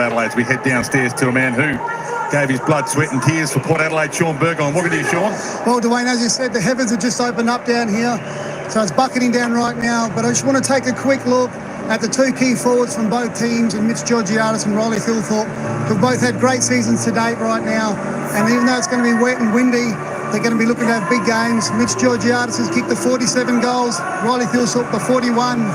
Adelaide as we head downstairs to a man who gave his blood, sweat and tears for Port Adelaide, Sean Burgon. What do you, Sean? Well, Dwayne, as you said, the heavens have just opened up down here, so it's bucketing down right now. But I just want to take a quick look at the two key forwards from both teams, and Mitch Georgiadis and Riley Thilthorpe, who've both had great seasons to date right now. And even though it's going to be wet and windy, they're going to be looking to have big games. Mitch Georgiadis has kicked the 47 goals, Riley Thilthorpe the 41.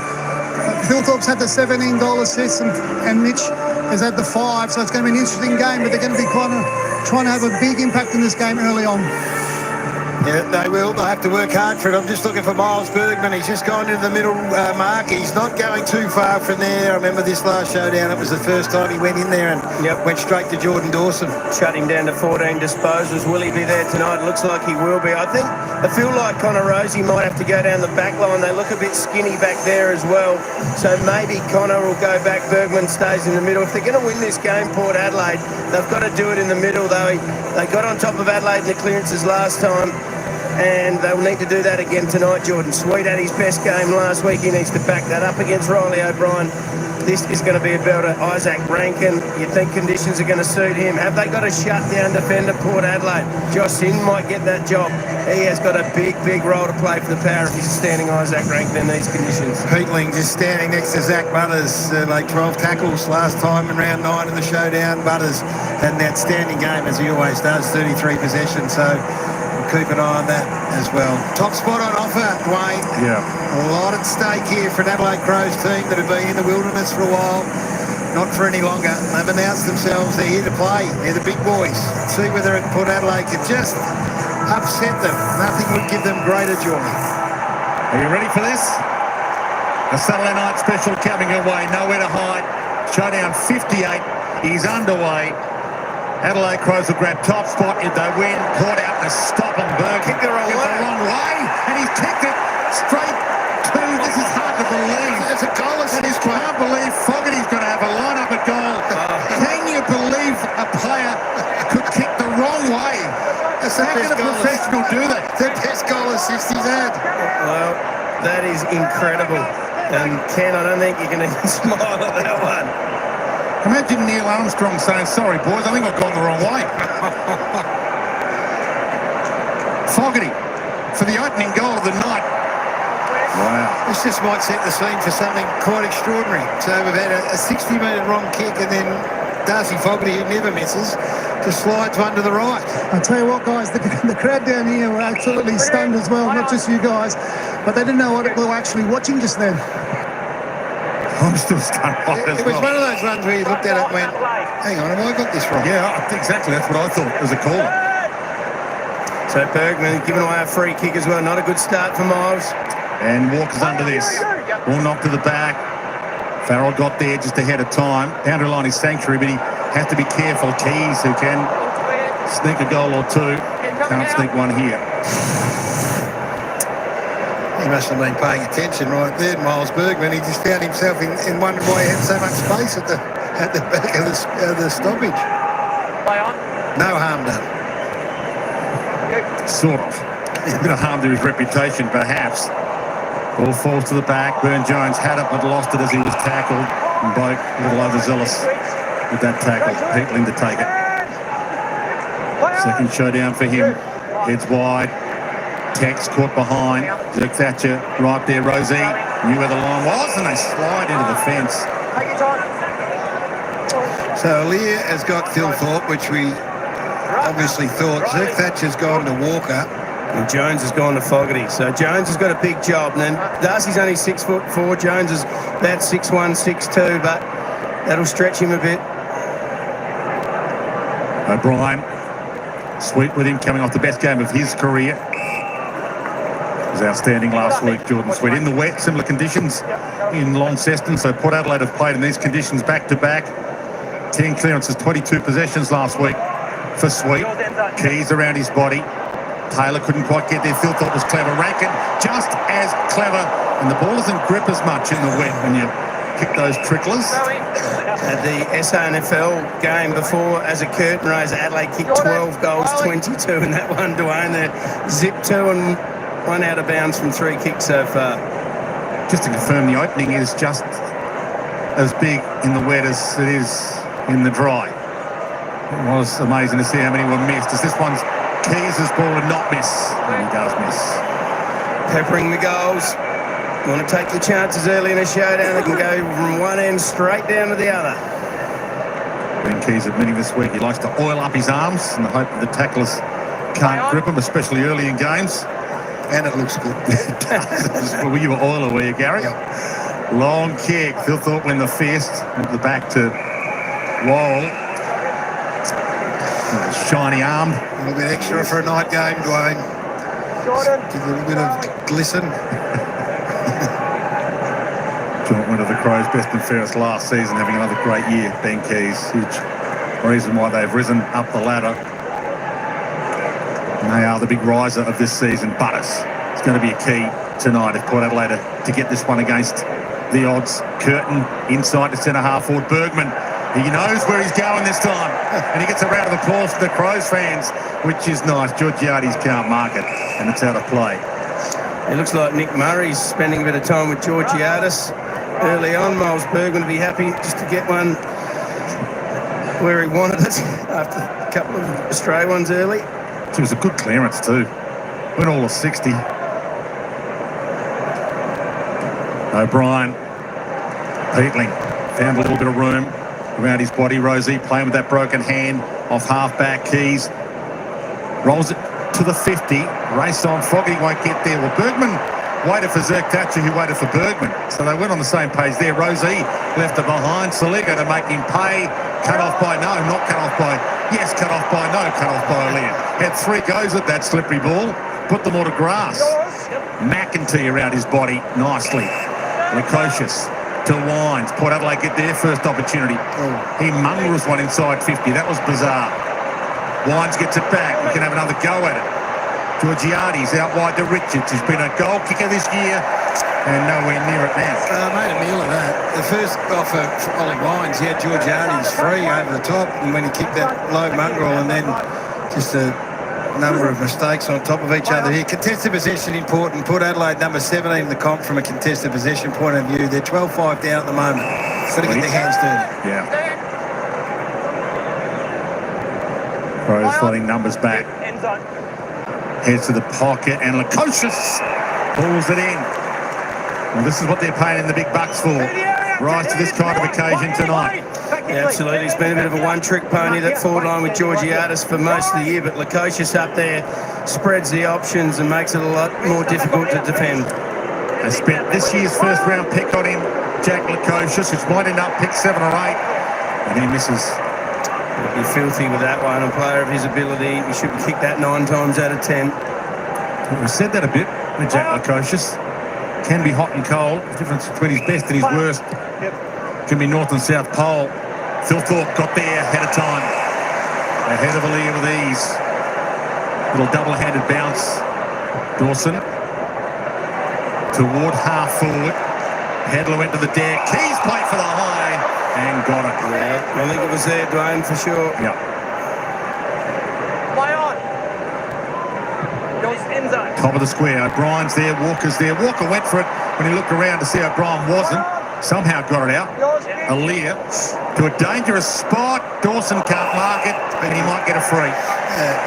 Thilthorpe's had the 17-goal assist, and Mitch has had the 5, so it's going to be an interesting game, but they're going to be trying to have a big impact in this game early on. Yeah, they will. They'll have to work hard for it. I'm just looking for Miles Bergman. He's just gone into the middle mark. He's not going too far from there. I remember this last showdown. It was the first time he went in there and went straight to Jordan Dawson. Shut him down to 14 disposals. Will he be there tonight? Looks like he will be. I feel like Connor Rosie might have to go down the back line. They look a bit skinny back there as well. So maybe Connor will go back. Bergman stays in the middle. If they're going to win this game, Port Adelaide, they've got to do it in the middle, though. They got on top of Adelaide in the clearances last time, and they'll need to do that again tonight. Jordan Sweet had his best game last week. He needs to back that up against Riley O'Brien. This is going to be a belter. Isaac Rankin, you think conditions are going to suit him? Have they got a shutdown defender, Port Adelaide? Josh Sin might get that job. He has got a big role to play for the Power if he's standing Isaac Rankin in these conditions. Peatling just standing next to Zach Butters, like 12 tackles last time in round 9 of the showdown. Butters had an outstanding game, as he always does, 33 possessions, so keep an eye on that as well. Top spot on offer, Dwayne. Yeah. A lot at stake here for an Adelaide Crows team that have been in the wilderness for a while. Not for any longer. They've announced themselves. They're here to play. They're the big boys. See whether Port Adelaide can just upset them. Nothing would give them greater joy. Are you ready for this? A Saturday night special coming away. Nowhere to hide. Showdown 58 is underway. Adelaide Crows will grab top spot if they win. Caught out to stop them. Berg kicked the wrong way, and he's kicked it straight to. This is hard to believe. It's a goal assist. I can't believe Fogarty's going to have a line-up at goal. Can you believe a player could kick the wrong way? How can a professional do that? The best goal assist he's had. Well, that is incredible. And Ken, I don't think you can even smile at that one. Imagine Neil Armstrong saying, "Sorry, boys, I think I've gone the wrong way." Fogarty for the opening goal of the night. Wow. This just might set the scene for something quite extraordinary. So we've had a 60-metre wrong kick, and then Darcy Fogarty, who never misses, just slides one to the right. I tell you what, guys, the crowd down here were absolutely stunned as well, not just you guys, but they didn't know what they were actually watching just then. I'm still stunned by it as It was well. one of those runs where you looked at it and went, hang on, have I got this wrong? Yeah, exactly. That's what I thought as a call. So Bergman giving away a free kick as well. Not a good start for Miles. And Walker's under this. Ball knocked to the back. Farrell got there just ahead of time. Down to line his sanctuary, but he has to be careful. Keys, who can sneak a goal or two. Can't sneak one here. He must have been paying attention right there, Miles Bergman. He just found himself in wondering why he had so much space at the back of the stoppage. No harm done. Sort of. A bit of harm to his reputation, perhaps. Ball falls to the back. Burn-Jones had it, but lost it as he was tackled. And Boak a little overzealous with that tackle. Peatling to take it. Second showdown for him. Heads wide. Tex caught behind. Zach Thatcher right there. Rosie knew where the line was, and they slide into the fence. So Lear has got Thilthorpe, which we obviously thought. Zach Thatcher's gone to Walker. And Jones has gone to Fogarty. So Jones has got a big job. And then Darcy's only 6'4". Jones is about 6'1", 6'2", but that'll stretch him a bit. O'Brien, sweet with him, coming off the best game of his career. Was outstanding last week, Jordan Sweet. In the wet, similar conditions in Launceston. So Port Adelaide have played in these conditions back-to-back. 10 clearances, 22 possessions last week for Sweet. Keys around his body. Taylor couldn't quite get there. Thilthorpe was clever. Rankin just as clever. And the ball doesn't grip as much in the wet when you kick those tricklers. At the SANFL game before, as a curtain raiser, Adelaide kicked 12 goals, 22 in that one, Dwayne. They're zip 2 and 1 out of bounds from 3 kicks so far. Just to confirm, the opening is just as big in the wet as it is in the dry. It was amazing to see how many were missed. As this one's Keys' ball and not miss. And he does miss. Peppering the goals. You want to take your chances early in a showdown. They can go from one end straight down to the other. Ben Keys admitting this week he likes to oil up his arms in the hope that the tacklers can't grip him, especially early in games. And it looks good. Well, you were oiler, were you, Gary? Yep. Long kick. Phil thought when the fist went to the back to Wall. Shiny arm. A little bit extra for a night game, Dwayne. Just a little bit of glisten. John, one of the Crows' best and fairest last season, having another great year. Ben Keys, huge reason why they've risen up the ladder. And they are the big riser of this season. Butters, it's going to be a key tonight if Port Adelaide to get this one against the odds. Curtin inside to centre half forward. Bergman, he knows where he's going this time, and he gets a round of applause for the Crows fans, which is nice. Georgiades can't mark it, and it's out of play. It looks like Nick Murray's spending a bit of time with Georgiades early on. Miles Bergman to be happy just to get one where he wanted it after a couple of stray ones early. It was a good clearance too. Went all of 60. O'Brien, Peatling, found a little bit of room around his body. Rosie playing with that broken hand off half-back. Keys rolls it to the 50. Race on. Fogarty won't get there. Well, Bergman waited for Zerk Thatcher, who waited for Bergman. So they went on the same page there. Rosie left it behind. Saliga to make him pay. Cut off by no, not cut off by yes, cut off by no, cut off by Lear. Had 3 goes at that slippery ball. Put them all to grass. McIntyre around his body nicely. Lukosius to Wines. Port Adelaide get their first opportunity. He mongrels one inside 50. That was bizarre. Wines gets it back. We can have another go at it. Georgiades out wide to Richards. He's been a goal kicker this year and nowhere near it now. Made a meal of that. The first offer for Ollie Wines, he had Georgiades free over the top, and when he kicked that low mongrel, and then just a number of mistakes on top of each other here. Contested possession important. Port Adelaide number 17 in the comp from a contested possession point of view. They're 12-5 down at the moment. Got to get their hands dirty. Yeah. Crows flooding numbers back. Heads to the pocket and Lukosius pulls it in. Well, this is what they're paying in the big bucks for. Rise to this kind of occasion tonight. Yeah, absolutely. It's been a bit of a one-trick pony, that forward line with Georgiades for most of the year, but Lukosius up there spreads the options and makes it a lot more difficult to defend. They spent this year's first round pick on him, Jack Lukosius, which might end up pick 7 or 8, and he misses. He'll be filthy with that one. A player of his ability, he should kick that 9 times out of 10. We said that a bit with Jack Lukosius. Can be hot and cold. The difference between his best and his worst can be North and South Pole. Phil Thorpe got there ahead of time. Ahead of Aaliyah with ease. Little double-handed bounce. Dawson toward half forward. Hedler went to the deck. Keys played for the high and got it. Yeah, I think it was there, Dwayne, for sure. Yeah. Play on. Goes end zone. Top of the square. O'Brien's there. Walker's there. Walker went for it when he looked around to see O'Brien wasn't. Somehow got it out. Aaliyah to a dangerous spot. Dawson can't mark it, and he might get a free.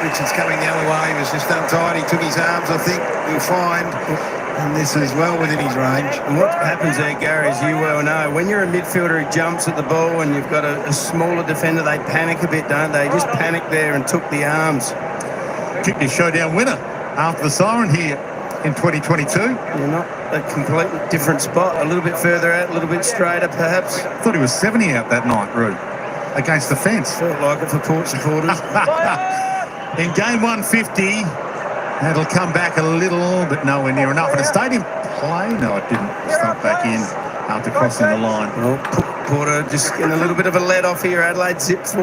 Richards coming the other way. He was just untied. He took his arms, I think. We'll find. And this is well within his range. And what happens there, Gary, as you well know, when you're a midfielder who jumps at the ball and you've got a smaller defender, they panic a bit, don't they? Just panicked there and took the arms. Kicked his showdown winner after the siren here in 2022. You're not a completely different spot. A little bit further out, a little bit straighter, perhaps. I thought he was 70 out that night, Roo, against the fence. Felt like it for Port supporters. In game 150, that'll come back a little, but nowhere near enough. And a stadium play? No, it didn't. Stuck back in after crossing the line. Well, Porter just getting a little bit of a let off here. Adelaide zip 4.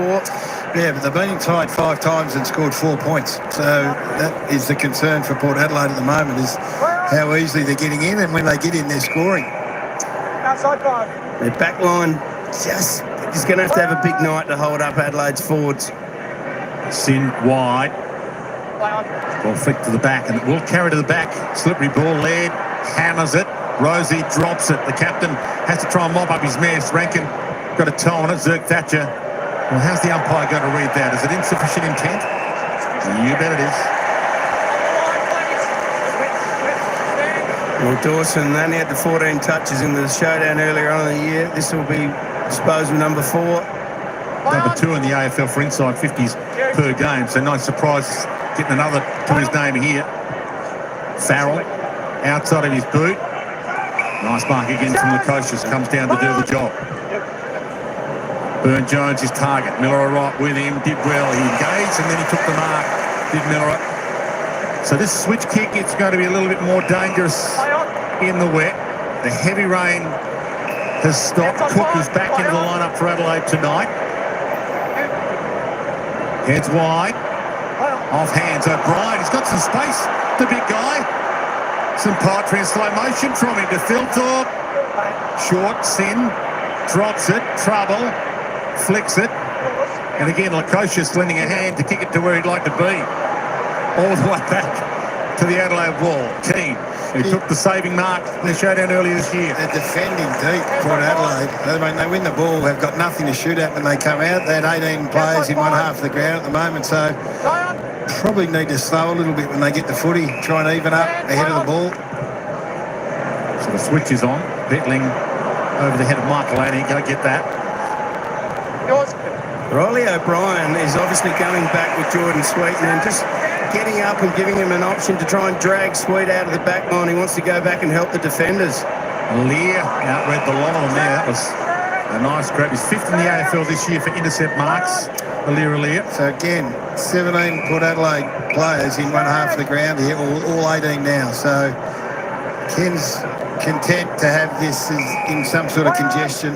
Yeah, but they've been tied 5 times and scored 4 points. So that is the concern for Port Adelaide at the moment, is how easily they're getting in, and when they get in, they're scoring. Outside 5. Their back line just is going to have a big night to hold up Adelaide's forwards. Sin wide. Play on. Ball flicked to the back, and it will carry to the back. Slippery ball, Laird hammers it. Rosie drops it. The captain has to try and mop up his mess. Rankin got a toe on it. Zerk Thatcher Well, how's the umpire going to read that? Is it insufficient intent? You bet it is. Well, Dawson only had the 14 touches in the showdown earlier on in the year. This will be disposal number 4. Number 2 in the AFL for inside 50s per game. So nice surprise getting another to his name here. Farrell outside of his boot. Nice mark again from Lukosius. Comes down to do the job. Burn Jones, his target. Miller right with him. Did well. He engaged and then he took the mark. Did Miller. So this switch kick, it's going to be a little bit more dangerous in the wet. The heavy rain has stopped. Cook is back into the lineup for Adelaide tonight. Heads wide. Off hands. O'Brien, he's got some space. The big guy. Some poetry in slow motion from him to Philthorpe. Short, Sin. Drops it. Trouble. Flicks it. And again, Lukosius lending a hand to kick it to where he'd like to be. All the way back to the Adelaide wall. Keane, who took the saving mark in the showdown earlier this year. They're defending deep, Port Adelaide. I mean, they win the ball, they've got nothing to shoot at when they come out. They had 18 players in one half of the ground at the moment, so probably need to slow a little bit when they get the footy, try and even up ahead of the ball. So the switch is on. Bettling over the head of Michael Annie. Go get that. Riley O'Brien is obviously going back with Jordan Sweet and just getting up and giving him an option to try and drag Sweet out of the back line. He wants to go back and help the defenders. Lear outread the lot on there. That was a nice grab. He's 5th in the AFL this year for intercept marks. Lear. So again, 17 Port Adelaide players in one half of the ground here, all 18 now. So Ken's content to have this in some sort of congestion.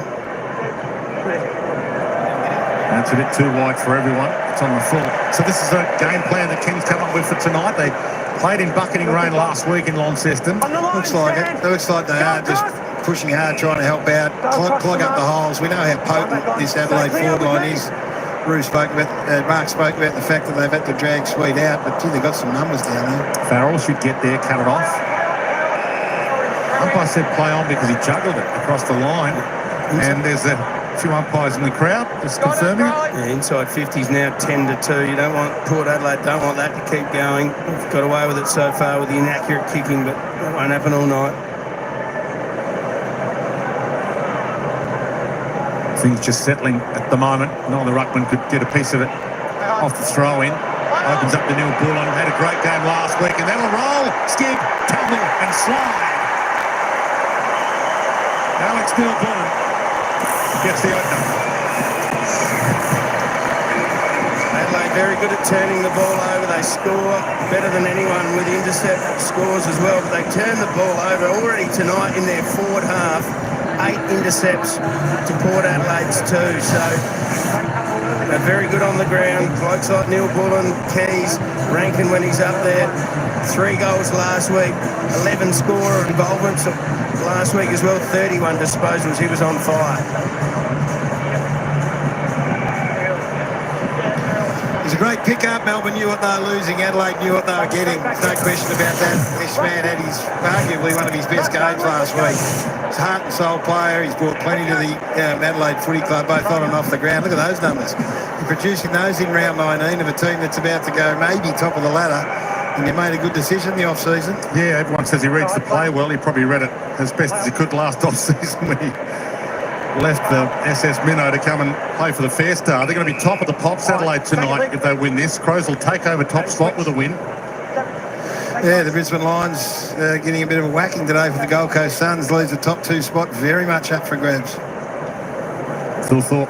That's a bit too wide for everyone. It's on the full. So this is a game plan that Ken's come up with for tonight. They played in bucketing rain last week in Launceston. Looks like it. Looks like they are just pushing hard, trying to help out, clog up the holes. We know how potent this Adelaide forward line is. Mark spoke about the fact that they've had to drag Sweet out, but gee, they've got some numbers down there. Farrell should get there, cut it off. Umpire said play on because he juggled it across the line. And there's a few umpires in the crowd just confirming it. Yeah, inside 50s now 10-2. You don't want Port Adelaide, don't want that to keep going. We've got away with it so far with the inaccurate kicking, but that won't happen all night. Things just settling at the moment. Neither ruckman could get a piece of it off the throw in. Opens up to Neil Bullen. Had a great game last week, and they will roll, skip, tumble, and slide. Alex Neil Bullen gets the opener. Adelaide very good at turning the ball over. They score better than anyone with intercept scores as well, but they turn the ball over already tonight in their forward half. 8 intercepts to Port Adelaide's 2, so they're very good on the ground. Blokes like Neil Bullen, Keys, Rankin when he's up there. 3 goals last week, 11 scorer involvements last week as well, 31 disposals. He was on fire. It's a great pick-up. Melbourne knew what they were losing. Adelaide knew what they were getting. No question about that. This man had arguably one of his best games last week. He's a heart and soul player. He's brought plenty to the Adelaide Footy Club, both on and off the ground. Look at those numbers. You're producing those in round 19 of a team that's about to go maybe top of the ladder. And you made a good decision the off-season. Yeah, everyone says he reads the play well. He probably read it as best as he could last off-season when he left the SS Minnow to come and play for the Fair Star. They're going to be top of the Pops Adelaide tonight if they win this. Crows will take over top spot with a win. Yeah, the Brisbane Lions getting a bit of a whacking today for the Gold Coast Suns. Leaves the top 2 spot very much up for grabs. Philthorpe.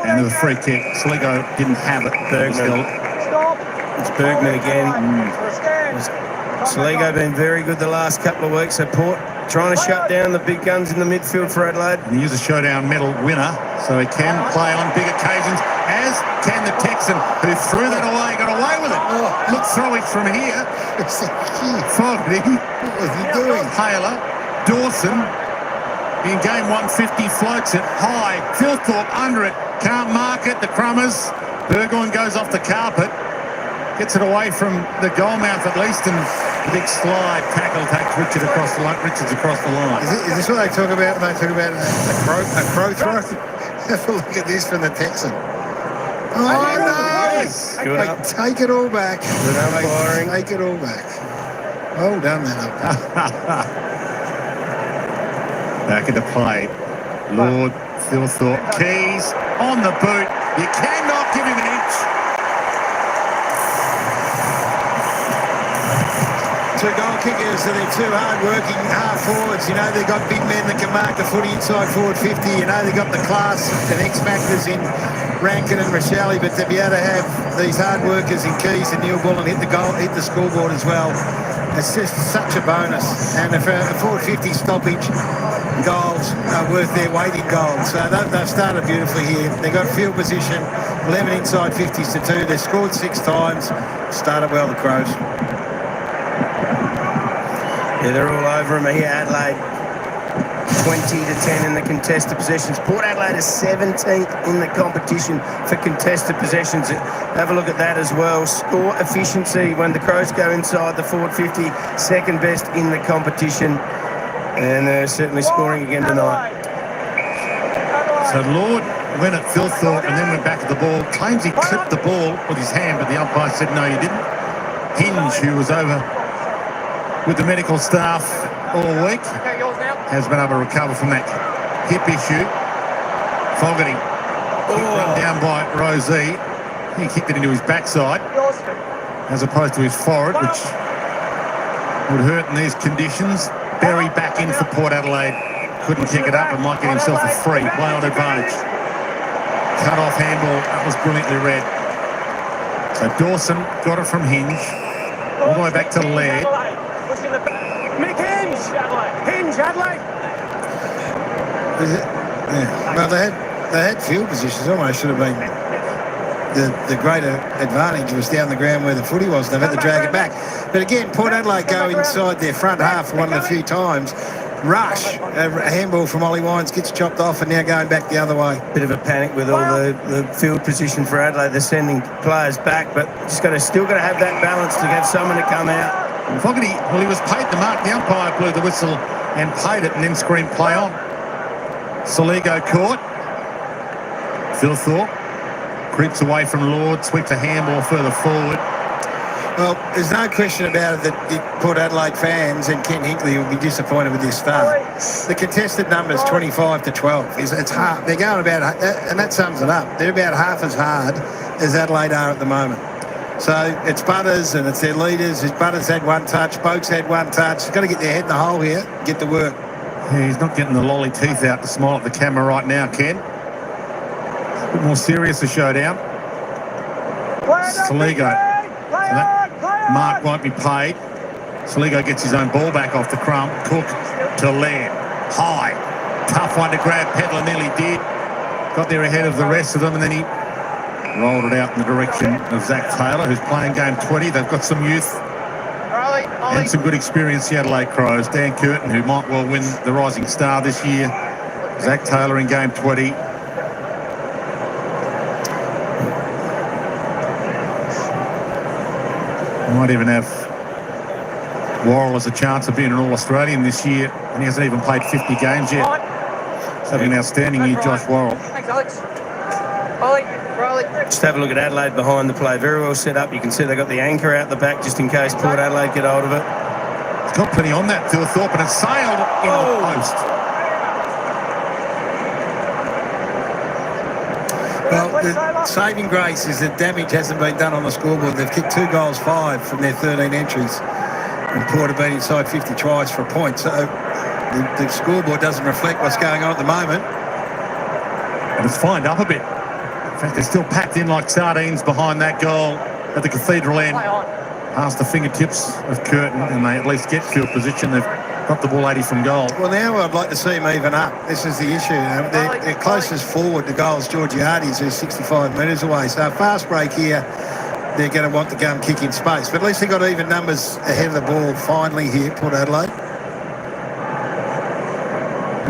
And the free kick. Sligo didn't have it. Bergman. It's Bergman again. Sligo been very good the last couple of weeks. So Port trying to shut down the big guns in the midfield for Adelaide. And he is a showdown medal winner, so he can play on big occasions, as can the Texan, who threw that away, got away with it. Look, throw it from here. Fogarty. What was he doing? Taylor. Dawson. In game 150, floats it high. Philthorpe under it. Can't mark it. The Crummers. Burgoyne goes off the carpet. Gets it away from the goal mouth at least, and the big slide tackle takes Richards across the line. Is this what they talk about when they talk about a crow throw? Have a look at this from the Texan. Oh, no! Yes. Good Mate, up. take it all back. Good umpiring. Take it all back. Well done, that up. Back into play. Lord, Phil Thorpe, Keys on the boot. You cannot give him an inch. Two goal kickers, so they're two hard-working half forwards. You know, they've got big men that can mark the footy inside forward 50. You know, they've got the class and X factors in Rankin and Rochelle, but to be able to have these hard workers in Keys and Neil Bullen hit the scoreboard as well, it's just such a bonus. And if a forward 50 stoppage goals are worth their weight in gold. So they've started beautifully here. They've got field position, 11 inside 50s to 2. They've scored 6 times. Started well, the Crows. Yeah, they're all over him here. Adelaide 20-10 in the contested possessions. Port Adelaide is 17th in the competition for contested possessions. Have a look at that as well. Score efficiency when the Crows go inside the forward 50, second best in the competition. And they're certainly scoring again tonight. So Lord went at Phil Thorpe and then went back at the ball. Claims he clipped the ball with his hand, but the umpire said no, you didn't. Hinge, who was over with the medical staff all week, has been able to recover from that hip issue. Fogarty run down by Rosie. He kicked it into his backside as opposed to his forehead, which would hurt in these conditions. Berry back in for Port Adelaide. Couldn't kick it up and might get himself a free. Play on advantage. Cut off handball. That was brilliantly read. So Dawson got it from Hinge. All the way back to Laird. Mick Hinge, Adelaide. Hinge, Adelaide. Yeah. Well, they had field positions. Almost should have been the greater advantage was down the ground where the footy was. They've had to drag it back. But again, Port Adelaide go inside their front half one of the few times. Rush, a handball from Ollie Wines gets chopped off and now going back the other way. Bit of a panic with all the field position for Adelaide. They're sending players back, but still got to have that balance to have someone to come out. Fogarty, well, he was paid the mark. The umpire blew the whistle and paid it and then screamed play on. Soligo caught. Phil Thorpe creeps away from Lord, sweeps a handball further forward. Well, there's no question about it that the Port Adelaide fans and Ken Hinkley will be disappointed with this start. The contested number's 25-12. It's hard. They're going about, and that sums it up. They're about half as hard as Adelaide are at the moment. So it's Butters and it's their leaders. Butters had one touch, Boakes had one touch. They've got to get their head in the hole here, get to work. Yeah, he's not getting the lolly teeth out to smile at the camera right now, Ken. A bit more serious a showdown. Soligo. So that mark won't be paid. Soligo gets his own ball back off the crumb. Cook to Laird. High. Tough one to grab. Pedler nearly did. Got there ahead of the rest of them, and then he rolled it out in the direction of Zach Taylor, who's playing game 20. They've got some youth and some good experience, the Adelaide Crows. Dan Curtin, who might well win the Rising Star this year. Zach Taylor in game 20. Might even have Worrell as a chance of being an All-Australian this year, and he hasn't even played 50 games yet. He's having an outstanding year, Josh Worrell. Thanks, Alex. Ollie, Just have a look at Adelaide behind the play. Very well set up. You can see they've got the anchor out the back just in case Port Adelaide get hold of it. He's got plenty on that, Phil Thorpe, and it's sailed into the post. Well, the saving grace is that damage hasn't been done on the scoreboard. They've kicked 2 goals 5 from their 13 entries. And Port have been inside 50 tries for a point. So the scoreboard doesn't reflect what's going on at the moment. And it's fined up a bit. In fact, they're still packed in like sardines behind that goal at the Cathedral end. Past the fingertips of Curtin, and they at least get field position. They've got the ball 80 from goal. Well, now I'd like to see them even up. This is the issue. Their closest forward to goal is Georgiades, who's 65 metres away. So a fast break here, they're going to want to go and kick in space. But at least they've got even numbers ahead of the ball finally here, Port Adelaide.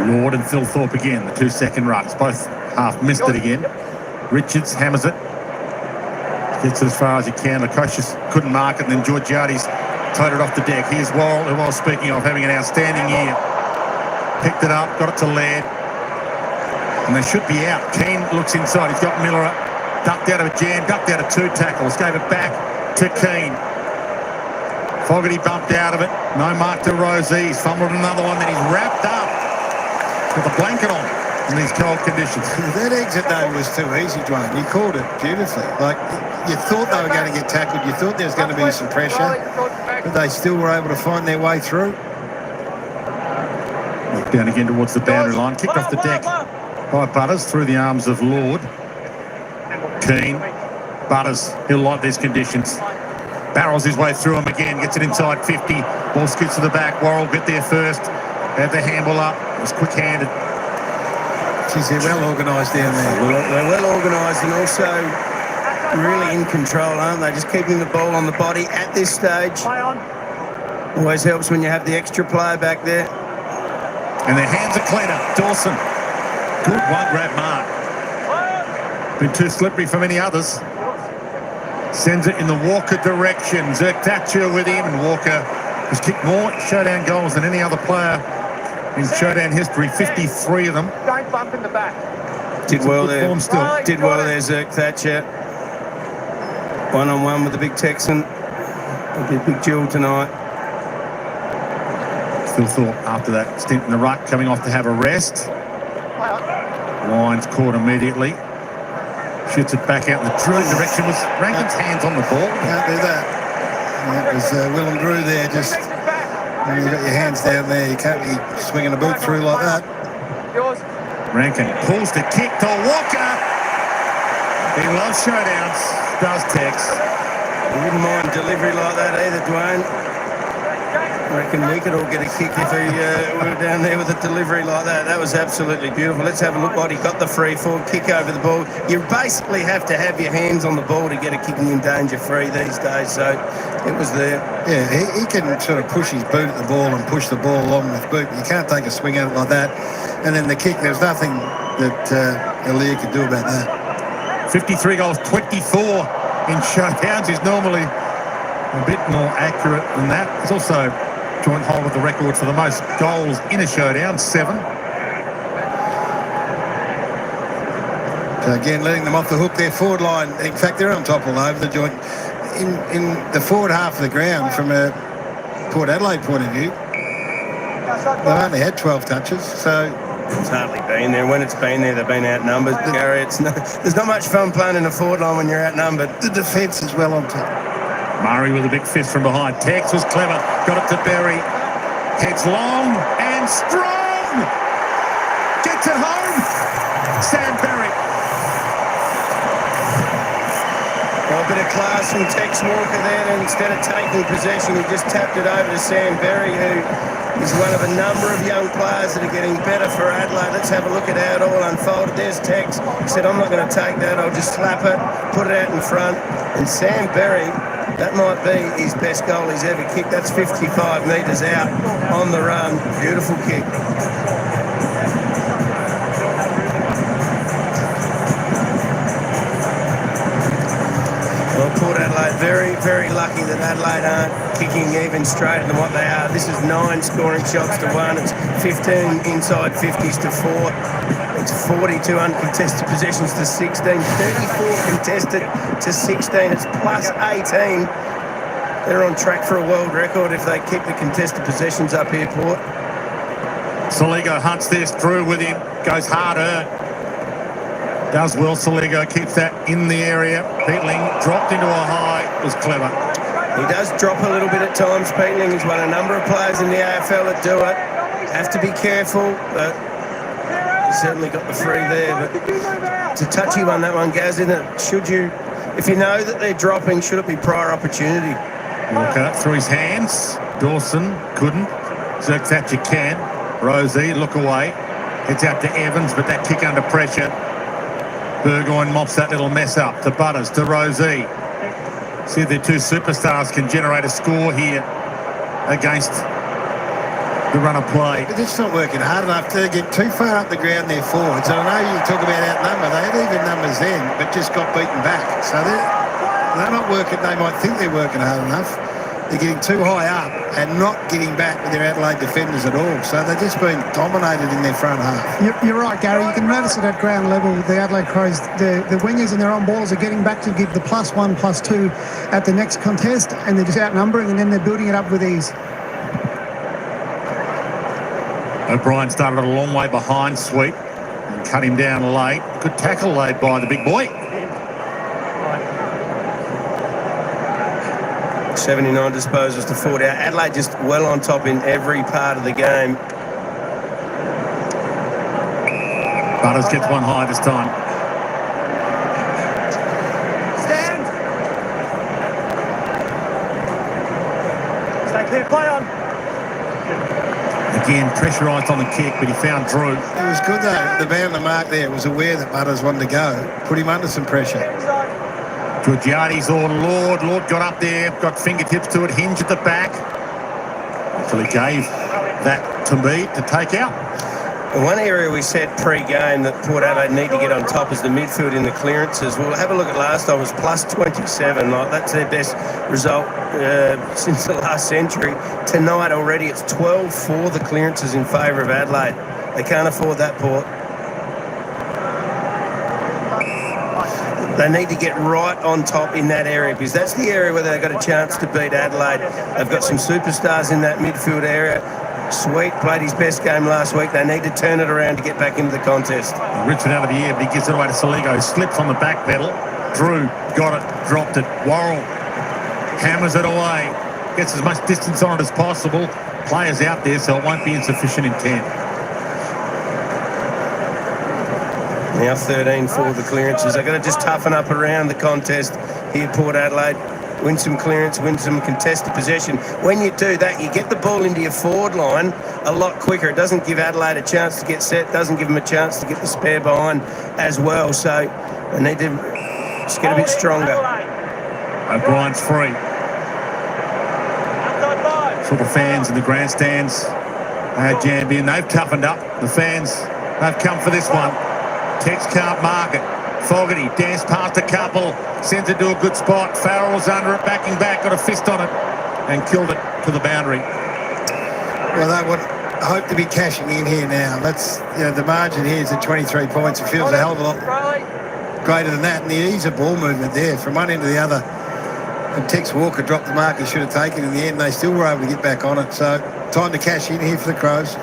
Lord and Phil Thorpe again, the 2 second rucks. Both half missed it again. Richards hammers it. Gets it as far as he can. Lukosius couldn't mark it, and then Georgiades towed it off the deck. Here's Worrell, who I was speaking of, having an outstanding year. Picked it up, got it to Laird. And they should be out. Keane looks inside. He's got Miller up. Ducked out of a jam, ducked out of 2 tackles, gave it back to Keane. Fogarty bumped out of it. No mark to Rosie. He's fumbled another one, then he's wrapped up with a blanket on in these cold conditions. That exit though was too easy, Dwayne. You called it beautifully. Like, you thought they were going to get tackled. You thought there was going to be some pressure, but they still were able to find their way through. Down again towards the boundary line. Kicked off the deck by Butters through the arms of Lord. Keane, Butters, he'll like these conditions. Barrels his way through them again, gets it inside 50. Ball skips to the back. Worrell get there first. Have the handball up. It was quick-handed. Geez, they're well organised down there. They're well organised and also really in control, aren't they? Just keeping the ball on the body at this stage. Always helps when you have the extra player back there. And their hands are cleaner. Dawson. Good one grab mark. Been too slippery for many others. Sends it in the Walker direction. Zerktatcher with him, and Walker has kicked more showdown goals than any other player in showdown history. 53 of them. Don't bump in the back. Did well there. Form still. Did well there, Zerktatcher. 1-on-1 with the big Texan. It'll be a big duel tonight. Still thought after that stint in the ruck, coming off to have a rest. Lyons caught immediately. Shoots it back out in the Drew direction. Was Rankin's hands on the ball? Can't do that. That was Willem Drew there. Just when you've got your hands down there, you can't be swinging a boot through like that. Yours. Rankin pulls the kick to Walker. He loves showdowns, does Tex. I wouldn't mind delivery like that either, Dwayne. I reckon we could all get a kick if we were down there with a delivery like that. That was absolutely beautiful. Let's have a look what he got the free for. Kick over the ball. You basically have to have your hands on the ball to get a kicking in danger free these days. So it was there. Yeah, he can sort of push his boot at the ball and push the ball along with boot. You can't take a swing at it like that. And then the kick, there's nothing that Elia could do about that. 53 goals, 24 in showdowns. He's normally a bit more accurate than that. He's also joint hold of the record for the most goals in a showdown, 7. So again, letting them off the hook, their forward line. In fact, they're on top all over the joint. In the forward half of the ground, from a Port Adelaide point of view, they've only had 12 touches, so It's hardly been there. When it's been there, they've been outnumbered. Gary, there's not much fun playing in a forward line when you're outnumbered. the defence is well on top. Murray with a big fist from behind. Tex was clever. Got it to Berry. Heads long and strong. Gets it home. Sam Berry. Well, a bit of class from Tex Walker there, and instead of taking possession, he just tapped it over to Sam Berry, who is one of a number of young players that are getting better for Adelaide. Let's have a look at how it all unfolded. There's Tex. He said, I'm not going to take that. I'll just slap it, put it out in front. And Sam Berry, that might be his best goal he's ever kicked. That's 55 metres out on the run. Beautiful kick. Well, Port Adelaide, very, very lucky that Adelaide aren't kicking even straighter than what they are. This is 9 scoring shots to 1. It's 15 inside 50s to 4. It's 42 uncontested possessions to 16. 34 contested to 16. It's plus 18. They're on track for a world record if they keep the contested possessions up here, Port. Saligo hunts this through with him. Goes harder. Does well. Saligo keeps that in the area. Peatling dropped into a high. Was clever. He does drop a little bit at times, Peatling. He's one of a number of players in the AFL that do it. Have to be careful, but he certainly got the free there. But it's a touchy one, that one, Gaz, isn't it? Should you, if you know that they're dropping, should it be prior opportunity? Walker through his hands. Dawson couldn't. Zerktatcher can. Rosie, look away. Heads out to Evans, but that kick under pressure. Burgoyne mops that little mess up to Butters, to Rosie. See if their two superstars can generate a score here against the run of play. But it's not working hard enough to get too far up the ground, their forwards. And I know you talk about outnumber. They had even numbers then, but just got beaten back. So they're not working. They might think they're working hard enough, they're getting too high up and not getting back with their Adelaide defenders at all. So they've just been dominated in their front half. You're right, Gary. You can notice it at ground level. The Adelaide Crows, the wingers and their on ballers are getting back to give the +1, +2 at the next contest, and they're just outnumbering, and then they're building it up with ease. O'Brien started a long way behind Sweet and cut him down late. Good tackle laid by the big boy. 79 disposals to 40. Adelaide just well on top in every part of the game. Butters gets one high this time. Stand. Stay clear. Play on. Again, pressurised on the kick, but he found Drew. It was good though. The man on the mark there was aware that Butters wanted to go. Put him under some pressure. Georgiades or Lord. Lord got up there, got fingertips to it, hinge at the back. Until he gave that to me to take out. One area we said pre-game that Port Adelaide need to get on top is the midfield in the clearances. We'll have a look at last time. It was +27. Like, that's their best result since the last century. Tonight already it's 12 for the clearances in favour of Adelaide. They can't afford that, Port. They need to get right on top in that area, because that's the area where they've got a chance to beat Adelaide. They've got some superstars in that midfield area. Sweet played his best game last week. They need to turn it around to get back into the contest. Richard out of the air, but he gives it away to Soligo. Slips on the back pedal. Drew got it, dropped it. Worrell hammers it away. Gets as much distance on it as possible. Players out there, so it won't be insufficient intent. Now 13 for the clearances. They've got to just toughen up around the contest here, Port Adelaide. Win some clearance, win some contested possession. When you do that, you get the ball into your forward line a lot quicker. It doesn't give Adelaide a chance to get set, doesn't give them a chance to get the spare behind as well. So they need to just get a bit stronger. O'Brien's free. Saw the fans in the grandstands. They had jammed in. They've toughened up. The fans, they've come for this one. Tex can't mark it. Fogarty danced past a couple, sends it to a good spot. Farrell's under it, backing back, got a fist on it and killed it to the boundary. Well, they would hope to be cashing in here now. That's, you know, the margin here is at 23 points. It feels a hell of a lot greater than that. And the ease of ball movement there from one end to the other. And Tex Walker dropped the mark he should have taken in the end. They still were able to get back on it. So time to cash in here for the Crows.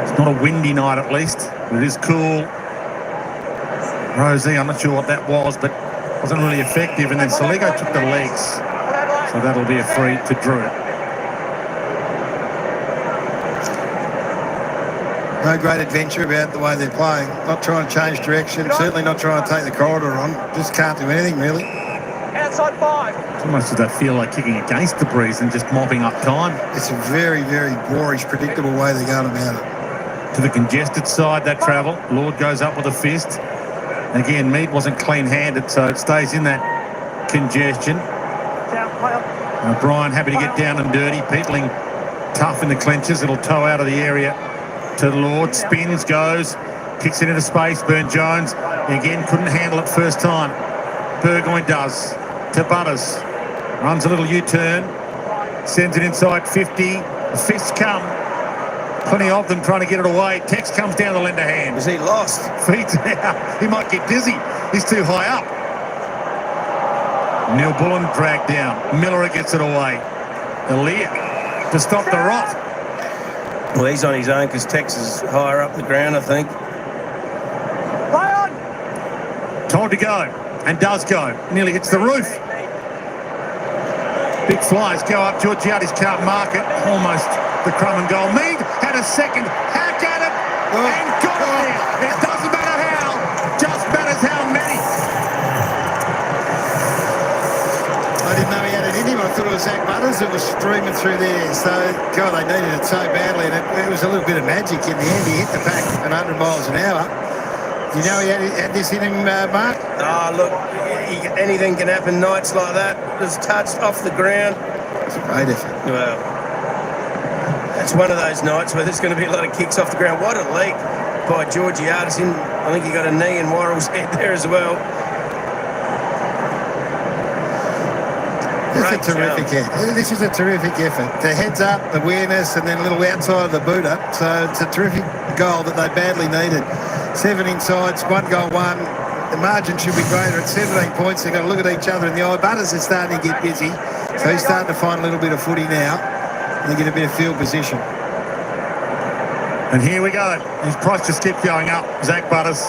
It's not a windy night at least. It is cool. Rosie, I'm not sure what that was, but wasn't really effective. And then Soligo took the legs. So that'll be a free to Drew. No great adventure about the way they're playing. Not trying to change direction, certainly not trying to take the corridor on. Just can't do anything, really. Outside 5. It's almost as they feel like kicking against the breeze and just mopping up time. It's a very, very boorish, predictable way they're going about it. To the congested side, that travel. Lord goes up with a fist. Again, Mead wasn't clean-handed, so it stays in that congestion. O'Brien happy to get down and dirty, peetling tough in the clenches. It'll tow out of the area to Lord. Spins, goes, kicks it into space. Burne-Jones, again, couldn't handle it first time. Burgoyne does. To Butters. Runs a little U-turn. Sends it inside 50. The fists come. Plenty of them trying to get it away. Tex comes down the lender hand. Is he lost? Feet out. He might get dizzy. He's too high up. Neil Bullen dragged down. Miller gets it away. Elia to stop the rot. Well, he's on his own because Tex is higher up the ground, I think. Play on. Time to go. And does go. Nearly hits the roof. Big flies go up. Georgiades can't mark it. Almost the crumb and goal. Mead had a second hack at it and got it there. It doesn't matter how, just matters how many. I didn't know he had it in him. I thought it was Zach Butters that was streaming through there. So, God, they needed it so badly. And it was a little bit of magic in the end. He hit the pack at 100 miles an hour. You know he had this in him, Mark? Oh, look, anything can happen nights like that. Just touched off the ground. It's a great effort. Well, that's one of those nights where there's going to be a lot of kicks off the ground. What a leap by Georgiades. I think he got a knee in Worrell's head there as well. It's a terrific effort. This is a terrific effort. The heads up, awareness, and then a little outside of the boot up. So it's a terrific goal that they badly needed. 7 insides, 1 goal, 1. The margin should be greater at 17 points. They've got to look at each other in the eye. Butters is starting to get busy. So he's starting to find a little bit of footy now. And they get a bit of field position. And here we go. His price just keeps going up. Zach Butters.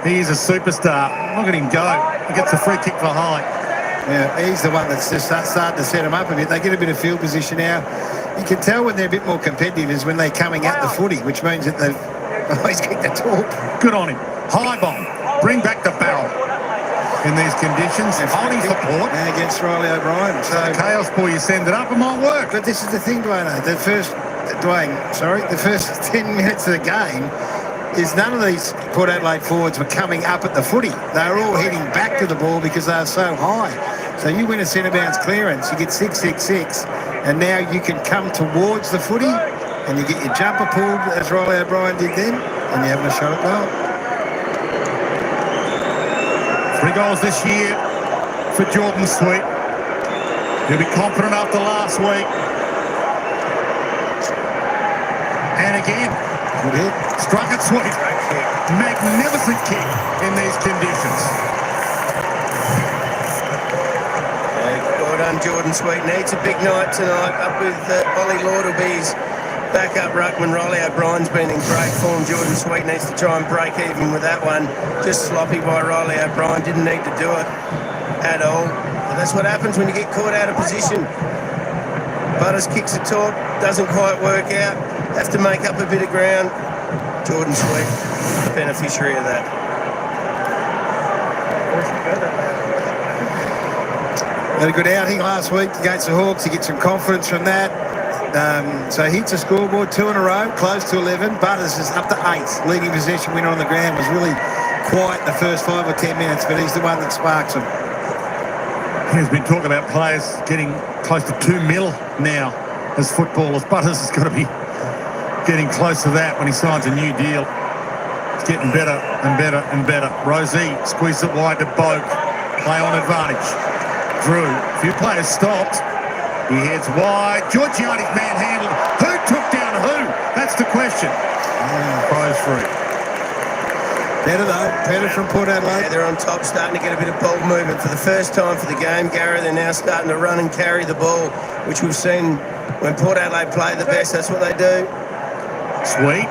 He is a superstar. Look at him go. He gets a free kick for high. Yeah, he's the one that's just starting to set him up a bit. They get a bit of field position now. You can tell when they're a bit more competitive is when they're coming at the footy, which means that they've always kicked the top. Good on him. High bomb. Bring back the barrel. In these conditions, holding support. Against Riley O'Brien. So the chaos ball, you send it up, it might work. But this is the thing, Dwayne. The first 10 minutes of the game is none of these Port Adelaide forwards were coming up at the footy. They were all heading back to the ball because they are so high. So you win a centre bounce clearance, you get 6-6-6, and now you can come towards the footy and you get your jumper pulled, as Riley O'Brien did then, and you're having a shot at goal. 3 goals this year for Jordan Sweet. He'll be confident after last week. And again, good hit. Struck it Sweet. Magnificent kick in these conditions. Well done, Jordan Sweet. Needs a big night tonight. Up with Ollie Lord will be his backup ruckman. Riley O'Brien's been in great form. Jordan Sweet needs to try and break even with that one. Just sloppy by Riley O'Brien. Didn't need to do it at all. But that's what happens when you get caught out of position. Butters kicks a top, doesn't quite work out. Have to make up a bit of ground. Jordan Sweet, the beneficiary of that. Had a good outing last week against the Hawks. He gets some confidence from that. So hits a scoreboard 2 in a row, close to 11. Butters is up to 8. Leading possession winner on the ground. Was really quiet in the first 5 or 10 minutes, but he's the one that sparks them. There's been talk about players getting close to 2 mil now as footballers. Butters has got to be getting close to that when he signs a new deal. It's getting better and better and better. Rosie squeezed it wide to Boak. Play on advantage. Drew, a few players stopped. He heads wide. Georgiani's manhandled. Who took down who? That's the question. Crows free. Better though. Better from Port Adelaide. Yeah, they're on top, starting to get a bit of ball movement. For the first time for the game, Gary, they're now starting to run and carry the ball, which we've seen when Port Adelaide play the best. That's what they do. Sweet.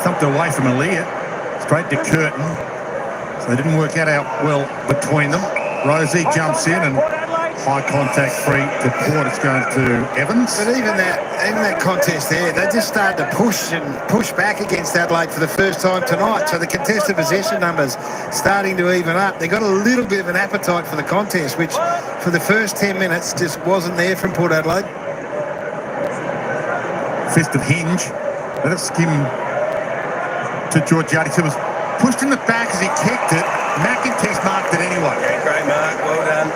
Thumped away from Aaliyah. Straight to Curtin. So they didn't work out well between them. Rosie jumps in and high contact free to Port. It's going to Evans. But even that contest there, they just started to push back against Adelaide for the first time tonight. So the contested possession numbers starting to even up. They got a little bit of an appetite for the contest, which for the first 10 minutes just wasn't there from Port Adelaide. Fist of Hinge. Let it skim to Georgiades, who was pushed in the back as he kicked it. McIntyre's marked it anyway. Yeah, great mark. Well done.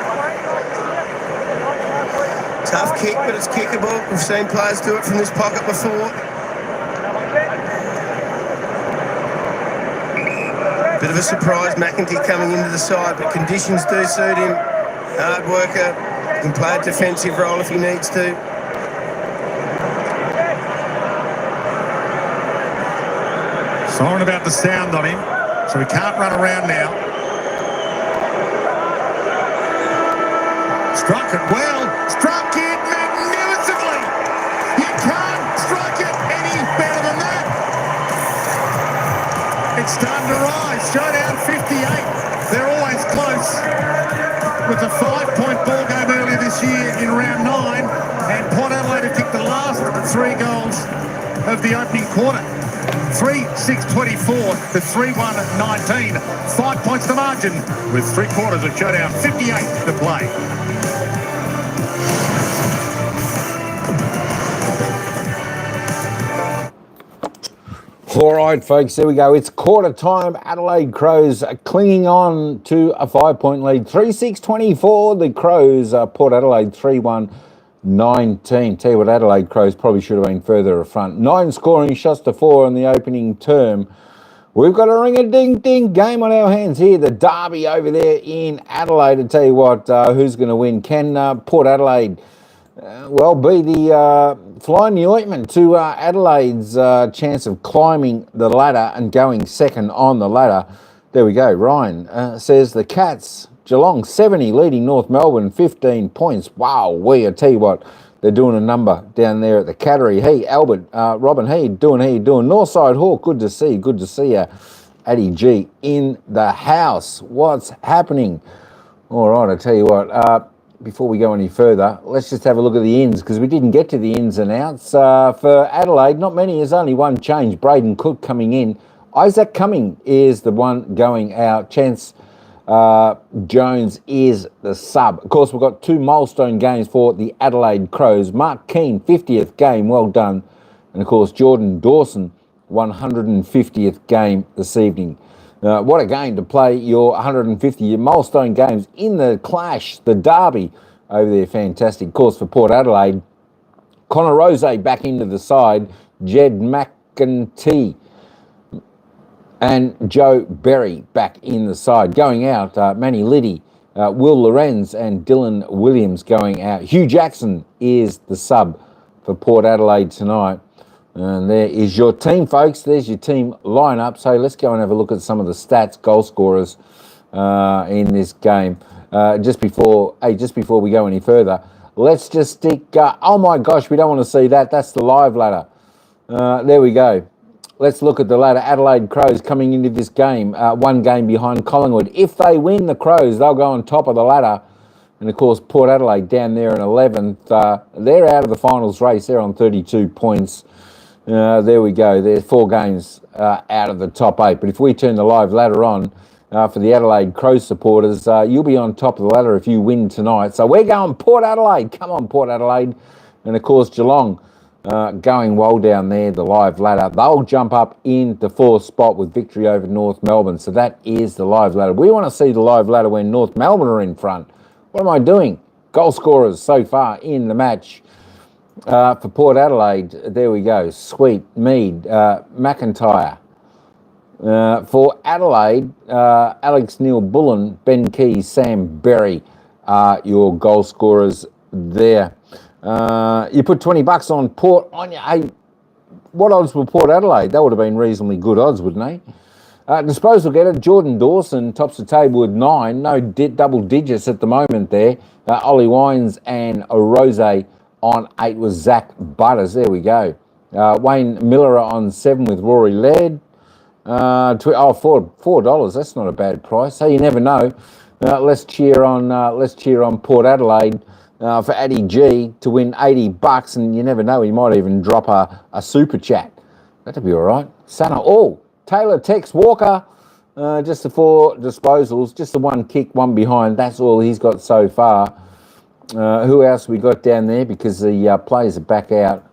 Tough kick, but it's kickable. We've seen players do it from this pocket before. Bit of a surprise, McIntyre coming into the side, but conditions do suit him. Hard worker. Can play a defensive role if he needs to. Siren about the sound on him, so he can't run around now. Struck it well, struck it magnificently. You can't strike it any better than that. It's starting to rise. Showdown 58. They're always close. With a 5-point ball game earlier this year in round 9, and Port Adelaide have kicked the last 3 goals of the opening quarter. 3-6-24 to 3-1-19. 5 points to margin with 3 quarters of showdown. 58 to play. All right, folks, there we go. It's quarter time. Adelaide Crows are clinging on to a 5-point lead. 3-6-24. The Crows, Port Adelaide 3-1-19. Tell you what, Adelaide Crows probably should have been further front. 9 scoring shots to 4 in the opening term We've got a ring-a-ding-ding game on our hands here. The derby over there in Adelaide. I tell you what, who's going to win? Can Port Adelaide, be the fly in the ointment to Adelaide's chance of climbing the ladder and going second on the ladder? There we go. Ryan says the Cats, Geelong 70, leading North Melbourne 15 points. Wow, I tell you what. They're doing a number down there at the Cattery. Hey, Albert, Robin, how you doing? Northside Hawk, good to see you. Addy G in the house. What's happening? All right, I tell you what, before we go any further, let's just have a look at the ins, because we didn't get to the ins and outs. For Adelaide, not many, there's only one change. Braden Cook coming in. Isaac Cumming is the one going out. Chance Jones is the sub. Of course, we've got two milestone games for the Adelaide Crows. Mark Keane, 50th game, well done. And of course, Jordan Dawson, 150th game this evening. What a game to play your 150 milestone games in the clash, the derby over there. Fantastic. Of course, for Port Adelaide, Connor Rose back into the side, Jed McEntee and Joe Berry back in the side. Going out, Manny Liddy, Will Lorenz and Dylan Williams going out. Hugh Jackson is the sub for Port Adelaide tonight. And there is your team, folks. There's your team lineup. So let's go and have a look at some of the stats, goal scorers in this game. Just before we go any further, let's just stick... oh my gosh, we don't want to see that. That's the live ladder. There we go. Let's look at the ladder. Adelaide Crows coming into this game, one game behind Collingwood. If they win the Crows, they'll go on top of the ladder. And, of course, Port Adelaide down there in 11th. They're out of the finals race. They're on 32 points. There we go. There's 4 games out of the top 8. But if we turn the live ladder on for the Adelaide Crows supporters, you'll be on top of the ladder if you win tonight. So we're going Port Adelaide. Come on, Port Adelaide. And, of course, Geelong. Going well down there, the live ladder. They'll jump up in the 4th spot with victory over North Melbourne. So that is the live ladder. We want to see the live ladder when North Melbourne are in front. What am I doing? Goal scorers so far in the match for Port Adelaide. There we go. Sweet, Mead, McIntyre. For Adelaide, Alex Neil-Bullen, Ben Key, Sam Berry are your goal scorers there. You put $20 on Port on you. Hey, what odds were Port Adelaide? That would have been reasonably good odds, wouldn't they? Disposal getter, Jordan Dawson tops the table with 9. No double digits at the moment there. Ollie Wines and Rose on 8 was Zach Butters. There we go. Wayne Miller on 7 with Rory Laird. $4. That's not a bad price. So you never know. Let's cheer on Port Adelaide. For Addy G to win $80, and you never know, he might even drop a super chat. That'd be all right. Sana Taylor Tex Walker, just the 4 disposals, just the 1 kick, 1 behind. That's all he's got so far. Who else we got down there? Because the players are back out,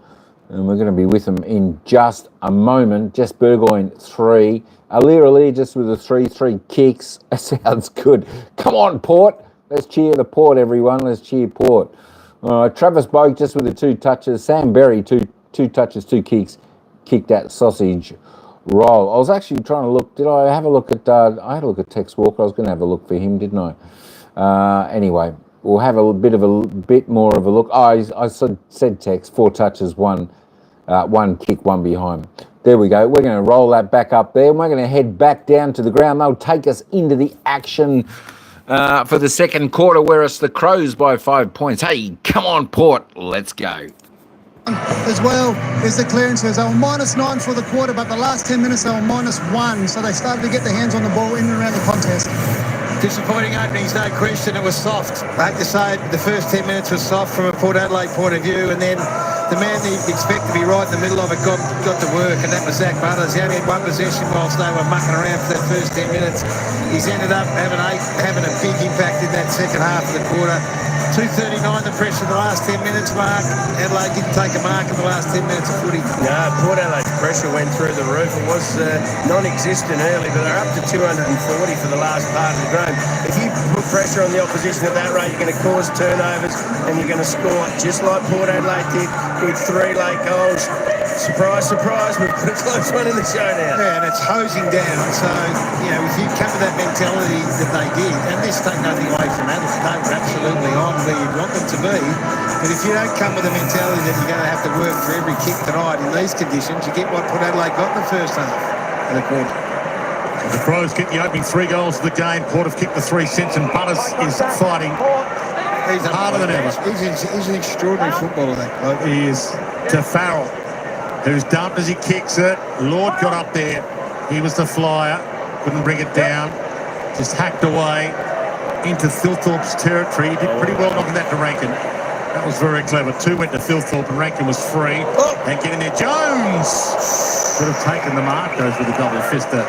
and we're going to be with them in just a moment. Jess Burgoyne 3. Alir just with a 3 kicks. That sounds good. Come on, Port. Let's cheer the Port, everyone. Let's cheer Port. Travis Boak just with the 2 touches. Sam Berry, two touches, 2 kicks. Kicked that sausage roll. I was actually trying to look. Did I have a look at... I had a look at Tex Walker. I was going to have a look for him, didn't I? Anyway, we'll have a bit more of a look. I said Tex, 4 touches, 1 kick, 1 behind. There we go. We're going to roll that back up there, and we're going to head back down to the ground. They'll take us into the action for the second quarter, where it's the Crows by 5 points. Hey, come on, Port. Let's go. As well as the clearances. They were -9 for the quarter, but the last 10 minutes they were -1. So they started to get their hands on the ball in and around the contest. Disappointing openings, no question. It was soft. I have to say, the first 10 minutes was soft from a Port Adelaide point of view, and then the man that you'd expect to be right in the middle of it got to work, and that was Zach Butters. He only had 1 possession whilst they were mucking around for that first 10 minutes. He's ended up having a big impact in that second half of the quarter. 2:39 the pressure in the last 10 minutes, Mark. Adelaide didn't take a mark in the last 10 minutes of footy. No, Port Adelaide's pressure went through the roof. It was non-existent early, but they're up to 240 for the last part of the game. If you put pressure on the opposition at that rate, you're going to cause turnovers and you're going to score just like Port Adelaide did with 3 late goals. surprise, surprise, we've got a close one in the showdown. Yeah, and it's hosing down. So, you know, if you come with that mentality that they did, and this take nothing away from Adelaide, they were absolutely on where you want them to be. But if you don't come with the mentality that you're going to have to work for every kick tonight in these conditions, you get what Port Adelaide got in the first half of the quarter. The Crows get the opening 3 goals of the game. Port have kicked the 3 since, and Butters is fighting He's harder than ever. He's an extraordinary footballer, that bloke. He is to Farrell, who's dumped as he kicks it. Lord got up there. He was the flyer. Couldn't bring it down. Just hacked away into Thilthorpe's territory. He did pretty well knocking that to Rankin. That was very clever. 2 went to Thilthorpe and Rankin was free. And get in there. Jones could have taken the mark. Goes with a double fister.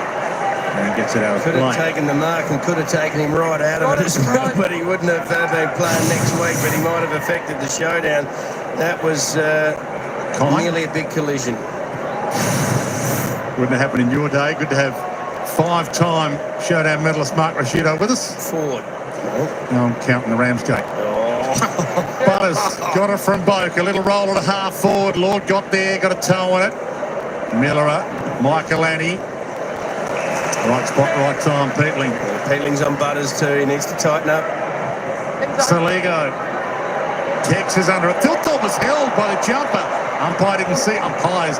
And gets it out of play. Could have taken the mark and could have taken him right out of it as well, but he wouldn't have been playing next week, but he might have affected the showdown. That was nearly a big collision. Wouldn't have happened in your day. Good to have 5-time showdown medalist Mark Rashido with us. Forward. Now I'm counting the Ramsgate. Oh. Butters got it from Boak. A little roll and a half forward. Lord got there, got a toe on it. Miller, Michaelani. Right spot, right time, Peatling. Peatling's on Butters too. He needs to tighten up. Saligo. Tex is under it. Thilthorpe was held by the jumper. Umpires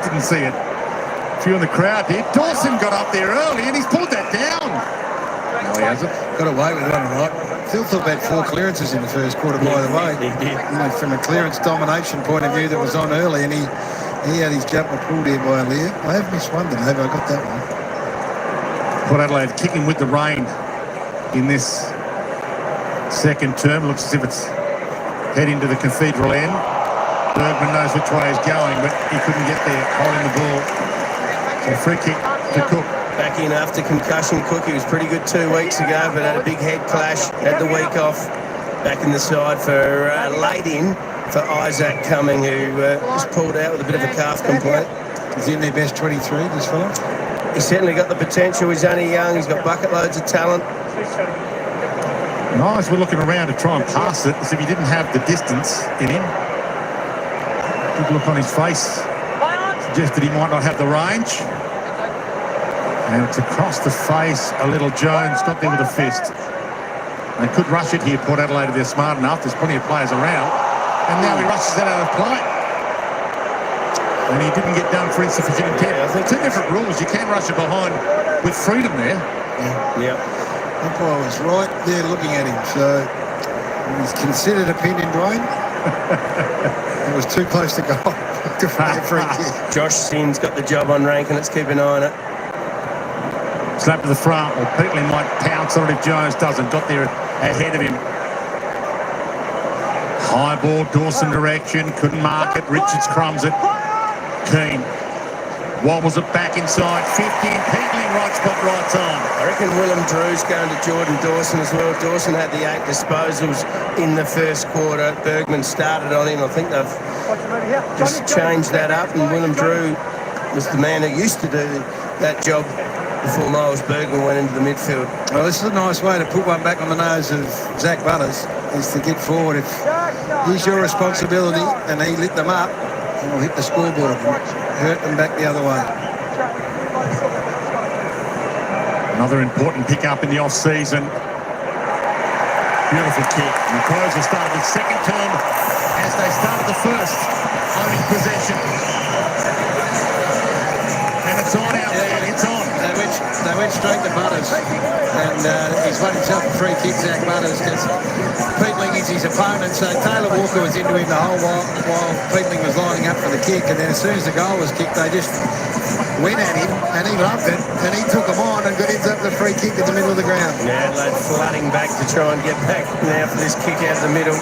didn't see it. A few in the crowd did. Dawson got up there early and he's pulled that down. No, he hasn't. Got away with one, right? Thilthorpe had 4 clearances in the first quarter, by the way. He did. You know, from a clearance domination point of view that was on early, and he had his jumper pulled here by Lear. I have missed one today, but I got that one. Port Adelaide kicking with the rain in this second term. Looks as if it's heading to the cathedral end. Bergman knows which way he's going, but he couldn't get there holding the ball. So free kick to Cook. Back in after concussion. Cook, he was pretty good 2 weeks ago, but had a big head clash. Had the week off. Back in the side for late in for Isaac Cumming, who just pulled out with a bit of a calf complaint. Is he in their best 23, this fella? He's certainly got the potential. He's only young. He's got bucket loads of talent. Nice. We're looking around to try and pass it as if he didn't have the distance in him. Good look on his face. Suggested he might not have the range. And it's across the face. A little Jones got there with a fist. They could rush it here, Port Adelaide, if they're smart enough. There's plenty of players around. And now he rushes that out of play. And he didn't get done for insufficient intent. I think 2 different rules. You can rush it behind with freedom there. Yeah. Umpire was right there looking at him. So he's considered a pin in Dwayne. It was too close to goal to find a free kick. Josh Sinn's got the job on Rankin. Let's keep an eye on it. Slap to the front. Or Peatling might pounce on it if Jones doesn't. Got there ahead of him. High ball, Dawson direction. Couldn't mark it. Richards crumbs it. Keane wobbles it back inside 50. Peatling right spot, right time. I reckon Willem Drew's going to Jordan Dawson as well. Dawson had the 8 disposals in the first quarter. Bergman started on him. I think they've just changed that up, and Willem Drew was the man who used to do that job before Miles Bergman went into the midfield. Well, this is a nice way to put one back on the nose of Zach Butters, is to get forward. If he's your responsibility and he lit them up, and will hit the scoreboard and hurt them back the other way. Another important pick-up in the off-season. Beautiful kick. And the Crows have started the second term as they started the first, owning possession. And it's on out there. It's on. They went straight to Butters, and he's won himself a free kick, Zach Butters, because Peatling is his opponent. So Taylor Walker was into him the whole while Peatling was lining up for the kick, and then as soon as the goal was kicked, they just went at him, and he loved it, and he took them on and got himself the free kick in the middle of the ground. Yeah, Adelaide flooding back to try and get back now for this kick out of the middle.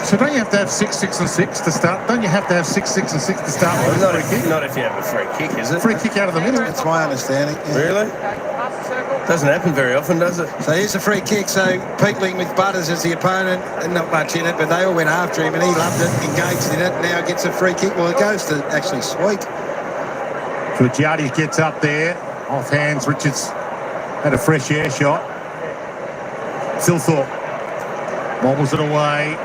So don't you have to have 6, 6 and 6 to start? Don't you have to have 6, 6 and 6 to start with? Not if you have a free kick, is it? Free kick out of the middle. That's my understanding. Yeah. Really? Doesn't happen very often, does it? So here's a free kick. So Peatling with Butters as the opponent, and not much in it, but they all went after him, and he loved it, engaged in it. Now gets a free kick. Well, it goes to actually Sweet. Georgiades gets up there, off hands. Richards had a fresh air shot. Thilthorpe wobbles it away.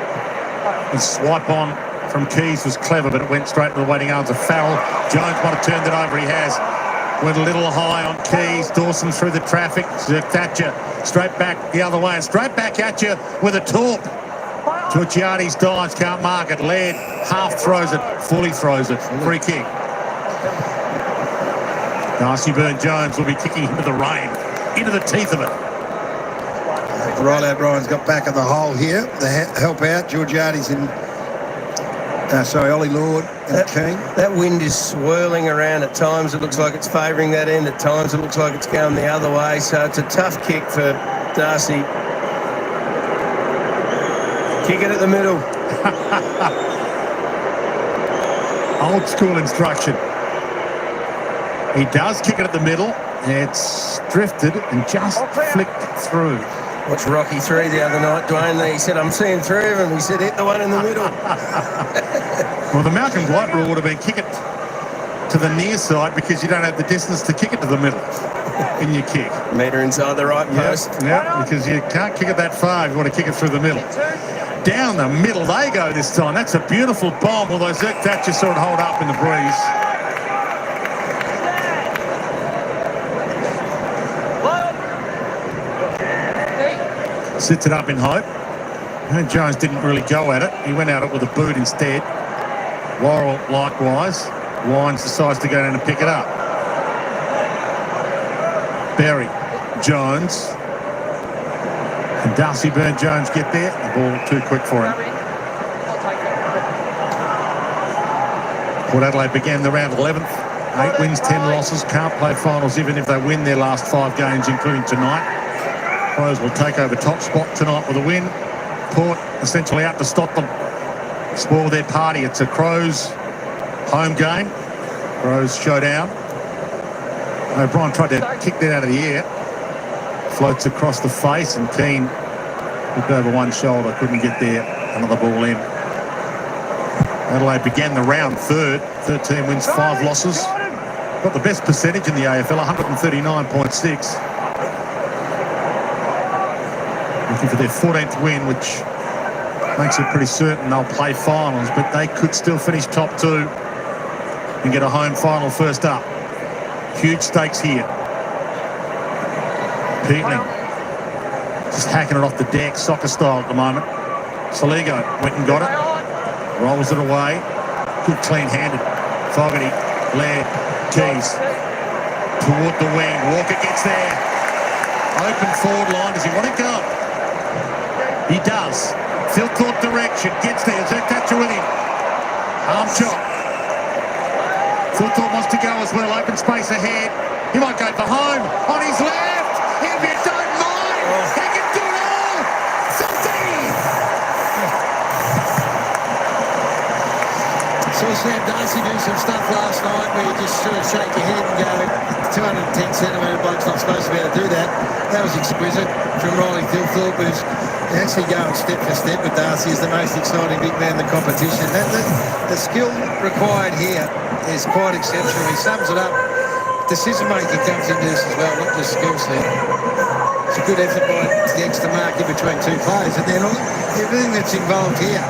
The swipe on from Keys was clever, but it went straight to the waiting arms of Farrell. Jones might have turned it over. He has. Went a little high on Keys. Dawson through the traffic. Thatcher straight back the other way. And straight back at you with a torp. Georgiades dives, can't mark it. Laird half throws it, fully throws it. Free kick. Darcy Byrne-Jones will be kicking into the rain, into the teeth of it. Riley O'Brien's got back in the hole here. They help out. Georgiades and Ollie Lord and Keane. That wind is swirling around. At times it looks like it's favouring that end. At times it looks like it's going the other way. So it's a tough kick for Darcy. Kick it at the middle. Old school instruction. He does kick it at the middle. It's drifted and just flicked through. Watched Rocky 3 the other night, Dwayne Lee. He said, I'm seeing 3 of them. He said, hit the one in the middle. Well, the Malcolm Dwight rule would have been kick it to the near side because you don't have the distance to kick it to the middle in your kick. Metre inside the right post. Yeah, because you can't kick it that far if you want to kick it through the middle. Down the middle they go this time. That's a beautiful bomb, although Zerk Thatcher saw it hold up in the breeze. Sits it up in hope. And Jones didn't really go at it. He went at it with a boot instead. Worrell likewise. Wines decides to go down and pick it up. Berry, Jones. And Darcy Byrne-Jones get there. The ball too quick for him. Port Adelaide began the round 11th. 8 wins, 10 losses. Can't play finals even if they win their last 5 games, including tonight. Crows will take over top spot tonight with a win. Port essentially out to stop them. Spoil their party. It's a Crows home game. Crows showdown. O'Brien tried to kick that out of the air. Floats across the face and Keane looked over one shoulder, couldn't get there. Another ball in. Adelaide began the round third. 13 wins, 5 losses. Got the best percentage in the AFL, 139.6. Looking for their 14th win, which makes it pretty certain they'll play finals, but they could still finish top 2 and get a home final first up. Huge stakes here. Peatling just hacking it off the deck, soccer style at the moment. Soligo went and got it, rolls it away. Good clean-handed. Fogarty, Laird, Keys toward the wing. Walker gets there. Open forward line. Does he want to go? He does. Phil Thorpe direction. Gets there. Zerk Thatcher with him. Arm chop. Phil Thorpe wants to go as well. Open space ahead. He might go for home. On his left. If you don't mind, he can do it all. Selfie. Saw Sam Darcy do some stuff last night where you just sort of shake your head and go, 210 centimetre bloke's not supposed to be able to do that. That was exquisite from Riley Thilthorpe, who's actually going step for step with Darcy is the most exciting big man in the competition. The skill required here is quite exceptional. He sums it up. Decision making comes into this as well, not just skill set. It's a good effort by the extra mark in between 2 players, and then everything that's involved here.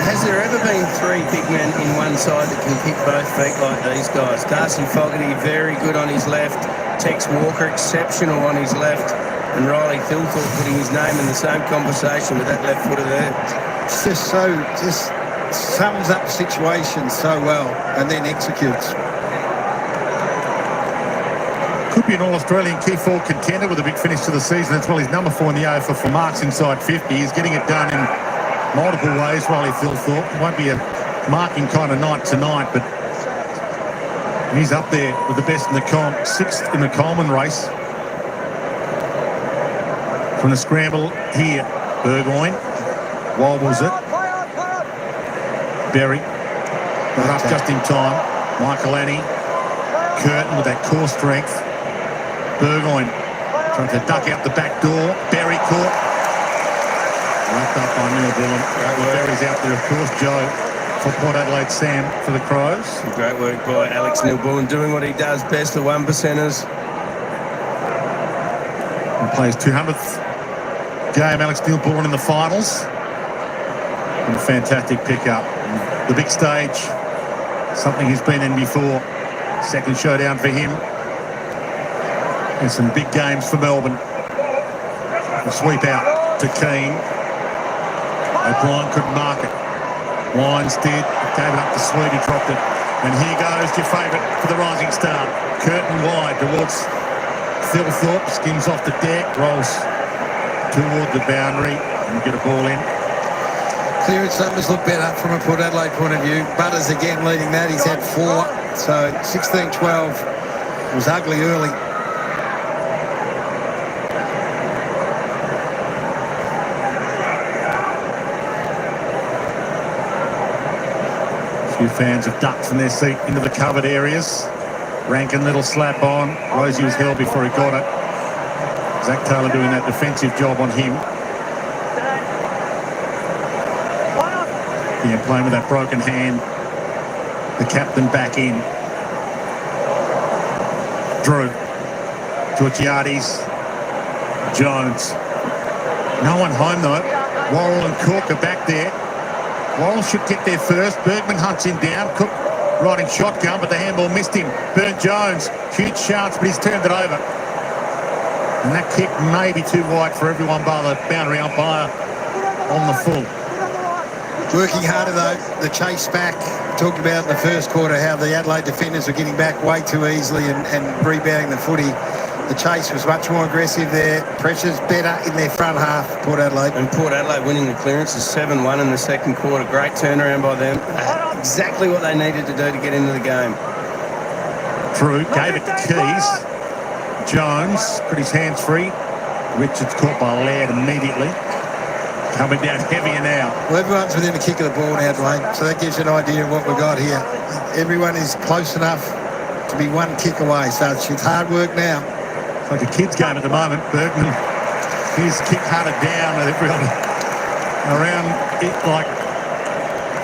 Has there ever been 3 big men in one side that can kick both feet like these guys? Darcy Fogarty very good on his left. Tex Walker exceptional on his left. And Riley Thilthorpe putting his name in the same conversation with that left footer there. It's just sums up situations so well and then executes. Could be an All-Australian key forward contender with a big finish to the season. That's well, he's number 4 in the AFL for marks inside 50. He's getting it done in multiple ways, Riley Thilthorpe. It won't be a marking kind of night tonight, but he's up there with the best in the comp. 6th in the Coleman race. From the scramble here, Burgoyne wobbles it. Berry got up just in time. Michael Annie, Curtin with that core strength. Burgoyne trying to duck out the back door. Berry caught. Wrapped up by Neil Bullen. Berry's out there, of course. Joe for Port Adelaide, Sam for the Crows. Great work by Alex Neil-Bullen, doing what he does best, the 1%ers. And plays 200th game. Alex Neil-Bullen in the finals. And a fantastic pickup. The big stage, something he's been in before. Second showdown for him. And some big games for Melbourne. The sweep out to Keane. O'Brien couldn't mark it. Wines did, gave it up to Sweet, he dropped it. And here goes your favourite for the rising star. Curtain wide towards Phil Thorpe, skims off the deck, rolls toward the boundary and get a ball in. Clearance numbers look better from a Port Adelaide point of view. Butters again leading that, he's had 4. So 16-12 was ugly early. Few fans have ducked from their seat into the covered areas. Rankin little slap on. Rosie was held before he got it. Zach Taylor doing that defensive job on him. Yeah, playing with that broken hand. The captain back in. Drew. Georgiades. Jones. No one home though. Worrell and Cook are back there. Worrell should get there first. Bergman hunts him down. Cook riding shotgun, but the handball missed him. Burnt Jones, huge chance, but he's turned it over. And that kick may be too wide for everyone by the boundary umpire on the full. Working harder though, the chase back. Talked about in the first quarter how the Adelaide defenders were getting back way too easily and rebounding the footy. The chase was much more aggressive there. Pressure's better in their front half, Port Adelaide. And Port Adelaide winning the clearance is 7-1 in the second quarter. Great turnaround by them. Exactly what they needed to do to get into the game. Drew gave it to Keys. Jones put his hands free. Richards caught by Laird immediately. Coming down heavier now. Well, everyone's within a kick of the ball now, Dwayne, so that gives you an idea of what we've got here. Everyone is close enough to be one kick away, so it's hard work now. Like a kid's game at the moment. Bergman, his kick hunted down and everyone around it like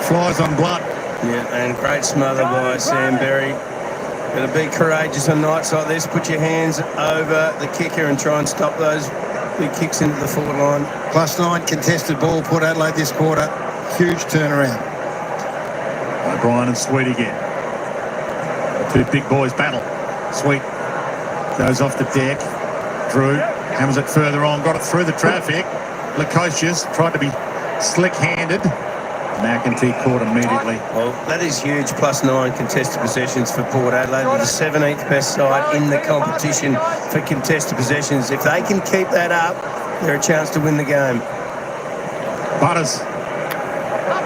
flies on blood. Yeah, and great smother by Sam Berry. Got to be courageous on nights like this. Put your hands over the kicker and try and stop those big kicks into the forward line. +9 contested ball, Port Adelaide this quarter. Huge turnaround. O'Brien and Sweet again. The two big boys battle. Sweet goes off the deck. Drew hammers it further on. Got it through the traffic. Lukosius tried to be slick-handed. McEntee caught immediately. Well, that is huge. +9 contested possessions for Port Adelaide. They're the 17th best side in the competition for contested possessions. If they can keep that up, they're a chance to win the game. Butters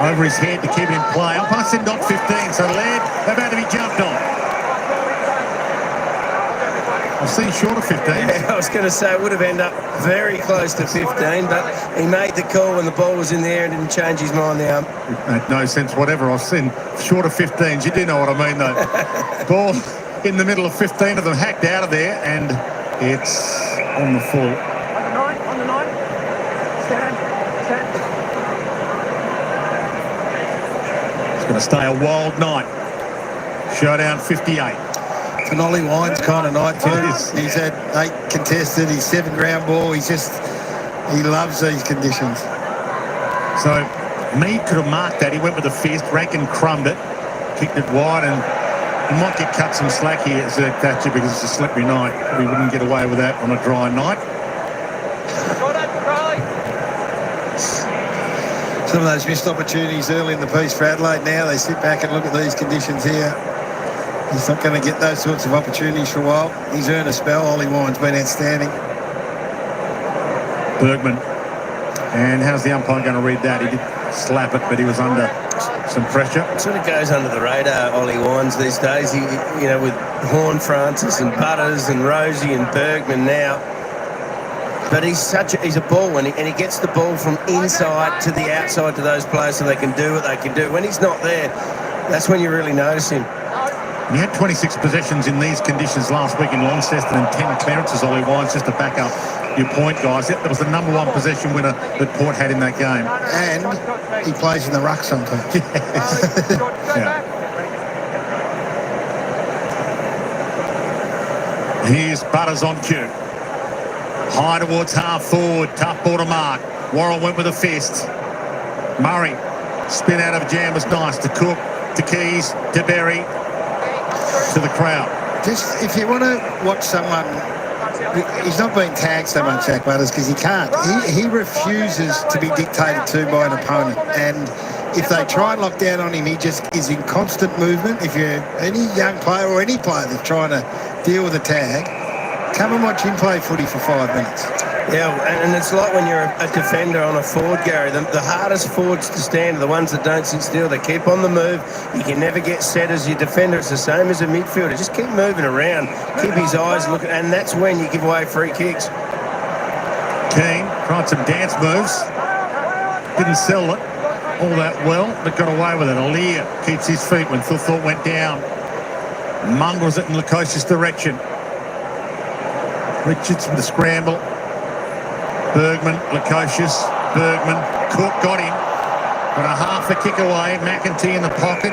over his head to keep him in play. Umpire said not 15, so Laird about to be jumped on. I've seen short of 15. Yeah, I was going to say it would have ended up very close to 15, but he made the call when the ball was in the air and didn't change his mind now. It made no sense whatever. I've seen short of 15s. You do know what I mean, though. Ball in the middle of 15 of them, hacked out of there, and it's on the full. On the 9. Stand. It's going to stay a wild night. Showdown 58. It's an Ollie Wines kind of night too. He's had 8 contested, he's 7 ground ball. He loves these conditions. So Mead could have marked that. He went with a fist. Rankin crumbed it, kicked it wide, and he might get cut some slack here at Zerk Thatcher because it's a slippery night. We wouldn't get away with that on a dry night. Some of those missed opportunities early in the piece for Adelaide. Now they sit back and look at these conditions here. He's not going to get those sorts of opportunities for a while. He's earned a spell. Ollie Wine's been outstanding. Bergman. And how's the umpire going to read that? He did slap it, but he was under some pressure. Sort of goes under the radar, Ollie Wines, these days. He, with Horn Francis and Butters and Rosie and Bergman now. But he's a ball, and he gets the ball from inside to the outside to those players so they can do what they can do. When he's not there, that's when you really notice him. He had 26 possessions in these conditions last week in Launceston and 10 clearances, Ollie Wines, just to back up your point, guys. That was the #1 possession winner that Port had in that game. And he plays in the ruck sometimes. Yeah. Here's Butters on cue. High towards half forward. Tough ball to mark. Worrell went with a fist. Murray. Spin out of jam was nice. To Cook. To Keys. To Berry. To the crowd. Just if you want to watch someone, he's not being tagged so much, Jack Butters, because he can't. He refuses to be dictated to by an opponent. And if they try and lock down on him, he just is in constant movement. If you're any young player or any player that's trying to deal with a tag, come and watch him play footy for 5 minutes. Yeah, and it's like when you're a defender on a forward, Gary. The hardest forwards to stand are the ones that don't sit still. They keep on the move. You can never get set as your defender. It's the same as a midfielder. Just keep moving around. Keep his eyes looking, and that's when you give away free kicks. Keane tried some dance moves. Didn't sell it all that well, but got away with it. Alir keeps his feet when Thilthorpe went down. Mongrels it in Lukosius' direction. Richards from the scramble. Bergman, Lukosius, Bergman, Cook got him. Got a half a kick away. McEntee in the pocket.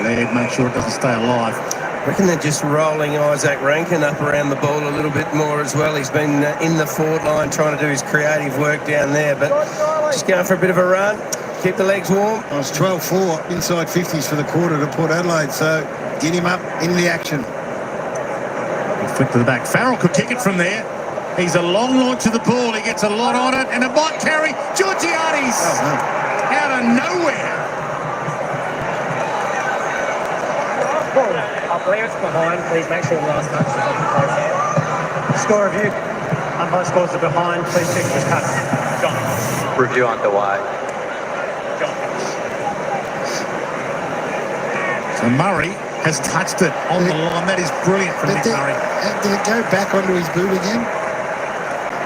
Laird make sure it doesn't stay alive. I reckon they're just rolling Isaac Rankin up around the ball a little bit more as well. He's been in the forward line trying to do his creative work down there, but just going for a bit of a run. Keep the legs warm. It was 12-4 inside 50s for the quarter to Port Adelaide, so get him up in the action. Flick to the back. Farrell could kick it from there. He's a long launch of the ball. He gets a lot on it, and it might carry Georgiades out of nowhere. I believe it's behind. Please make sure the last touch is on the play. Score review. Umpire scores are behind. Please check this cut. John. Review underway. John. So Murray has touched it on the line. That is brilliant from Nick Murray. Did it go back onto his boot again?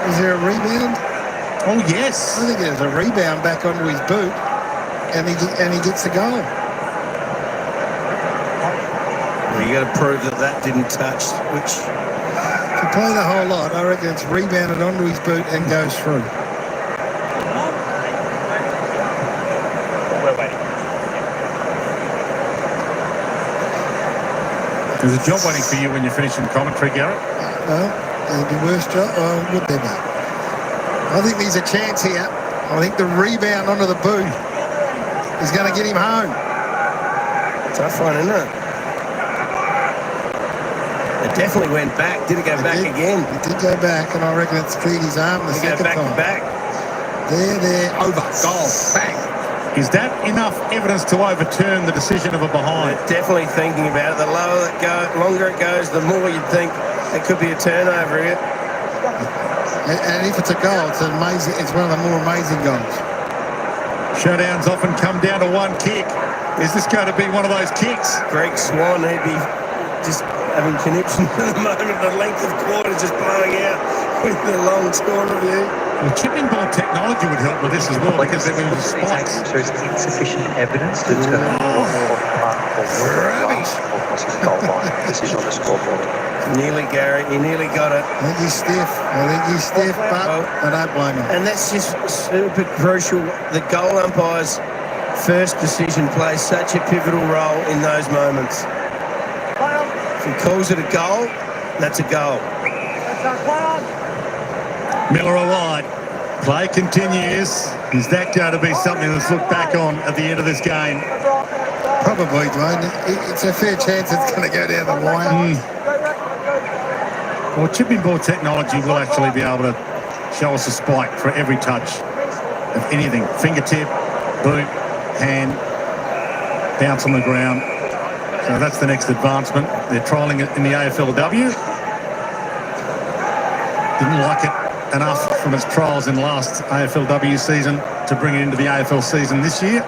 Was there a rebound? Oh, yes. I think there's a rebound back onto his boot, and he gets the goal. Well, you got to prove that didn't touch, which... To play the whole lot, I reckon it's rebounded onto his boot and goes through. We're waiting. There's a job waiting for you when you're finishing commentary, Garrett. Well, there'd be worse job. Oh, would there be? I think there's a chance here. I think the rebound onto the boot is going to get him home. Tough one, isn't it? It definitely went back. Did it go back again? It did go back, and I reckon it's cleared his arm the second back time. to back. There, over, goal, bang. Is that enough evidence to overturn the decision of a behind? They're definitely thinking about it. The lower it goes, longer it goes, the more you'd think it could be a turnover here. And if it's a goal, it's amazing. It's one of the more amazing goals. Showdowns often come down to one kick. Is this going to be one of those kicks? Greg Swan, he'd be just having conniption at the moment. The length of quarter just blowing out with the long score review. Well, chipping ball technology would help with this as well, because there were spikes. There is insufficient evidence to determine goal line. Decision on the scoreboard. Nearly, Gary. He nearly got it. I think he's stiff, but I don't blame him. And that's just super crucial. The goal umpire's first decision plays such a pivotal role in those moments. If he calls it a goal, that's a goal. Miller wide. Play continues. Is that going to be something that's looked back on at the end of this game? Probably, Dwayne. It's a fair chance it's going to go down the wire. Well, chipping ball technology will actually be able to show us a spike for every touch of anything. Fingertip, boot, hand, bounce on the ground. So that's the next advancement. They're trialling it in the AFLW. Didn't like it enough from its trials in last AFLW season to bring it into the AFL season this year.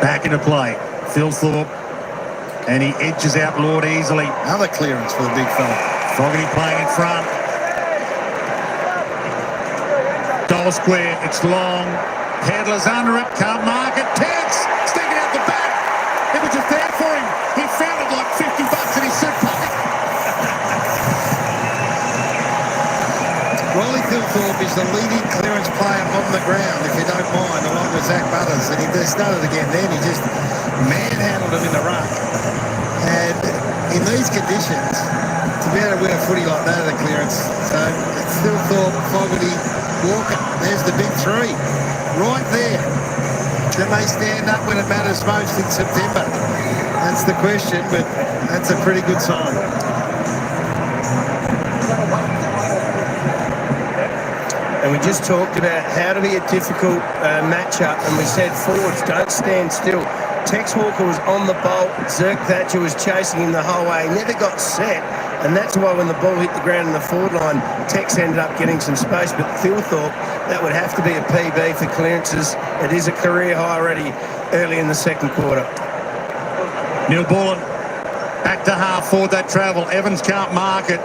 Back into play. Thilthorpe. And he edges out Lord easily. Another clearance for the big fella. Fogarty playing in front. Goal square. It's long. Pedler's under it. Can't mark it. Ted's sticking out the back. It was just there for him. He found it like $50 in his suit pocket. Riley Thilthorpe is the leading clearance player on the ground, if you don't mind, along with Zach Butters. And he just done it again then. He just manhandled him in the ruck. And in these conditions, to be able to win a footy like that at a clearance. So it's still thought Fogarty, Walker, there's the big three. Right there. Can they stand up when it matters most in September? That's the question, but that's a pretty good sign. And we just talked about how to be a difficult matchup, and we said forwards don't stand still. Tex Hawker was on the bolt. Zerk Thatcher was chasing him the whole way. He never got set, and that's why when the ball hit the ground in the forward line, Tex ended up getting some space. But Phil thought that would have to be a PB for clearances. It is a career high already early in the second quarter. Neil Bullen back to half forward that travel. Evans can't mark it.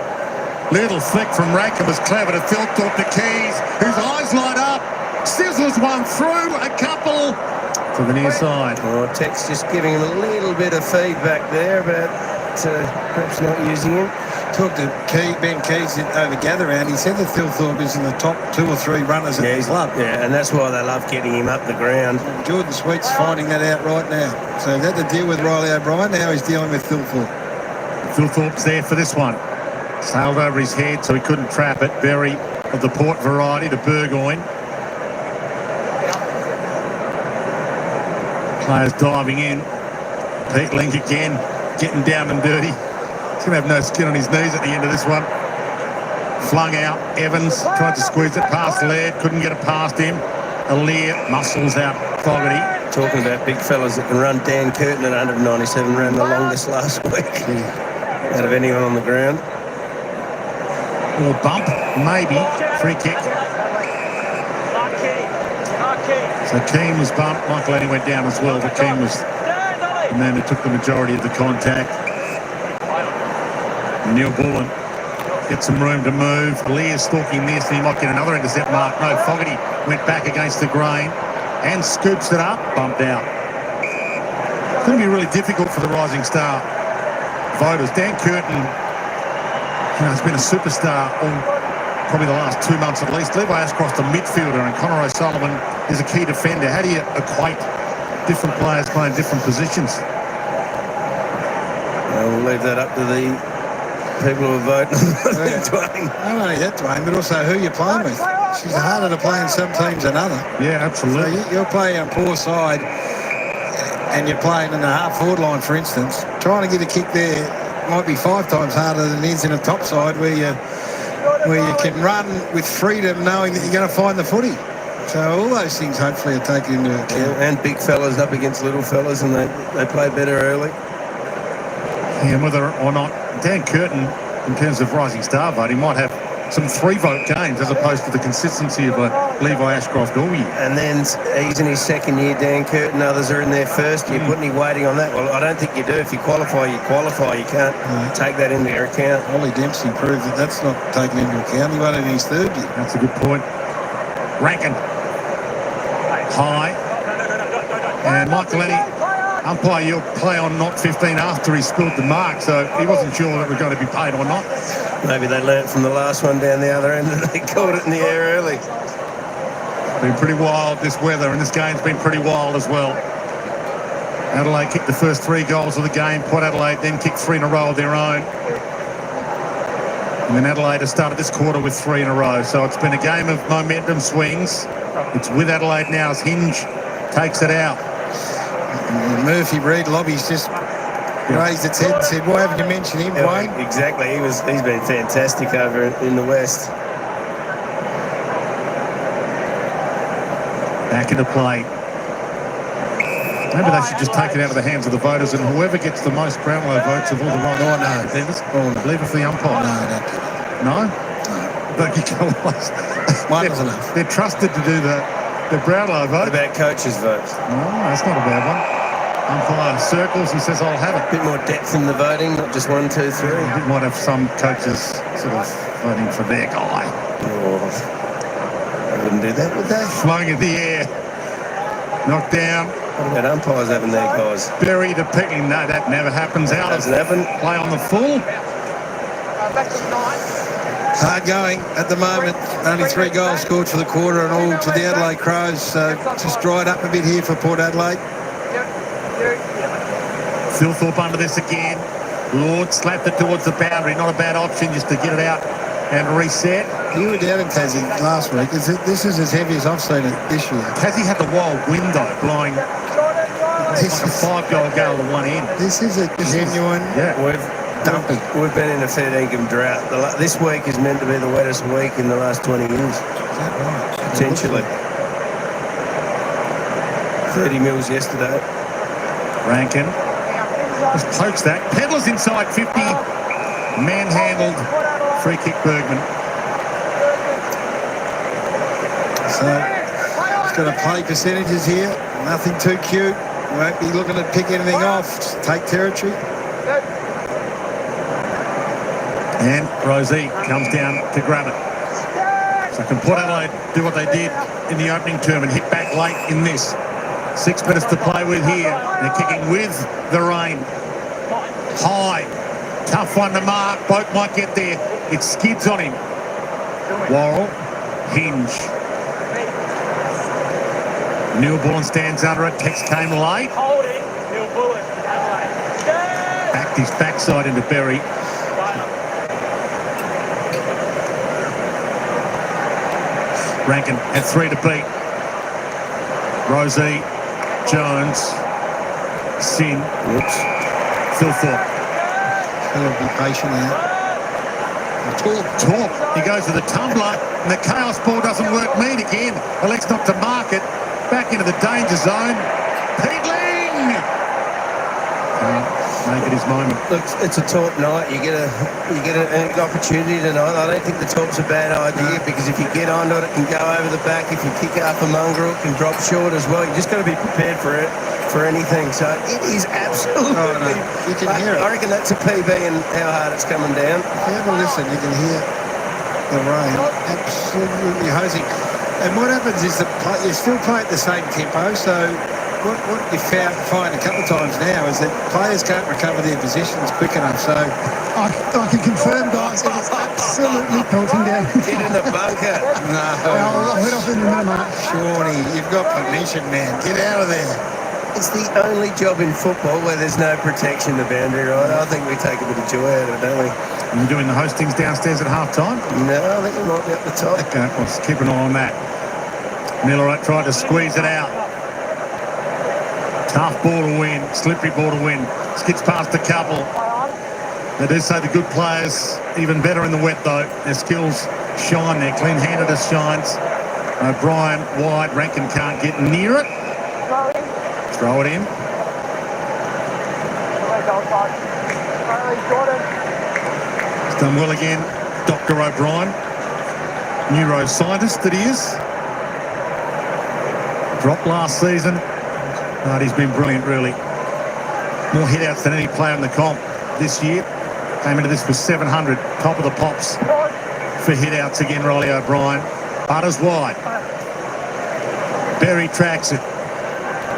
Little flick from Rankin was clever to Philthorpe to Keys, whose eyes light up. Sizzles one through, a couple to the near side. Oh, Tex just giving him a little bit of feedback there, but perhaps not using him. Talked to Ben Keys over gather round. He said that Philthorpe is in the top 2 or 3 runners at the club. Yeah, and that's why they love getting him up the ground. Jordan Sweet's finding that out right now. So he had to deal with Riley O'Brien. Now he's dealing with Philthorpe. Philthorpe's there for this one. Sailed over his head so he couldn't trap it. Berry of the Port variety to Burgoyne. Players diving in. Pete Link again, getting down and dirty. He's going to have no skin on his knees at the end of this one. Flung out. Evans tried to squeeze it past Laird. Couldn't get it past him. Alear muscles out Fogarty. Talking about big fellas that can run. Dan Curtin at 197 ran the longest last week out of anyone on the ground. Or bump, maybe. Free kick. So Keane was bumped. Michael Lanny went down as well, but Keane was the man who took the majority of the contact. Neil Bullen gets some room to move. Lear's stalking this, and he might get another intercept mark. No, Fogarty went back against the grain and scoops it up, bumped out. It's going to be really difficult for the Rising Star voters. Dan Curtin, has been a superstar all probably the last 2 months at least. Levi Ashcroft's a midfielder, and Connor O'Sullivan is a key defender. How do you equate different players playing different positions? We'll leave that up to the people who are voting. Not only that, Dwayne, but also who you're playing with. She's harder to play in some teams than other. Yeah, absolutely. So you're playing a poor side, and you're playing in the half-forward line, for instance. Trying to get a kick there might be 5 times harder than it is in a top side where you can run with freedom knowing that you're going to find the footy. So all those things hopefully are taken into account. Yeah, and big fellas up against little fellas, and they play better early. Yeah, whether or not Dan Curtin, in terms of Rising Star voting, might have some 3-vote games as opposed to the consistency of a Levi Ashcroft all year. And then he's in his second year, Dan Curtin, others are in their first year. Put any weighting on that? Well, I don't think you do. If you qualify, you qualify. You can't take that into account. Ollie Dempsey proved that that's not taken into account. He won it in his third year. That's a good point. Rankin. High. And Michael Lenny, umpire, you'll play on not 15 after he spilled the mark, so he wasn't sure that it was going to be paid or not. Maybe they learnt from the last one down the other end and they caught it in the air early. Been pretty wild, this weather, and this game's been pretty wild as well. Adelaide kicked the first 3 goals of the game. Port Adelaide then kicked 3 in a row of their own. And then Adelaide has started this quarter with 3 in a row. So it's been a game of momentum swings. It's with Adelaide now as Hinge takes it out. Murphy Reid Lobby's just raised its head and said, why haven't you mentioned him, Wayne? Exactly. He's been fantastic over in the West. Back into play. Maybe they should just take it out of the hands of the voters, and whoever gets the most Brownlow votes of all the right defenders, leave it for the umpire. No? But you go they're trusted to do the Brownlow vote. What about coaches' votes? No, that's not a bad one. Umpire circles and says, I'll have it. A bit more depth in the voting, not just 1, 2, 3. You might have some coaches sort of voting for their guy. Oh, they wouldn't do that, would they? Flung in the air. Knocked down. What about umpires having their guys? Berry to Picking. No, that never happens. Out doesn't happen. Play on the full. Hard going at the moment. Only 3 goals scored for the quarter and all to the Adelaide Crows. So just dried up a bit here for Port Adelaide. Philthorpe under this again. Lord slapped it towards the boundary. Not a bad option just to get it out and reset. You were down in Tassie last week. This is as heavy as I've seen it this year. Tassie had the wild wind though, blowing like a 5-goal gale to one end. This is a genuine dumping. We've been in a fair dinkum drought. This week is meant to be the wettest week in the last 20 years. Is that right? Potentially. 30 mils yesterday. Rankin just pokes that. Pedlar's inside 50. Manhandled. Free kick Bergman. So it's going to play percentages here. Nothing too cute. Won't be looking to pick anything off. Just take territory. And Rosie comes down to grab it. So can Port Adelaide do what they did in the opening term and hit back late in this. 6 minutes to play with here. They're kicking with the rain. High. Tough one to mark. Boat might get there. It skids on him. Worrell. Hinge. Newborn stands under it. Tex came late. Backed his backside into Berry. Rankin had 3 to beat. Rosie, Jones, Sin, Phil Thorpe. He'll be patient there. Talk. He goes to the tumbler, and the chaos ball doesn't work mean again. Elects not to mark it. Back into the danger zone. Peedling! Make it his moment. Look, it's a taut night. You get an opportunity tonight. I don't think the taut's a bad idea because if you get onto it, it can go over the back. If you kick it up a mongrel, it can drop short as well. You just got to be prepared for it, for anything. So it is absolutely. Oh, no. You can hear it. I reckon that's a PB and how hard it's coming down. If you have a listen, you can hear the rain absolutely hosing. And what happens is that you still play at the same tempo, so what you find a couple of times now is that players can't recover their positions quick enough. So I can confirm, guys, it is absolutely pelting down. Get in the bunker. no, I'll head off in a minute, mate. Shawnee, you've got permission, man. Get out of there. It's the only job in football where there's no protection the boundary, right? I think we take a bit of joy out of it, don't we? Are you doing the hostings downstairs at half-time? No, I think we might be up the top. Okay, well, let's keep an eye on that. Miller tried to squeeze it out. Tough ball to win, slippery ball to win. Skids past a couple. They do say the good players even better in the wet though. Their skills shine there, clean-handed as shines. O'Brien wide, Rankin can't get near it. Throw it in. He's done well again, Dr. O'Brien. Neuroscientist that he is. Dropped last season, but he's been brilliant really. More hit-outs than any player in the comp this year. Came into this with 700, top of the pops for hit-outs again, Riley O'Brien. Butters wide. Berry tracks it.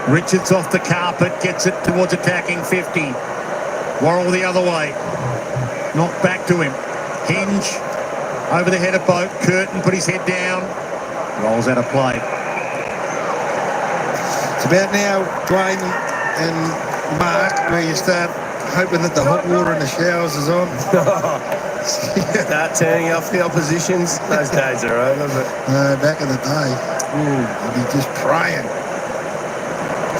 Richards off the carpet, gets it towards attacking 50. Worrell the other way. Knocked back to him. Hinge over the head of Boat. Curtin put his head down. Rolls out of play. It's about now, Dwayne and Mark, where you start hoping that the hot water in the showers is on. Start turning off the oppositions. Those days are over, but Back in the day, you'd be just praying.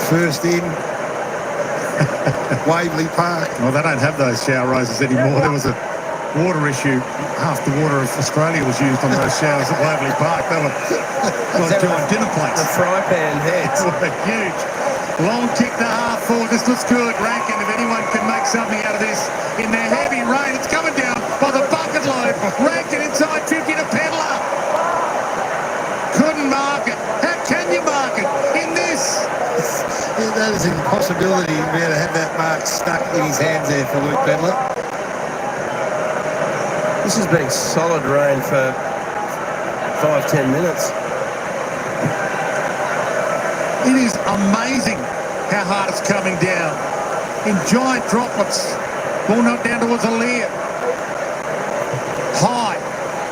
First in, Waverley Park. Well, they don't have those shower roses anymore. There was a water issue. Half the water of Australia was used on those showers at Waverley Park. They were like giant dinner plates. the fry pan heads. They were huge. Long kick to half forward. This looks good. Rankin, if anyone can make something out of this in the heavy rain, it's coming down by the bucket load. Rankin inside 50 to Pedlar. Couldn't mark it. How can you mark it in this? Yeah, that is an impossibility to be able to have that mark stuck in his hands there for Luke Pedlar. This has been solid rain for 5-10 minutes. It is amazing how hard it's coming down. In giant droplets. Ball not down towards a layer. High.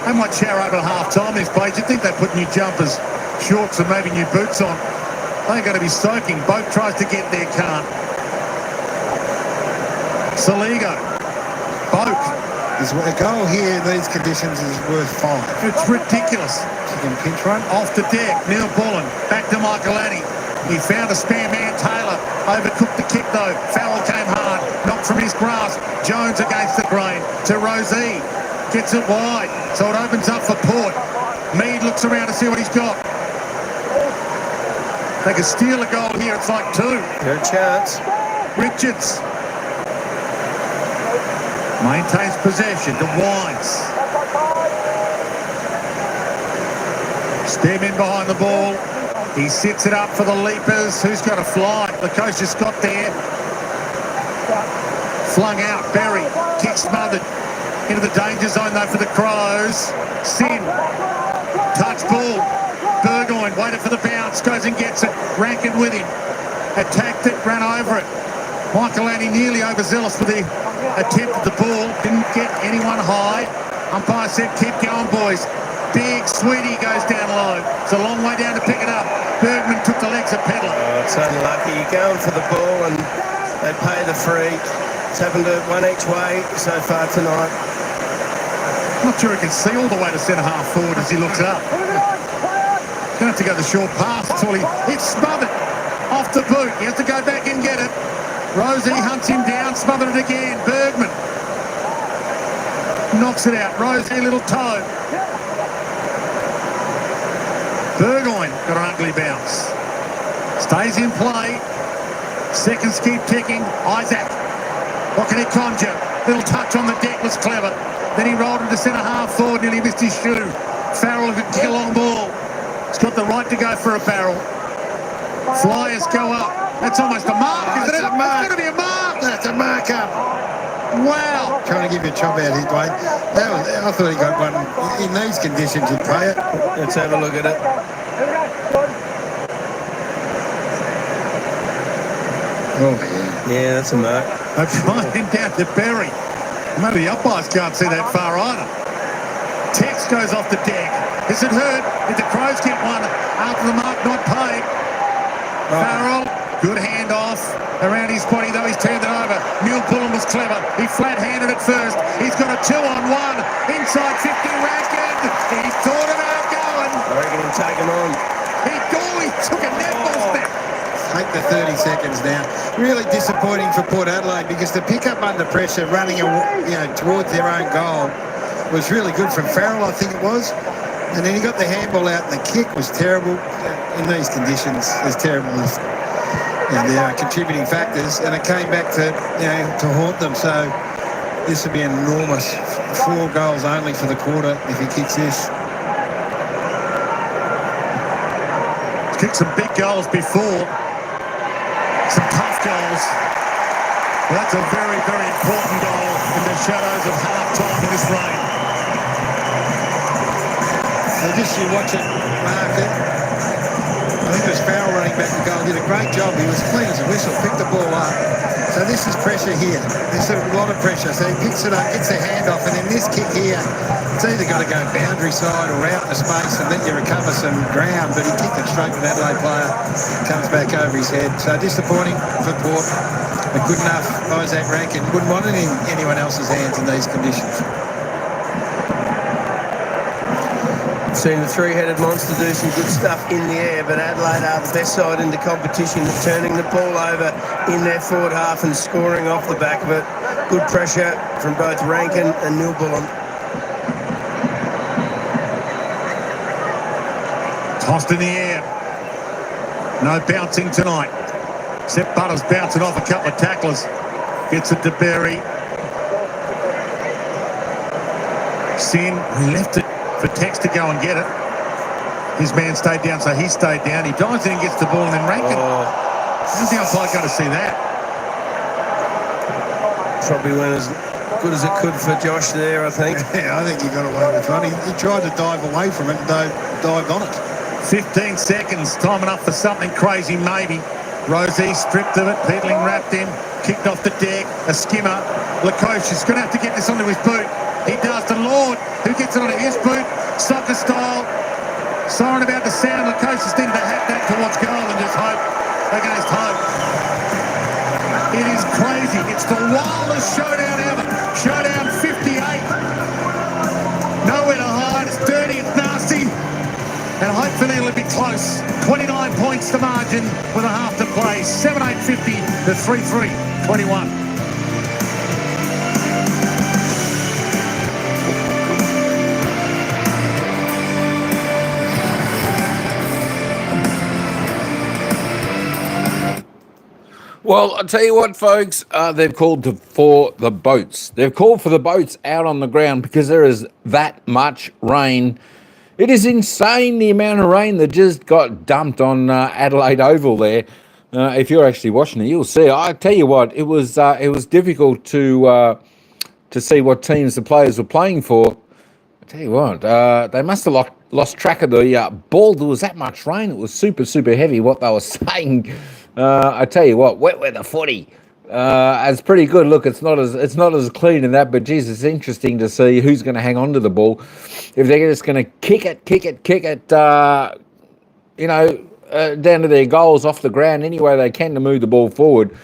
They might shower over half-time this place. You'd think they put new jumpers, shorts and maybe new boots on. They're going to be soaking. Boat tries to get there, can't. Saligo Boak. A goal here in these conditions is worth 5. It's ridiculous. Chicken pinch run. Off the deck, Neil Bullen, back to Michaelani. He found a spare man, Taylor. Overcooked the kick though. Farrell came hard, knocked from his grasp. Jones against the grain to Rosie. Gets it wide, so it opens up for Port. Mead looks around to see what he's got. They can steal a goal here, it's like 2. Good chance. Richards maintains possession to Wines. Stem in behind the ball. He sits it up for the leapers. Who's got a fly? Lukosius got there. Flung out. Berry. Kick smothered. Into the danger zone though for the Crows. Sin. Touch ball. Burgoyne waited for the bounce. Goes and gets it. Rankin with him. Attacked it. Ran over it. Michaelani nearly overzealous with the attempt at the ball. Didn't get anyone high. Umpire said keep going boys. Big Sweetie goes down low. It's a long way down to pick it up. Bergman took the legs of Pedler. Oh, it's unlucky. You're going for the ball and they pay the free. It's happened to one each way so far tonight. I'm not sure he can see all the way to centre half forward as he looks up. He's going to have to go the short pass until it's smothered off the boot. He has to go back and get it. Rosie hunts him down, smothered it again. Bergman knocks it out. Rosie, little toe. Burgoyne got an ugly bounce. Stays in play. Seconds keep ticking. Isaac. What can he conjure? Little touch on the deck was clever. Then he rolled into centre half forward, nearly missed his shoe. Farrell could kick a long ball. He's got the right to go for a barrel. Flyers go up. That's almost a mark, isn't it? It's going to be a mark. That's a marker. Wow. Trying to give you a chop out here, Dwayne. I thought he got one. In these conditions, you'd pay it. Let's have a look at it. Oh, yeah. Yeah, that's a mark. They're trying down to Berry. Maybe the umpires can't see that far either. Tex goes off the deck. Is it hurt? Did the Crows get one after the mark not paid? Farrell, good handoff around his body, though he's turned it over. Neil Bullen was clever. He flat-handed it first. He's got a 2-on-1 inside 50 Rankin. He thought about going. I reckon he'll take him on. He took a netball step. Take the 30 seconds now. Really disappointing for Port Adelaide because the pick-up under pressure running towards their own goal was really good from Farrell, I think it was. And then he got the handball out and the kick was terrible. In these conditions, as terrible as there are contributing factors, and it came back to haunt them. So this would be enormous. 4 goals only for the quarter if he kicks this. He's kicked some big goals before. Some tough goals. Well, that's a very, very important goal in the shadows of half-time in this rain. So just you watch it, Mark. I think it was Farrell running back the goal. Did a great job. He was clean as a whistle. Picked the ball up. So this is pressure here. There's a lot of pressure. So he picks it up, gets the hand off, and then this kick here, it's either got to go boundary side or out the space and let you recover some ground. But he kicked it straight to the Adelaide player. Comes back over his head. So disappointing for Port. But good enough. Isaac Rankin wouldn't want it in anyone else's hands in these conditions. Seen the three-headed monster do some good stuff in the air, but Adelaide are the best side in the competition, turning the ball over in their forward half and scoring off the back of it. Good pressure from both Rankin and Neil Bullen. Tossed in the air. No bouncing tonight. Except Butters bouncing off a couple of tacklers. Gets it to Berry. Sin, he left it for Tex to go and get it. His man stayed down, so he stayed down. He dives in and gets the ball, and then Rankin. How's the umpire going to see that? Probably went as good as it could for Josh there, I think. Yeah, I think he got away with one. He tried to dive away from it and dived on it. 15 seconds, time enough for something crazy, maybe. Rosie stripped of it, Peedling wrapped him, kicked off the deck, a skimmer. Lukosius going to have to get this onto his boot. He does. The Lord, who gets it onto his boot, soccer style. Siren about to sound. Lukosius needed to hat that towards goal and just hope against hope. It is crazy. It's the wildest showdown ever. Showdown 58. Nowhere to hide. It's dirty, it's nasty. And hopefully it'll be close. 29 points to margin with a half to play. 7-8-50 to 3-3-21. Well, I'll tell you what, folks, they've called for the boats. They've called for the boats out on the ground because there is that much rain. It is insane the amount of rain that just got dumped on Adelaide Oval there. If you're actually watching it, you'll see. I tell you what, it was difficult to see what teams the players were playing for. I tell you what, they must have lost track of the ball. There was that much rain. It was super, super heavy, what they were saying. I tell you what, wet weather footy. It's pretty good. Look, it's not as clean in that, but geez, it's interesting to see who's going to hang on to the ball. If they're just going to kick it, down to their goals off the ground any way they can to move the ball forward.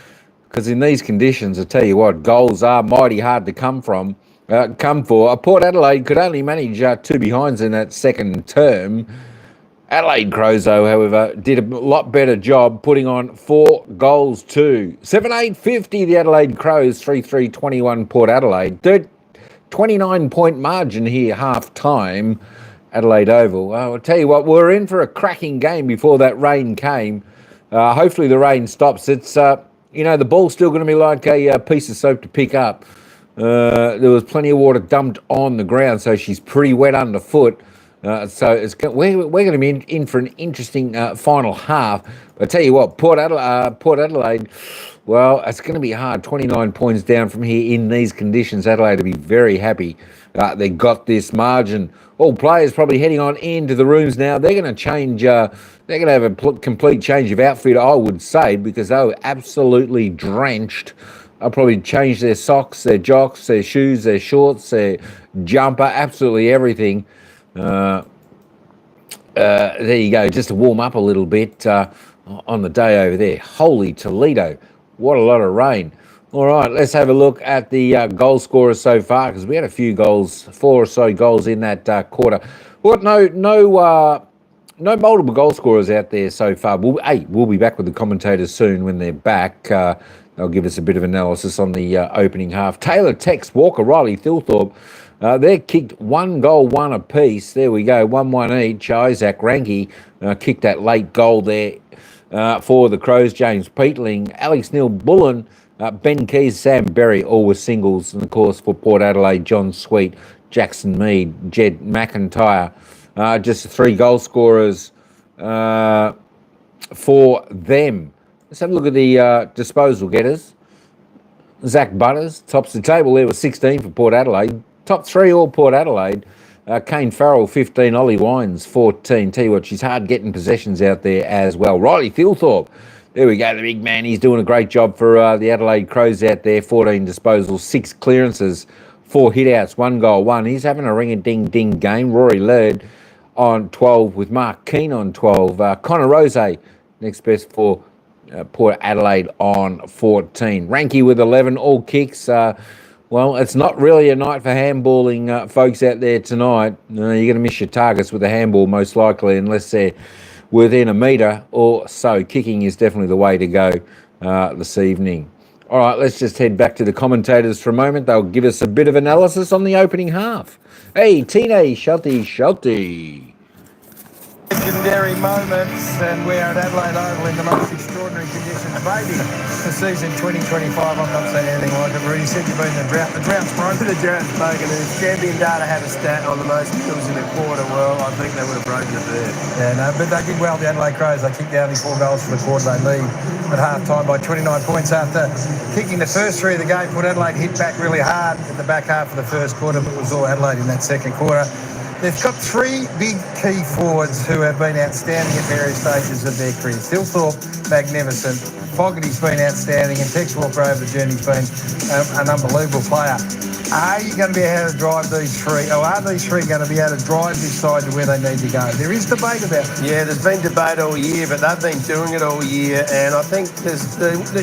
Because in these conditions, I tell you what, goals are mighty hard to come for. Port Adelaide could only manage 2 behinds in that second term. Adelaide Crows, though, however, did a lot better job putting on 4 goals too. 7-8-50, the Adelaide Crows, 3-3-21 Port Adelaide. 29-point margin here, half-time, Adelaide Oval. I'll tell you what, we're in for a cracking game before that rain came. Hopefully the rain stops. It's, the ball's still going to be like a piece of soap to pick up. There was plenty of water dumped on the ground, so she's pretty wet underfoot. So we're going to be in for an interesting final half. But I tell you what, Port Adelaide, well, it's going to be hard. 29 points down from here in these conditions. Adelaide will be very happy. They got this margin. All players probably heading on into the rooms now. They're going to change. They're going to have a complete change of outfit, I would say, because they were absolutely drenched. They'll probably change their socks, their jocks, their shoes, their shorts, their jumper, absolutely everything. There you go, just to warm up a little bit on the day over there. Holy Toledo, what a lot of rain. All right, let's have a look at the goal scorers so far, because we had a few goals, 4 or so goals in that quarter. Well, no multiple goal scorers out there so far. We'll be back with the commentators soon when they're back. They'll give us a bit of analysis on the opening half. Taylor, Tex, Walker, Riley, Thilthorpe. They're kicked 1 goal, 1 apiece. There we go, 1-1 each. Isaac Ranke kicked that late goal there for the Crows. James Peatling, Alex Neil-Bullen, Ben Keys, Sam Berry, all were singles. And, of course, for Port Adelaide, John Sweet, Jackson Mead, Jed McIntyre. Just 3 goal scorers for them. Let's have a look at the disposal getters. Zach Butters tops the table there with 16 for Port Adelaide. Top 3 all Port Adelaide. Kane Farrell, 15. Ollie Wines, 14. Tell you what, she's hard getting possessions out there as well. Riley Thilthorpe, there we go, the big man. He's doing a great job for the Adelaide Crows out there. 14 disposals, 6 clearances, 4 hit-outs, 1 goal, 1. He's having a ring-a-ding-ding game. Rory Laird on 12 with Mark Keane on 12. Connor Rose, next best for Port Adelaide on 14. Ranke with 11, all kicks. Well, it's not really a night for handballing folks out there tonight. You're going to miss your targets with a handball most likely unless they're within a metre or so. Kicking is definitely the way to go this evening. All right, let's just head back to the commentators for a moment. They'll give us a bit of analysis on the opening half. Hey, Tine, Shelty. Legendary moments, and we are at Adelaide Oval in the most extraordinary conditions. Maybe the season 2025, I'm not saying anything like it. Rudy said you've been in the drought. The drought's broken. The drougt's broken, and if Champion Data had a stat on the most kills in a quarter, well, I think they would have broken it there. Yeah, no, but they did well, the Adelaide Crows. They kicked out 4 goals for the quarter. They lead at half-time by 29 points after kicking the first 3 of the game. Put Adelaide hit back really hard at the back half of the first quarter, but it was all Adelaide in that second quarter. They've got 3 big key forwards who have been outstanding at various stages of their career. Thilthorpe, magnificent. Fogarty's been outstanding, and Tex Walker over the journey's been an unbelievable player. Are you going to be able to drive these three, or are these three going to be able to drive this side to where they need to go? There is debate about it. Yeah, there's been debate all year, but they've been doing it all year, and I think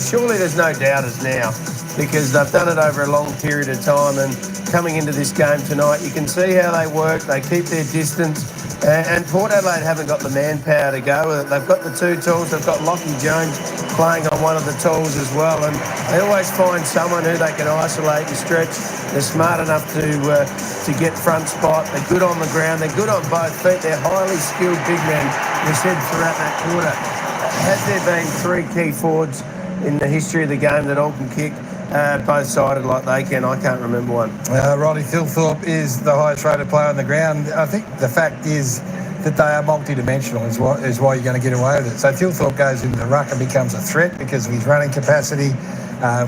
surely there's no doubters now because they've done it over a long period of time, and coming into this game tonight, you can see how they work. They keep their distance, and Port Adelaide haven't got the manpower to go with it. They've got the two tools. They've got Lockie Jones playing on one of the tools as well, and they always find someone who they can isolate and stretch. They're smart enough to get front spot. They're good on the ground. They're good on both feet. They're highly skilled big men. We said throughout that quarter, has there been three key forwards in the history of the game that all can kick both-sided like they can? I can't remember one. Riley Thilthorpe is the highest rated player on the ground. I think the fact is that they are multi-dimensional is why you're going to get away with it. So Thilthorpe goes into the ruck and becomes a threat because of his running capacity.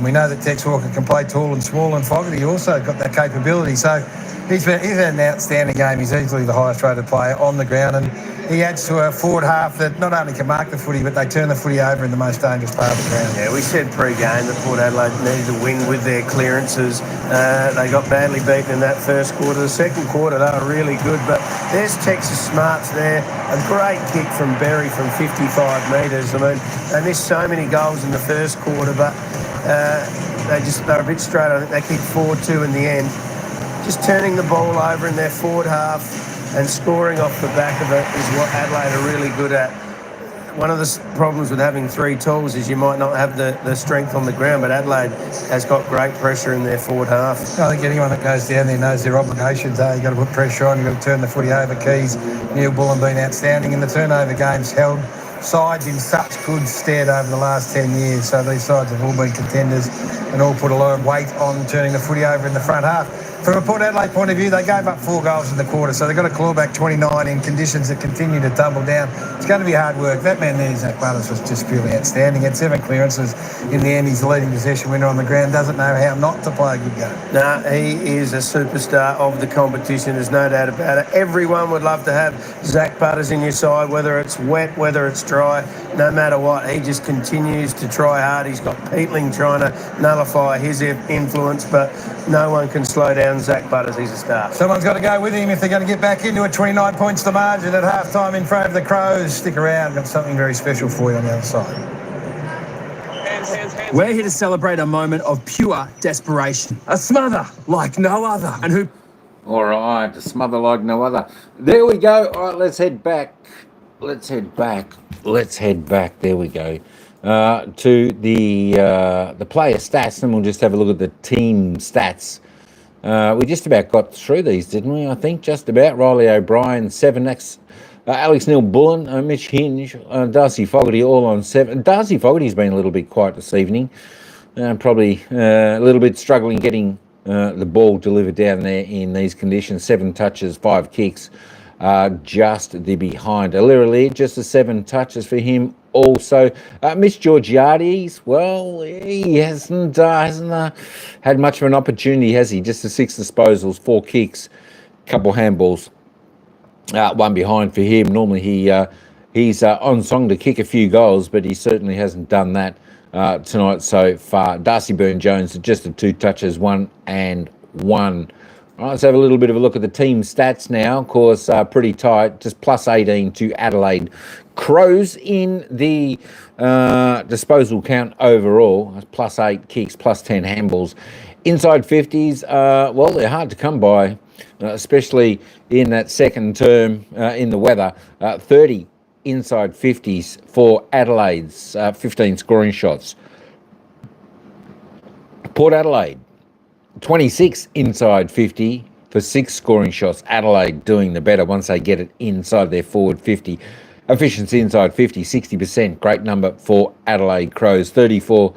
We know that Tex Walker can play tall and small, and Fogarty also got that capability. So he's had an outstanding game. He's easily the highest rated player on the ground, and he adds to a forward half that not only can mark the footy, but they turn the footy over in the most dangerous part of the ground. Yeah, we said pre-game that Port Adelaide needed to win with their clearances. They got badly beaten in that first quarter. The second quarter, they were really good, but there's Texas Smarts there. A great kick from Berry from 55 metres. I mean, they missed so many goals in the first quarter, but they're a bit straight. I think they kicked 4-2 in the end. Just turning the ball over in their forward half and scoring off the back of it is what Adelaide are really good at. One of the problems with having three tools is you might not have the strength on the ground, but Adelaide has got great pressure in their forward half. I think anyone that goes down there knows their obligations are you've got to put pressure on, you've got to turn the footy over. Keys, Neil Bullen been outstanding in the turnover games, held sides in such good stead over the last 10 years. So these sides have all been contenders and all put a lot of weight on turning the footy over in the front half. From a Port Adelaide point of view, they gave up 4 goals in the quarter, so they've got to claw back 29 in conditions that continue to tumble down. It's going to be hard work. That man there, Zach Butters, was just purely outstanding. He had 7 clearances. In the end, he's the leading possession winner on the ground. Doesn't know how not to play a good game. No, he is a superstar of the competition. There's no doubt about it. Everyone would love to have Zach Butters in your side, whether it's wet, whether it's dry, no matter what. He just continues to try hard. He's got Peatling trying to nullify his influence, but no one can slow down Zach Butters. He's a star. Someone's got to go with him if they're going to get back into it. 29 points to margin at half-time in favour of the Crows. Stick around. Got something very special for you on the other side. We're here to celebrate a moment of pure desperation. A smother like no other. And who... All right, a smother like no other. There we go. All right, let's head back. Let's head back. There we go. To the player stats, and we'll just have a look at the team stats. We just about got through these, didn't we? I think just about. Riley O'Brien, 7. Next, Alex Neil Bullen, Mitch Hinge, Darcy Fogarty, all on 7. Darcy Fogarty's been a little bit quiet this evening. Probably a little bit struggling getting the ball delivered down there in these conditions. 7 touches, 5 kicks. Just the behind. Alirali, just the 7 touches for him. Also, Miss Georgiades, well, he hasn't had much of an opportunity, has he? Just the 6 disposals, 4 kicks, couple handballs, 1 behind for him. Normally he's on song to kick a few goals, but he certainly hasn't done that tonight so far. Darcy Byrne-Jones, just the 2 touches, 1 and 1. All right, let's have a little bit of a look at the team stats now. Of course, pretty tight, just plus 18 to Adelaide Crows in the disposal count overall. Plus 8 kicks, plus 10 handballs. Inside 50s, well, they're hard to come by, especially in that second term in the weather. 30 inside 50s for Adelaide's 15 scoring shots. Port Adelaide, 26 inside 50 for 6 scoring shots. Adelaide doing the better once they get it inside their forward 50. Efficiency inside 50, 60%. Great number for Adelaide Crows. 34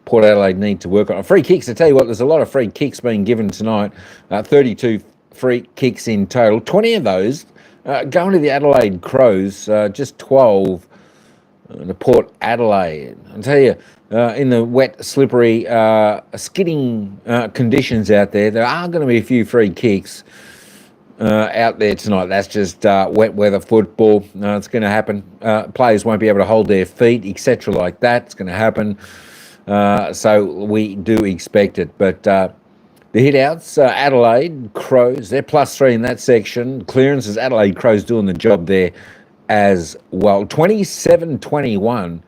Port Adelaide need to work on. Free kicks, I tell you what, there's a lot of free kicks being given tonight. 32 free kicks in total. 20 of those going to the Adelaide Crows, just 12 to Port Adelaide. I tell you, in the wet, slippery, skidding conditions out there, there are going to be a few free kicks out there tonight. That's just wet weather football. It's going to happen. Players won't be able to hold their feet, etc. like that. It's going to happen. So we do expect it. But The hit-outs, Adelaide Crows, they're +3 in that section. Clearances, Adelaide Crows doing the job there as well. 27-21.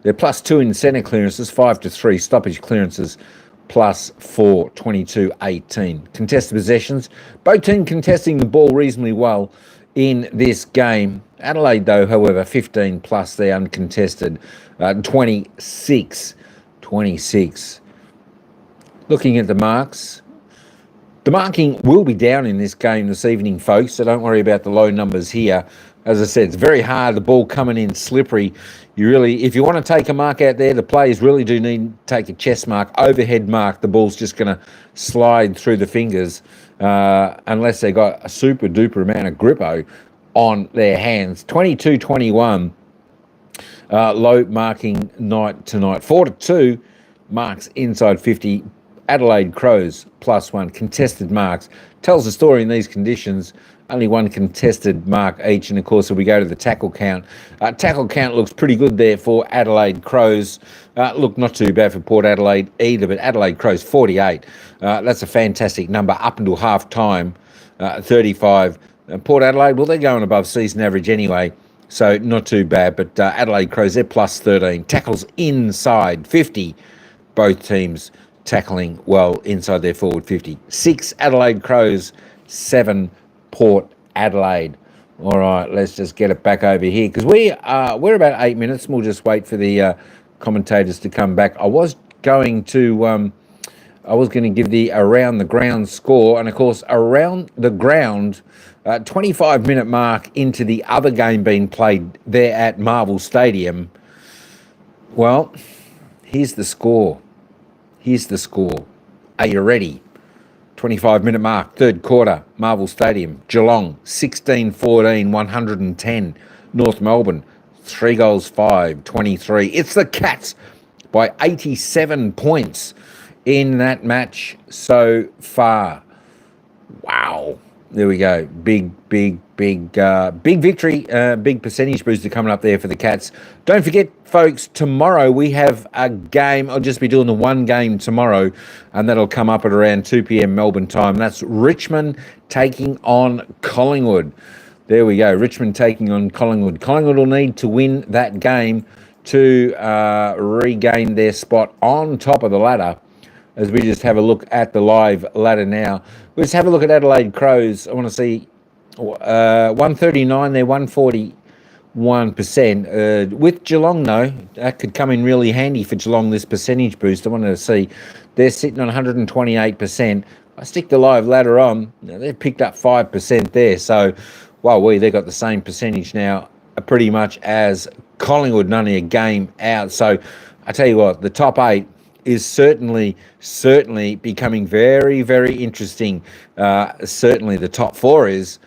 They're +2 in centre clearances, 5-3. Stoppage clearances, +4, 22-18. Contested possessions, both teams contesting the ball reasonably well in this game. Adelaide, though, however, 15 plus, they're uncontested, 26-26. Looking at the marks, the marking will be down in this game this evening, folks, so don't worry about the low numbers here. As I said, it's very hard, the ball coming in slippery. You really, if you want to take a mark out there, the players really do need to take a chest mark, overhead mark. The ball's just going to slide through the fingers unless they got a super duper amount of grippo on their hands. 22-21, low marking night tonight. 4-2 marks inside 50. Adelaide Crows +1. Contested marks. Tells the story in these conditions. Only one contested mark each. And, of course, if we go to the tackle count, tackle count looks pretty good there for Adelaide Crows. Look, not too bad for Port Adelaide either, but Adelaide Crows 48. That's a fantastic number up until half-time, 35. Port Adelaide, well, they're going above season average anyway, so not too bad. But Adelaide Crows, they're +13. Tackles inside 50. Both teams tackling well inside their forward 50. 6 Adelaide Crows, 7 Port Adelaide. All right, let's just get it back over here because we're about 8 minutes. We'll just wait for the commentators to come back. I was going to give the around the ground score, and of course around the ground, 25-minute mark into the other game being played there at Marvel Stadium. Well, here's the score. Here's the score. Are you ready? 25-minute mark, third quarter, Marvel Stadium. Geelong, 16-14, 110. North Melbourne, 3 goals, 5, 23. It's the Cats by 87 points in that match so far. Wow. There we go. Big victory. Big percentage booster coming up there for the Cats. Don't forget, folks, tomorrow we have a game. I'll just be doing the one game tomorrow, and that'll come up at around 2 p.m. Melbourne time. That's Richmond taking on Collingwood. There we go. Richmond taking on Collingwood. Collingwood will need to win that game to regain their spot on top of the ladder. As we just have a look at the live ladder now. Let's have a look at Adelaide Crows. I want to see 139 there, 141%. With Geelong, though, that could come in really handy for Geelong, this percentage boost. I wanted to see they're sitting on 128%. I stick the live ladder on, they've picked up 5% there. So, well, they've got the same percentage now pretty much as Collingwood, only a game out. So, I tell you what, the top 8 is certainly becoming very, very interesting. Certainly the top 4 is.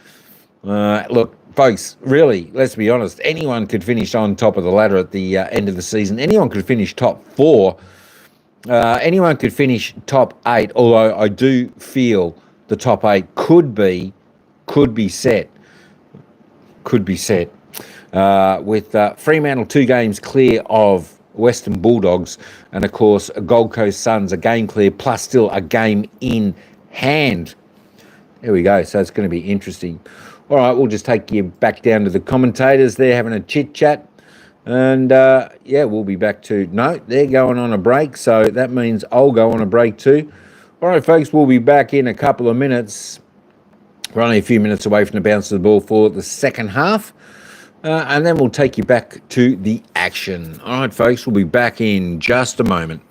Look, folks, really, let's be honest. Anyone could finish on top of the ladder at the end of the season. Anyone could finish top 4. Anyone could finish top 8, although I do feel the top 8 could be set. With Fremantle 2 games clear of Western Bulldogs, and of course Gold Coast Suns a game clear plus still a game in hand. There we go. So it's going to be interesting. All right, we'll just take you back down to the commentators. They're having a chit chat, and we'll be back to they're going on a break, so that means I'll go on a break too. All right, folks, we'll be back in a couple of minutes. We're only a few minutes away from the bounce of the ball for the second half. And then we'll take you back to the action. All right, folks, we'll be back in just a moment.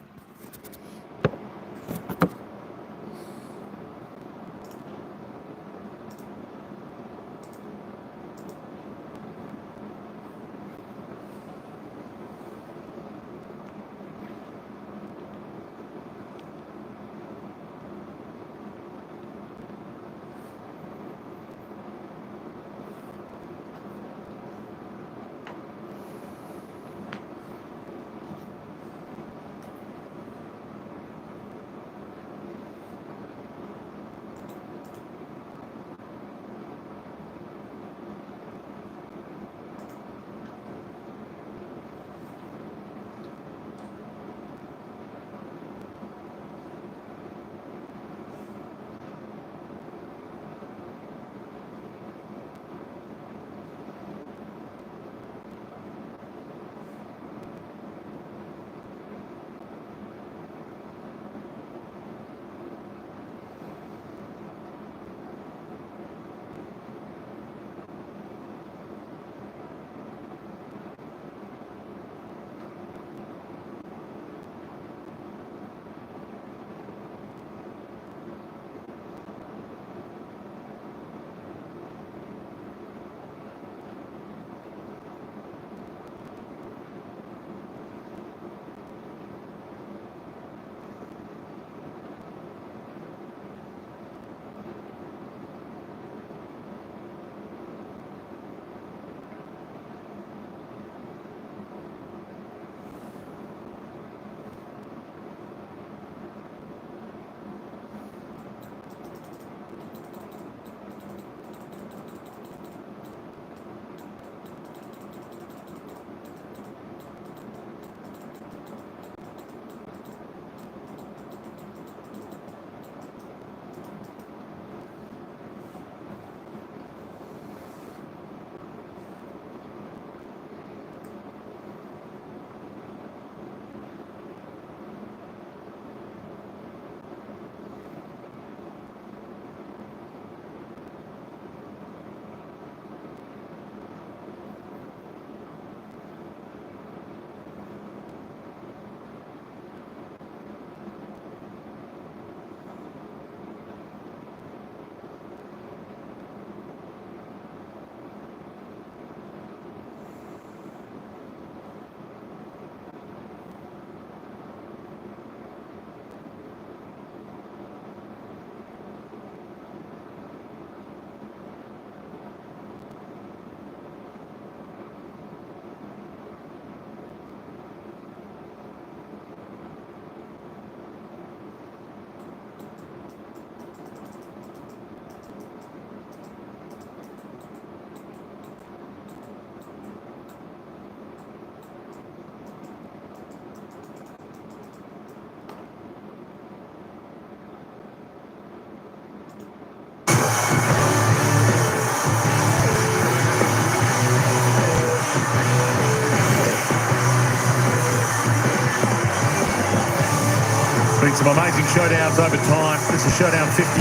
some amazing showdowns over time. This is showdown 58.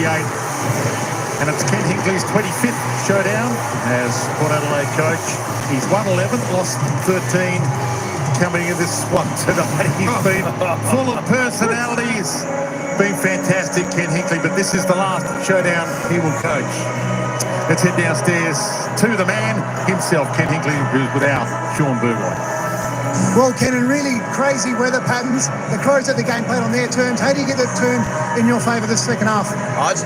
And it's Ken Hinkley's 25th showdown as Port Adelaide coach. He's won 11, lost 13. Coming in this one tonight, he's been full of personalities. Been fantastic, Ken Hinkley, but this is the last showdown he will coach. Let's head downstairs to the man himself, Ken Hinkley, who's without Sean Burgoyne. Well, Ken, and really crazy weather patterns. The Crows had the game played on their terms. How do you get that turn in your favour this second half?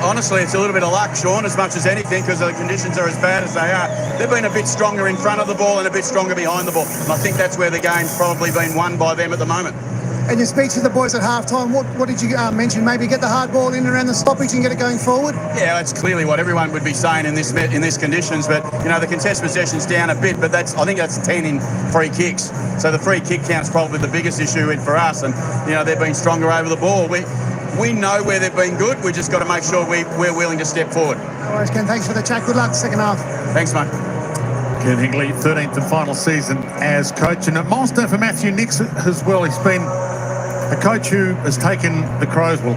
Honestly, it's a little bit of luck, Sean, as much as anything, because the conditions are as bad as they are. They've been a bit stronger in front of the ball and a bit stronger behind the ball. And I think that's where the game's probably been won by them at the moment. And your speech to the boys at halftime, what did you mention? Maybe get the hard ball in around the stoppage and get it going forward? Yeah, that's clearly what everyone would be saying in this conditions. But you know, the contest possession's down a bit, but I think that's 10 in free kicks. So the free kick count's probably the biggest issue for us. And you know, they've been stronger over the ball. We know where they've been good. We just got to make sure we're willing to step forward. No worries, Ken. Thanks for the chat. Good luck second half. Thanks, mate. Ken Hinkley, 13th and final season as coach, and a milestone for Matthew Nix as well. He's been a coach who has taken the Crows, well,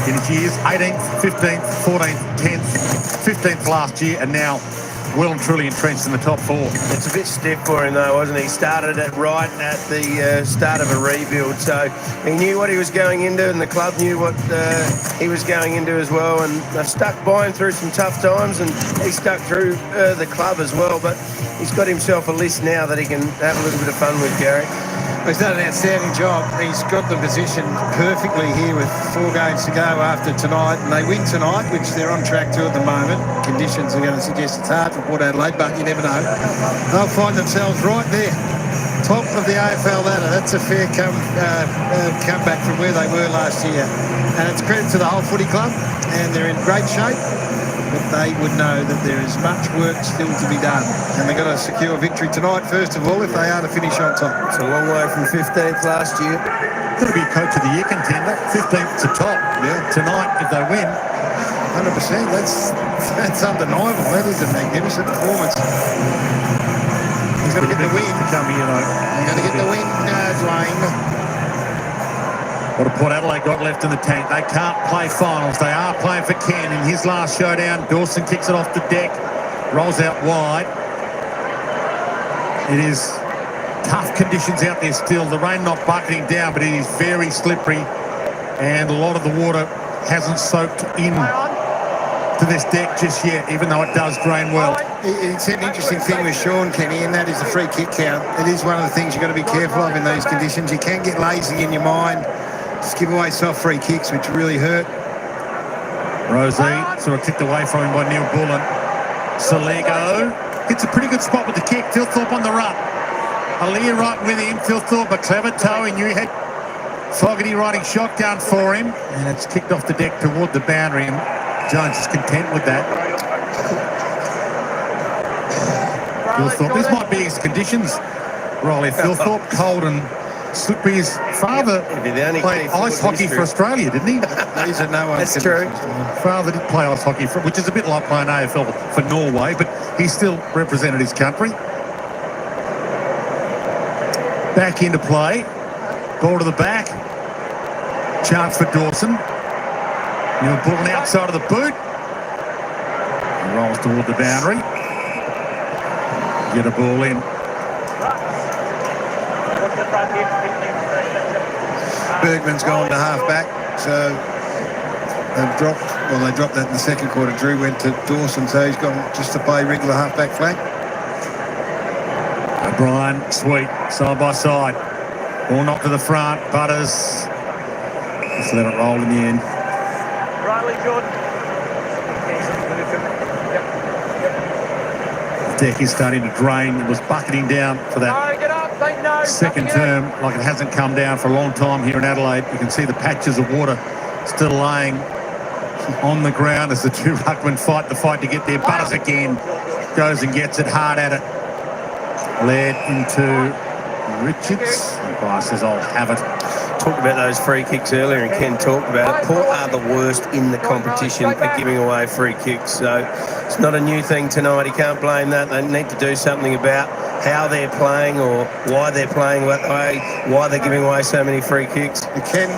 in his years, 18th, 15th, 14th, 10th, 15th last year, and now well and truly entrenched in the top four. It's a bit stiff for him though, wasn't he? He started it right at the start of a rebuild, so he knew what he was going into, and the club knew what he was going into as well, and they've stuck by him through some tough times, and he stuck through the club as well, but he's got himself a list now that he can have a little bit of fun with, Gary. He's done an outstanding job. He's got the position perfectly here with 4 games to go after tonight, and they win tonight, which they're on track to at the moment. Conditions are going to suggest it's hard for Port Adelaide, but you never know. They'll find themselves right there, top of the AFL ladder. That's a fair comeback from where they were last year, and it's credit to the whole footy club, and they're in great shape. But they would know that there is much work still to be done, and they've got to secure victory tonight first of all if they are to finish on top. It's a long way from 15th last year. Going to be a coach of the year contender, 15th to top. Yeah. Tonight, if they win, 100%. That's undeniable. That is a magnificent performance. He's got to get the win. He's got to get the win, Dwayne. What a Port Adelaide got left in the tank. They can't play finals. They are playing for Ken in his last showdown. Dawson kicks it off the deck, rolls out wide. It is tough conditions out there still. The rain not bucketing down, but it is very slippery, and a lot of the water hasn't soaked in to this deck just yet, even though it does drain well. It's an interesting thing with Sean, Kenny, and that is the free kick count. It is one of the things you've got to be careful of in these conditions. You can get lazy in your mind. Just give away soft free kicks, which really hurt. Rosie sort of kicked away from him by Neil Bullen. Salego hits a pretty good spot with the kick. Thilthorpe on the run. Aaliyah right with him. Thilthorpe, a clever toe. He knew he had Fogarty riding shotgun for him. And it's kicked off the deck toward the boundary. And Jones is content with that. Thilthorpe, this might be his conditions. Riley Thilthorpe, cold and slippery. His father played ice hockey for Australia, didn't he? These are no That's true. Father did play ice hockey, which is a bit like playing AFL for Norway, but he still represented his country. Back into play. Ball to the back. Chance for Dawson. Neil Bullen outside of the boot. He rolls toward the boundary. Get a ball in. Bergman's gone to half-back, so they dropped that in the second quarter. Drew went to Dawson, so he's gone just to play regular half-back flank. O'Brien, Sweet, side by side. Ball knocked to the front. Butters just let it roll in the end. Riley Jordan. The deck is starting to drain. It was bucketing down for that second term, like it hasn't come down for a long time here in Adelaide. You can see the patches of water still laying on the ground as the two ruckmen fight the fight to get there. Butters again goes and gets it hard at it. Led into Richards. The guy says, I'll have it. Talked about those free kicks earlier, and Ken talked about it. Port are the worst in the competition at giving away free kicks, so it's not a new thing tonight. He can't blame that. They need to do something about how they're playing or why they're playing that way, why they're giving away so many free kicks. Ken,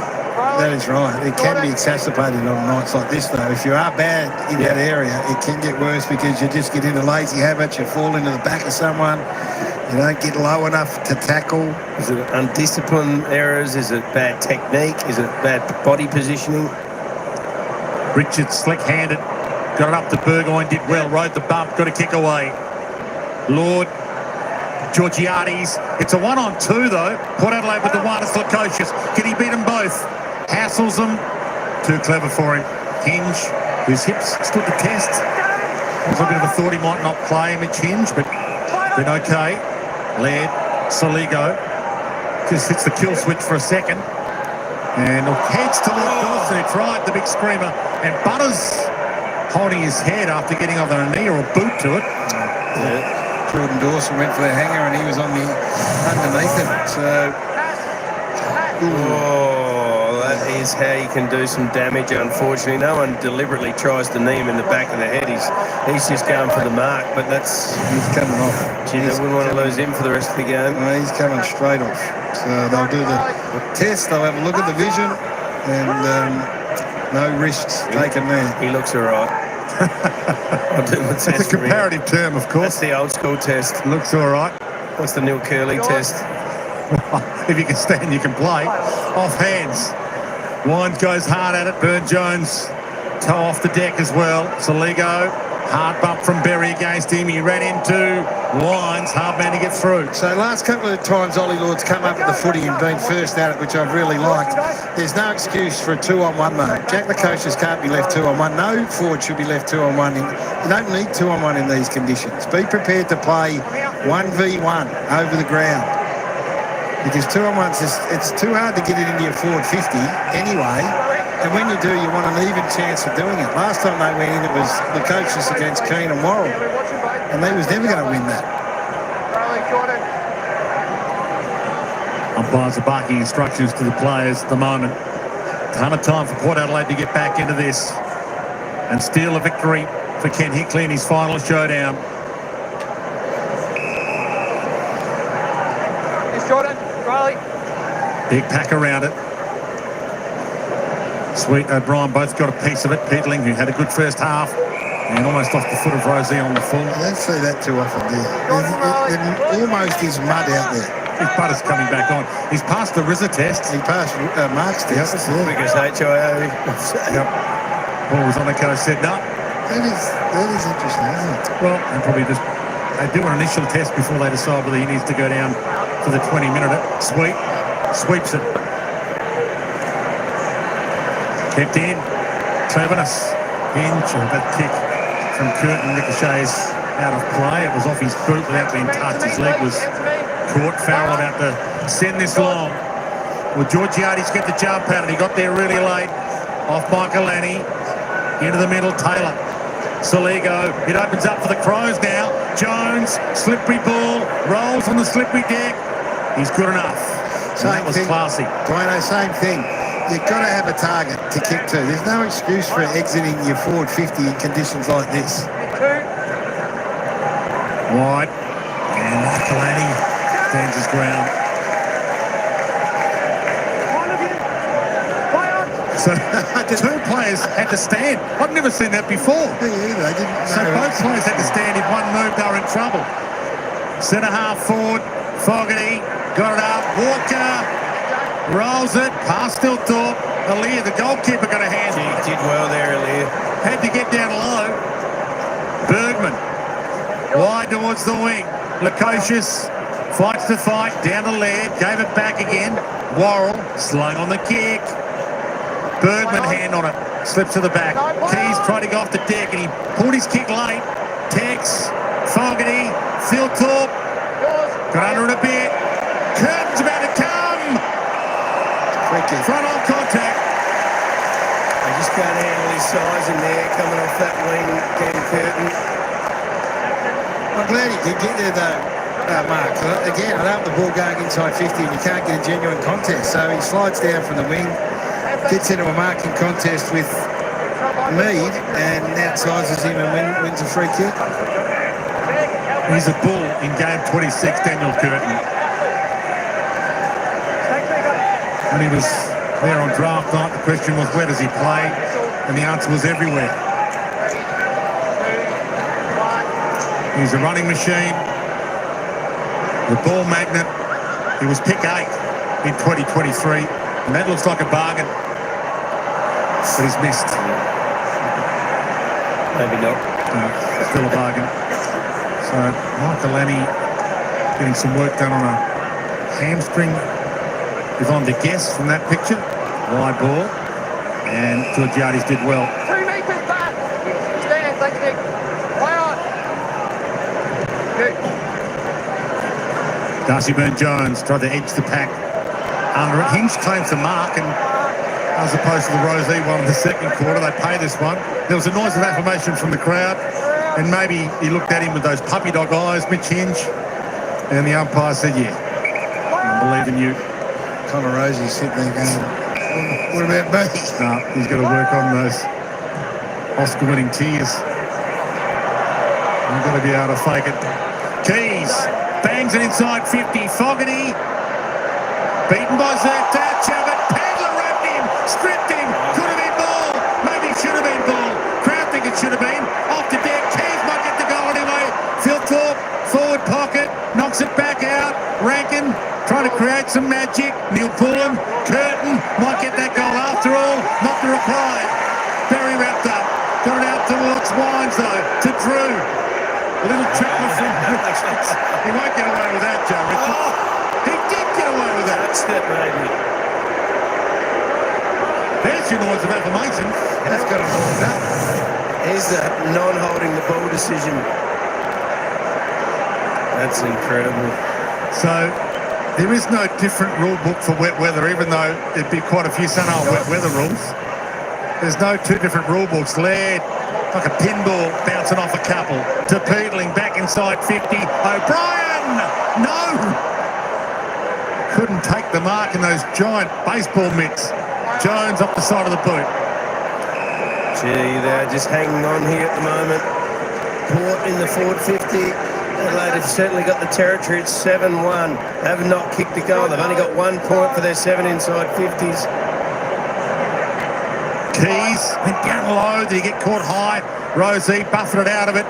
That is right. It can be exacerbated on nights like this, though. If you are bad in that area, it can get worse because you just get into lazy habits, you fall into the back of someone, you don't get low enough to tackle. Is it undisciplined errors? Is it bad technique? Is it bad body positioning? Richard slick-handed, got it up to Burgoyne, did well, rode the bump, got a kick away. Lord, Georgiades, it's a 1-on-2 though. Port Adelaide with the one, it's Lukosius. Can he beat them both? Hassles them. Too clever for him. Hinge, whose hips stood the test. There was a bit of a thought he might not play Mitch Hinge, but been okay. Laird, Soligo, just hits the kill switch for a second. And heads to Lord Dawson, who tried the big screamer. And Butters holding his head after getting either a knee or a boot to it. Yeah. Jordan Dawson went for the hanger and he was on the underneath it. So, that is how you can do some damage. Unfortunately, no one deliberately tries to knee him in the back of the head. He's just going for the mark, but he's coming off. Gee, they wouldn't want to lose him for the rest of the game. No, he's coming straight off. So they'll do the test. They'll have a look at the vision and no risks taken there. He looks all right. I'll do the test. It's a comparative term, of course. That's the old school test. Looks all right. What's the Neil Curley test? If you can stand, you can play. Off hands. Wines goes hard at it. Burne-Jones toe off the deck as well. Soligo, hard bump from Berry against him. He ran into Wines, hard man to get through. So last couple of times Ollie Lord's come up with the footy and been first at it, which I've really liked. There's no excuse for a 2-on-1 though. Jack Lukosius can't be left 2-on-1. No forward should be left 2-on-1. You don't need 2-on-1 in these conditions. Be prepared to play 1v1 over the ground. Because 2-on-1's it's too hard to get it into your forward 50 anyway. And when you do, you want an even chance of doing it. Last time they went in, it was Lukosius against Keane and Worrell. And they was never going to win that. Umpires are barking instructions to the players at the moment. Ton of time for Port Adelaide to get back into this and steal a victory for Ken Hickley in his final showdown. Jordan, Riley. Big pack around it. Sweet O'Brien both got a piece of it. Peatling, who had a good first half, and almost off the foot of Rosie on the full. I don't see that too often, do you? There almost is mud out there. His Butter's coming back on. He's passed the RZA test. He passed Mark's test. Biggest HIO. Yep. Paul was on the coast, said no. That is interesting, isn't it? Well, and probably just they do an initial test before they decide whether he needs to go down for the 20-minute. Sweeps it. Kept in. Cleverness. Hinge, that kick from Curtin ricochets out of play. It was off his boot without being touched. His leg was caught. Farrell about to send this long. Well, Georgiades get the jump at it. He got there really late. Off Michaelani. Into the middle, Taylor. Soligo. It opens up for the Crows now. Jones, slippery ball, rolls on the slippery deck. He's good enough. That was classy. Dwayne, same thing. You've got to have a target to kick to. There's no excuse for exiting your forward 50 in conditions like this. Wide. And Michaelani stands his ground. So two players had to stand. I've never seen that before. Me either. I didn't So both players had to stand. If one moved, they were in trouble. Centre half forward. Fogarty got it up. Walker rolls it. Pass still thought. Aliir, the goalkeeper, got a hand. He did well there, Aliir. Had to get down low. Bergman wide towards the wing. Lukosius fights the fight. Down to Laird. Gave it back again. Worrell slung on the kick. Bergman hand on it, slips to the back. Keys tried to go off the deck and he pulled his kick late. Tex, Fogarty, Thilthorpe, got under it a bit. Curtin's about to come. Front on contact. They just can't handle his size in there, coming off that wing, getting Curtin. I'm glad he did get there though, Mark. Again, I know the ball going inside 50 and you can't get a genuine contest, so he slides down from the wing. Gets into a marking contest with Mead and outsizes him and wins a free kick. He's a bull in game 26, Daniel Curtin. When he was There on draft night, the question was, where does he play? And the answer was everywhere. He's a running machine, the ball magnet. He was pick 8 in 2023, and that looks like a bargain, but he's missed. Maybe not. No, still a bargain. So Michael Lanny getting some work done on a hamstring. Yvonne De Guess from that picture. Wide ball. And Georgiades did well. 2 metres back. Stand, thank you, Nick. Play on. Good. Darcy Byrne-Jones tried to edge the pack under it. Hinch claims the mark, and as opposed to the Rosé one in the second quarter, they pay this one. There was a noise of affirmation from the crowd, and maybe he looked at him with those puppy dog eyes, Mitch Hinch, and the umpire said, yeah, I believe in you. Connor Rosie's sitting there going, what about me? No, he's got to work on those Oscar-winning tears. You've got to be able to fake it. Keys bangs it inside 50. Fogarty beaten by Thatcher, but Padler wrapped him, stripped him. Could have been ball. Maybe should have been ball. Crowd think it should have been. Off to deck. Keys might get the goal anyway. Philthorpe, forward pocket, knocks it back out. Rankin trying to create some magic. Neil Pullen, Curtin might get that goal after all. Not the reply. Berry wrapped up. Got it out towards Wines though. To Drew. A little trickle from Richards. He won't get away with that, Joe Richards. Oh, he did get away with that. That's it, baby. There's your noise of affirmation. That's got to hold up. Here's the non-holding the ball decision. That's incredible. So there is no different rule book for wet weather, even though there'd be quite a few Sunil wet weather rules. There's no 2 different rule books. Laird, like a pinball, bouncing off a couple. To Peedling, back inside 50. O'Brien! No! Couldn't take the mark in those giant baseball mitts. Jones off the side of the boot. Gee, they're just hanging on here at the moment. Port in the forward 50. Adelaide have certainly got the territory. It's 7-1. They have not kicked a goal. They've only got 1 point for their 7 inside 50s. Keys went down low. Did he get caught high? Rosie buffeted out of it.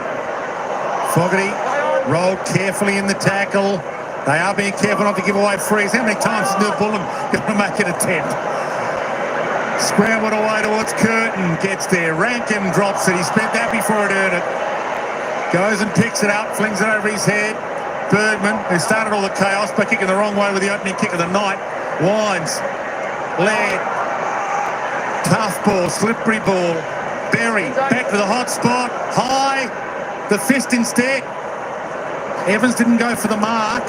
Fogarty rolled carefully in the tackle. They are being careful not to give away frees. How many times is Neil Bullen going to make an attempt? Scrambled away towards Curtin. Gets there. Rankin drops it. He spent that before it earned it. Goes and picks it up. Flings it over his head. Bergman, who started all the chaos by kicking the wrong way with the opening kick of the night. Wines. Laird. Tough ball. Slippery ball. Berry. Back to the hot spot. High. The fist instead. Evans didn't go for the mark.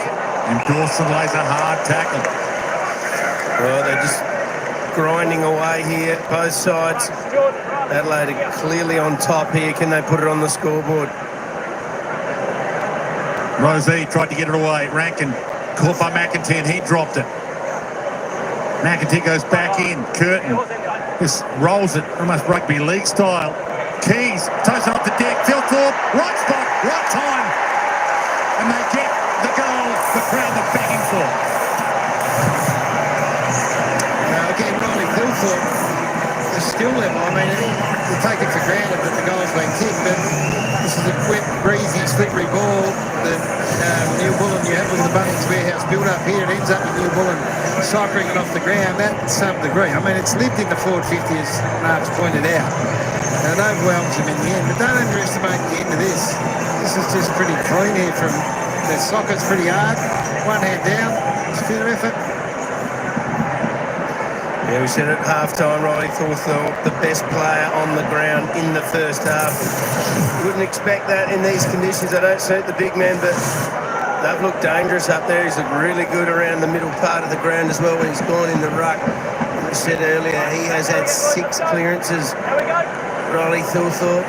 And Dawson lays a hard tackle. Well, they're just grinding away here, both sides. Adelaide are clearly on top here. Can they put it on the scoreboard? Rosé tried to get it away. Rankin caught by McEntee and he dropped it. McEntee goes back in. Curtin just rolls it almost rugby league style. Keys toes it off the deck. Philthorpe, right spot, right time. And they get the goal the crowd are begging for. Now again, Riley Philthorpe, the skill level, I mean, you take it for granted that the goal's been kicked, but this is a quick, breezy, slippery ball that Neil Bullen, you have with the Bunnings Warehouse build up here. It ends up with Neil Bullen cycling it off the ground. That's some degree. I mean, it's lived in the forward 50, as Mark's pointed out. And it overwhelms him in the end. But don't underestimate the end of this. This is just pretty clean here from the socket's pretty hard. One hand down. It's a fair effort. Yeah, we said at half-time, Riley Thorthorpe, the best player on the ground in the first half. Wouldn't expect that in these conditions. They don't suit the big man, but they've looked dangerous up there. He's looked really good around the middle part of the ground as well when he's gone in the ruck. As I said earlier, he has had 6 clearances. Riley Thorthorpe.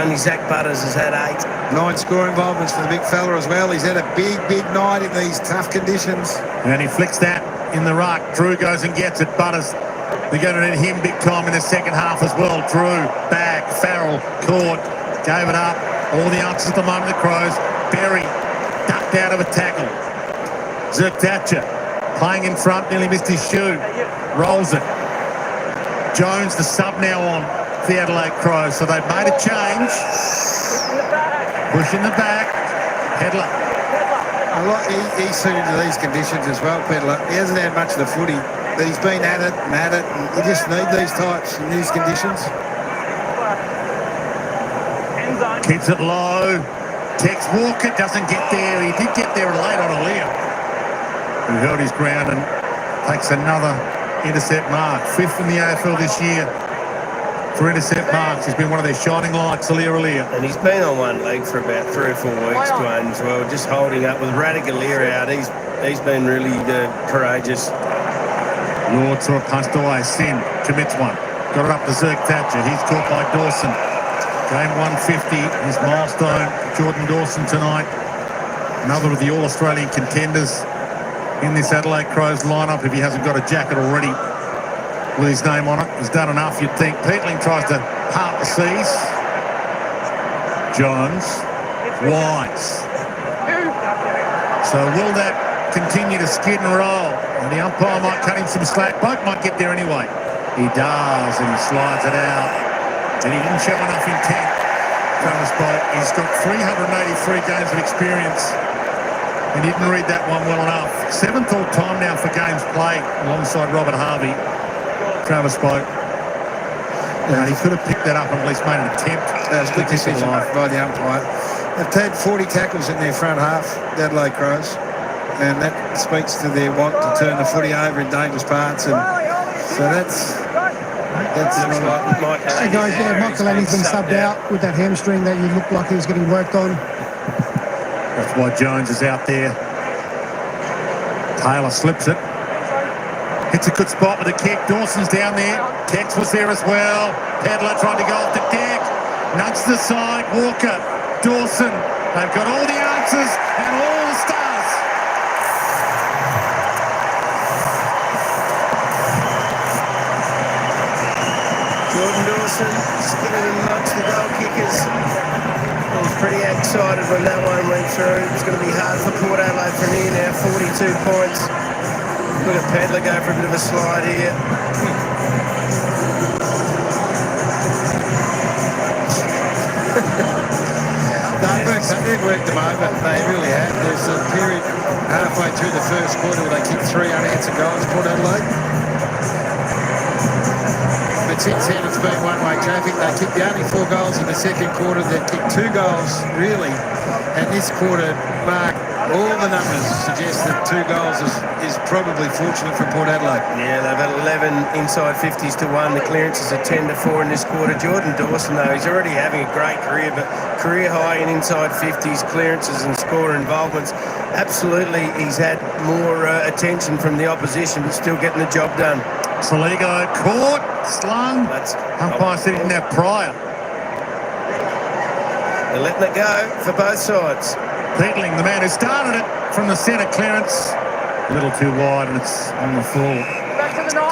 Only Zach Butters has had 8. 9 score involvements for the big fella as well. He's had a big, big night in these tough conditions. And he flicks that in the ruck. Drew goes and gets it. Butters, they're going to need him big time in the second half as well. Drew, back, Farrell, caught, gave it up. All the answers at the moment, the Crows. Berry, ducked out of a tackle. Zerk Thatcher Playing in front, nearly missed his shoe. Rolls it. Jones, the sub now on the Adelaide Crows. So they've made a change. Push in the back. Pedler. He's suited to these conditions as well, Pedler. He hasn't had much of the footy, but he's been at it and at it, and you just need these types in these conditions. Keeps it low. Tex Walker doesn't get there. He did get there late on Aaliyah, who held his ground and takes another intercept mark. 5th in the AFL this year for intercept marks. He's been one of their shining lights, Aaliyah. And he's been on one leg for about 3 or 4 weeks, Dwayne, as well, just holding up with Radagalier out. He's been really courageous. Lord saw it punched away. Sin commits one. Got it up to Zerk Thatcher. He's caught by Dawson. Game 150, his milestone. Jordan Dawson tonight. Another of the All-Australian contenders in this Adelaide Crows lineup. If he hasn't got a jacket already with his name on it, he's done enough, you'd think. Peatling tries to part the seas. Jones. Wise. So will that continue to skid and roll? And the umpire might cut him some slack. Boat might get there anyway. He does, and he slides it out. And he didn't show enough intent, Travis Boat. He's got 383 games of experience. And he didn't read that one well enough. 7th all-time now for games played alongside Robert Harvey. Travis Boat. He could have picked that up and at least made an attempt. That was a good decision by the umpire. They've had 40 tackles in their front half, the Adelaide Crows. And that speaks to their want to turn the footy over in dangerous parts. And so that's Hey guys, Michael Lanny's been subbed out with that hamstring that you looked like he was getting worked on. That's why Jones is out there. Taylor slips it. Hits a good spot with a kick. Dawson's down there. Tex was there as well. Pedler tried to go off the deck. Nudged the side. Walker. Dawson. They've got all the answers and all the stars. Jordan Dawson skinning and much the goal kickers. I was pretty excited when that one went through. It's going to be hard for Port Adelaide from here now. 42 points. Look at Pedler go for a bit of a slide here. They've worked them over. They really have. There's a period halfway through the first quarter where they kicked 3 unanswered goals, Port Adelaide. But since then it's been one-way traffic. They kicked the only 4 goals in the second quarter. They kicked 2 goals, really. And this quarter, Mark, all the numbers suggest that 2 goals is probably fortunate for Port Adelaide. Yeah, they've had 11 inside 50s to 1. The clearances are 10 to 4 in this quarter. Jordan Dawson, though, he's already having a great career, but career high in inside 50s, clearances and score involvements. Absolutely, he's had more attention from the opposition, but still getting the job done. Saligo caught, slung. Umpire said he didn't have prior. They're letting it go for both sides. Peatling, the man who started it from the centre clearance. A little too wide and it's on the floor.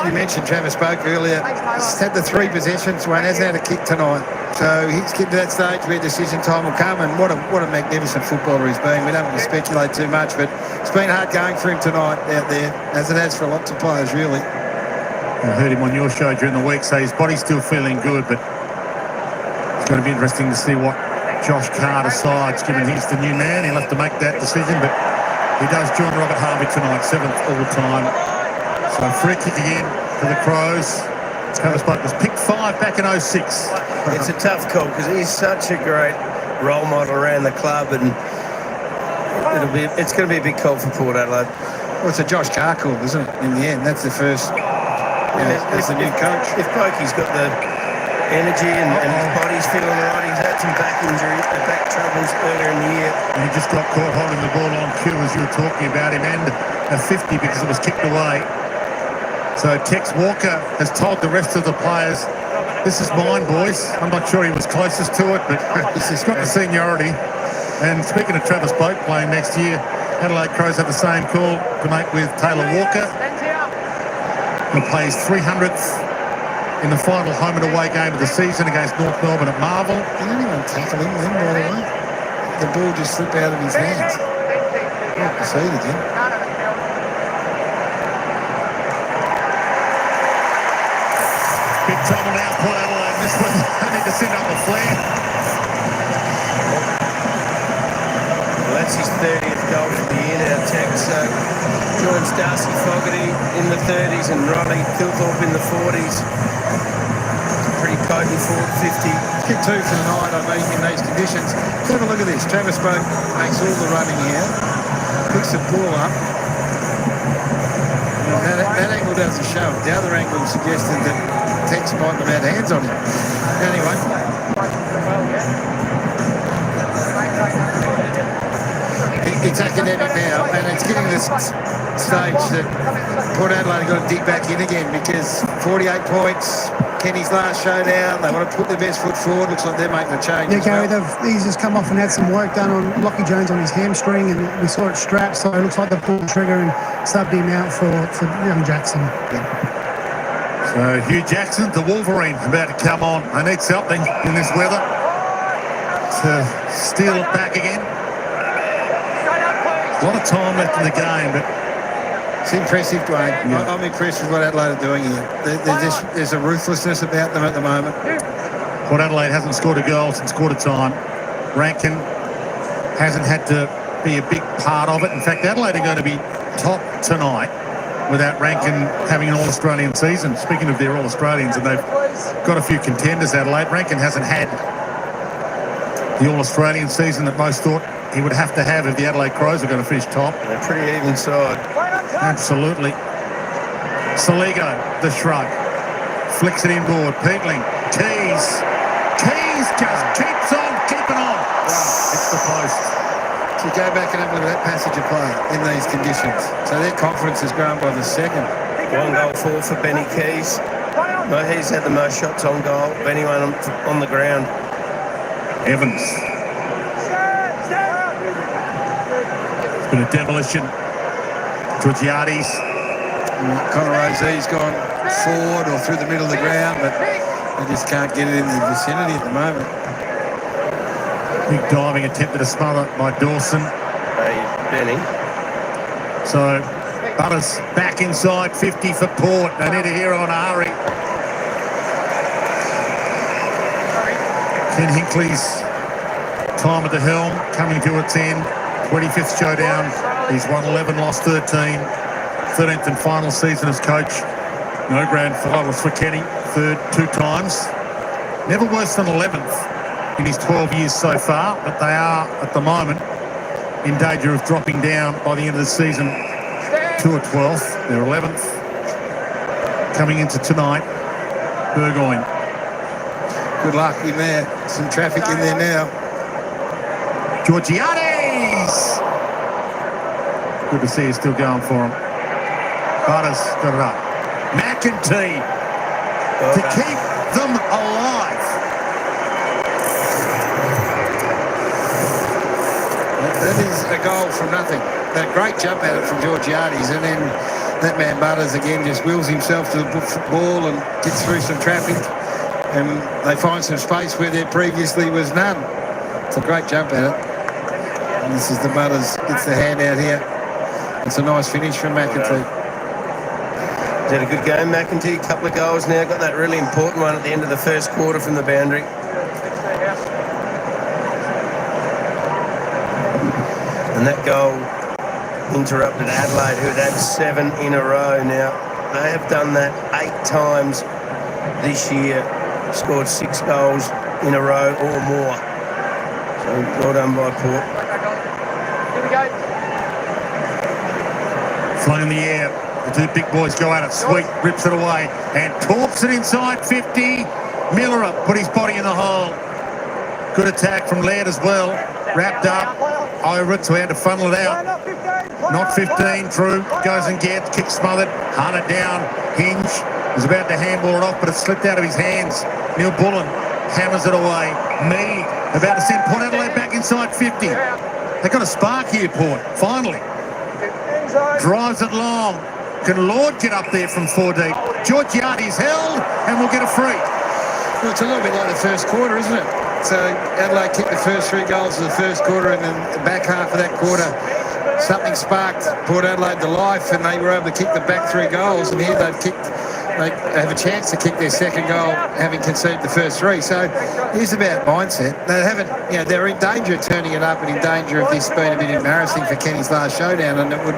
You mentioned Travis Boak earlier. He's had the 3 possessions. Wayne hasn't had a kick tonight. So he's getting to that stage where decision time will come, and what a magnificent footballer he's been. We don't want to speculate too much, but it's been hard going for him tonight out there, as it has for lots of players, really. I heard him on your show during the week say his body's still feeling good, but it's going to be interesting to see what Josh Carr decides, given he's the new man. He'll have to make that decision, but he does join Robert Harvey tonight, 7th all-time. So free kick again for the Crows. Travis Boak was picked 5 back in 06. It's a tough call because he's such a great role model around the club, and it's going to be a big call for Port Adelaide. Well, it's a Josh Carr call, isn't it? In the end, that's the first. As the new coach. If Pokey's got the energy and his body's feeling right, he's had some back troubles earlier in the year. And he just got caught holding the ball on cue as you were talking about him, and a 50 because it was kicked away. So Tex Walker has told the rest of the players, this is mine, boys. I'm not sure he was closest to it, but he's got the seniority. And speaking of Travis Boak playing next year, Adelaide Crows have the same call to make with Taylor Walker, who plays 300th in the final home and away game of the season against North Melbourne at Marvel. Did anyone tackle him then, by the way? The ball just slipped out of his hands. Proceed again. Trouble now, Port Adelaide. This one, they need to send up a flare. Well, that's his 30th goal for the year now, Tex. So joins Darcy Fogarty in the 30s and Ronnie Kilthorpe in the 40s. Pretty potent forward 50. Kick 2 for the night, I mean, in these conditions. Let's have a look at this. Travis Boak makes all the running here. Picks the ball up. That angle doesn't show it. The other angle suggested that Tex might have had hands on him. Anyway. It's academic now, and it's getting this stage that Port Adelaide have got to dig back in again because 48 points, Kenny's last showdown, they want to put their best foot forward. Looks like they're making a change. Yeah, Gary, he's just come off and had some work done on Lockie Jones on his hamstring, and we saw it strapped, so it looks like they pulled the trigger and subbed him out for young Jackson. So Hugh Jackson, the Wolverine, about to come on. They need something in this weather to steal it back again. A lot of time left in the game, but it's impressive, Dwayne. Yeah. I'm impressed with what Adelaide are doing here. There's a ruthlessness about them at the moment. Port Adelaide hasn't scored a goal since quarter time. Rankin hasn't had to be a big part of it. In fact, Adelaide are going to be top tonight without Rankin having an All-Australian season. Speaking of their All-Australians, and they've got a few contenders, Adelaide. Rankin hasn't had the All-Australian season that most thought he would have to have if the Adelaide Crows are going to finish top. They're pretty even side. Absolutely. Saligo, the shrug. Flicks it inboard. Peatling. Keys just keeps on keeping on. It's the post. So go back and have a look at that passage of play in these conditions. So their confidence has grown by the second. 1 goal for Benny Keys. No, he's had the most shots on goal of anyone on the ground. Evans. It's been a demolition. Georgiades. Connor Rosee's gone forward or through the middle of the ground, but they just can't get it in the vicinity at the moment. Big diving attempted a smother by Dawson. Hey, Benny. So Butters back inside 50 for Port. They need a hero on Ari. Ken Hinckley's time at the helm coming to its end. 25th showdown. He's won 11, lost 13. 13th and final season as coach. No grand finals for Kenny. Third 2 times. Never worse than 11th in his 12 years so far, but they are, at the moment, in danger of dropping down by the end of the season to a 12th. They're 11th. Coming into tonight, Burgoyne. Good luck in there. Some traffic in there now. Georgiades! Good to see you still going for him. Butters got it up. McEntee to keep them alive. That is a goal from nothing. That great jump at it from Georgiades, and then that man Butters again just wheels himself to the ball and gets through some traffic, and they find some space where there previously was none. It's a great jump at it. And this is the Butters, gets the hand out here. It's a nice finish from McEntee. He's had a good game, McEntee. A couple of goals now. Got that really important one at the end of the first quarter from the boundary. And that goal interrupted Adelaide, who had had 7 in a row now. They have done that 8 times this year. Scored 6 goals in a row or more. So well done by Port. Flung in the air. The 2 big boys go at it. Sweet rips it away and torps it inside 50. Miller put his body in the hole. Good attack from Laird as well. Wrapped up over it, so he had to funnel it out. Not 15, true. Goes and gets, kick smothered, hunted down. Hinge was about to handball it off, but it slipped out of his hands. Neil Bullen hammers it away. Me about to send Port Adelaide back inside 50. They got a spark here, Port, finally. Drives it long. Can Lord get up there from 4 deep? Georgiades held, and we'll get a free. Well, it's a little bit like the first quarter, isn't it? So Adelaide kicked the first 3 goals of the first quarter, and then the back half of that quarter, something sparked Port Adelaide to life, and they were able to kick the back 3 goals. And here they've kicked they have a chance to kick their second goal, having conceded the first three. So it is about mindset. They haven't, you know, they're in danger of turning it up and in danger of this being a bit embarrassing for Kenny's last showdown, and it would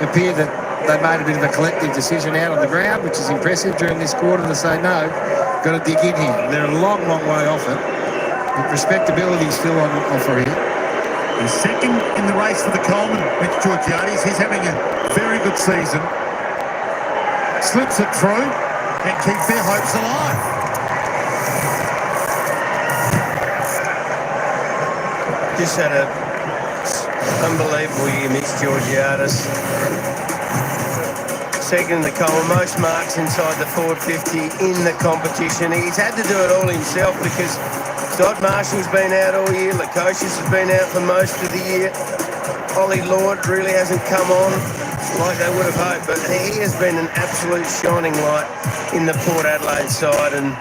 appear that they made a bit of a collective decision out on the ground, which is impressive during this quarter, to say, no, got to dig in here. They're a long, long way off it. But respectability is still on offer here. He's second in the race for the Coleman, Mitch Georgiades. He's having a very good season. Slips it through and keeps their hopes alive. Just had a unbelievable year, Mitch Georgiades. Second in the Coleman, most marks inside the 450 in the competition. He's had to do it all himself because Todd Marshall's been out all year, Lukosius has been out for most of the year. Ollie Lord really hasn't come on like they would have hoped, but he has been an absolute shining light in the Port Adelaide side, and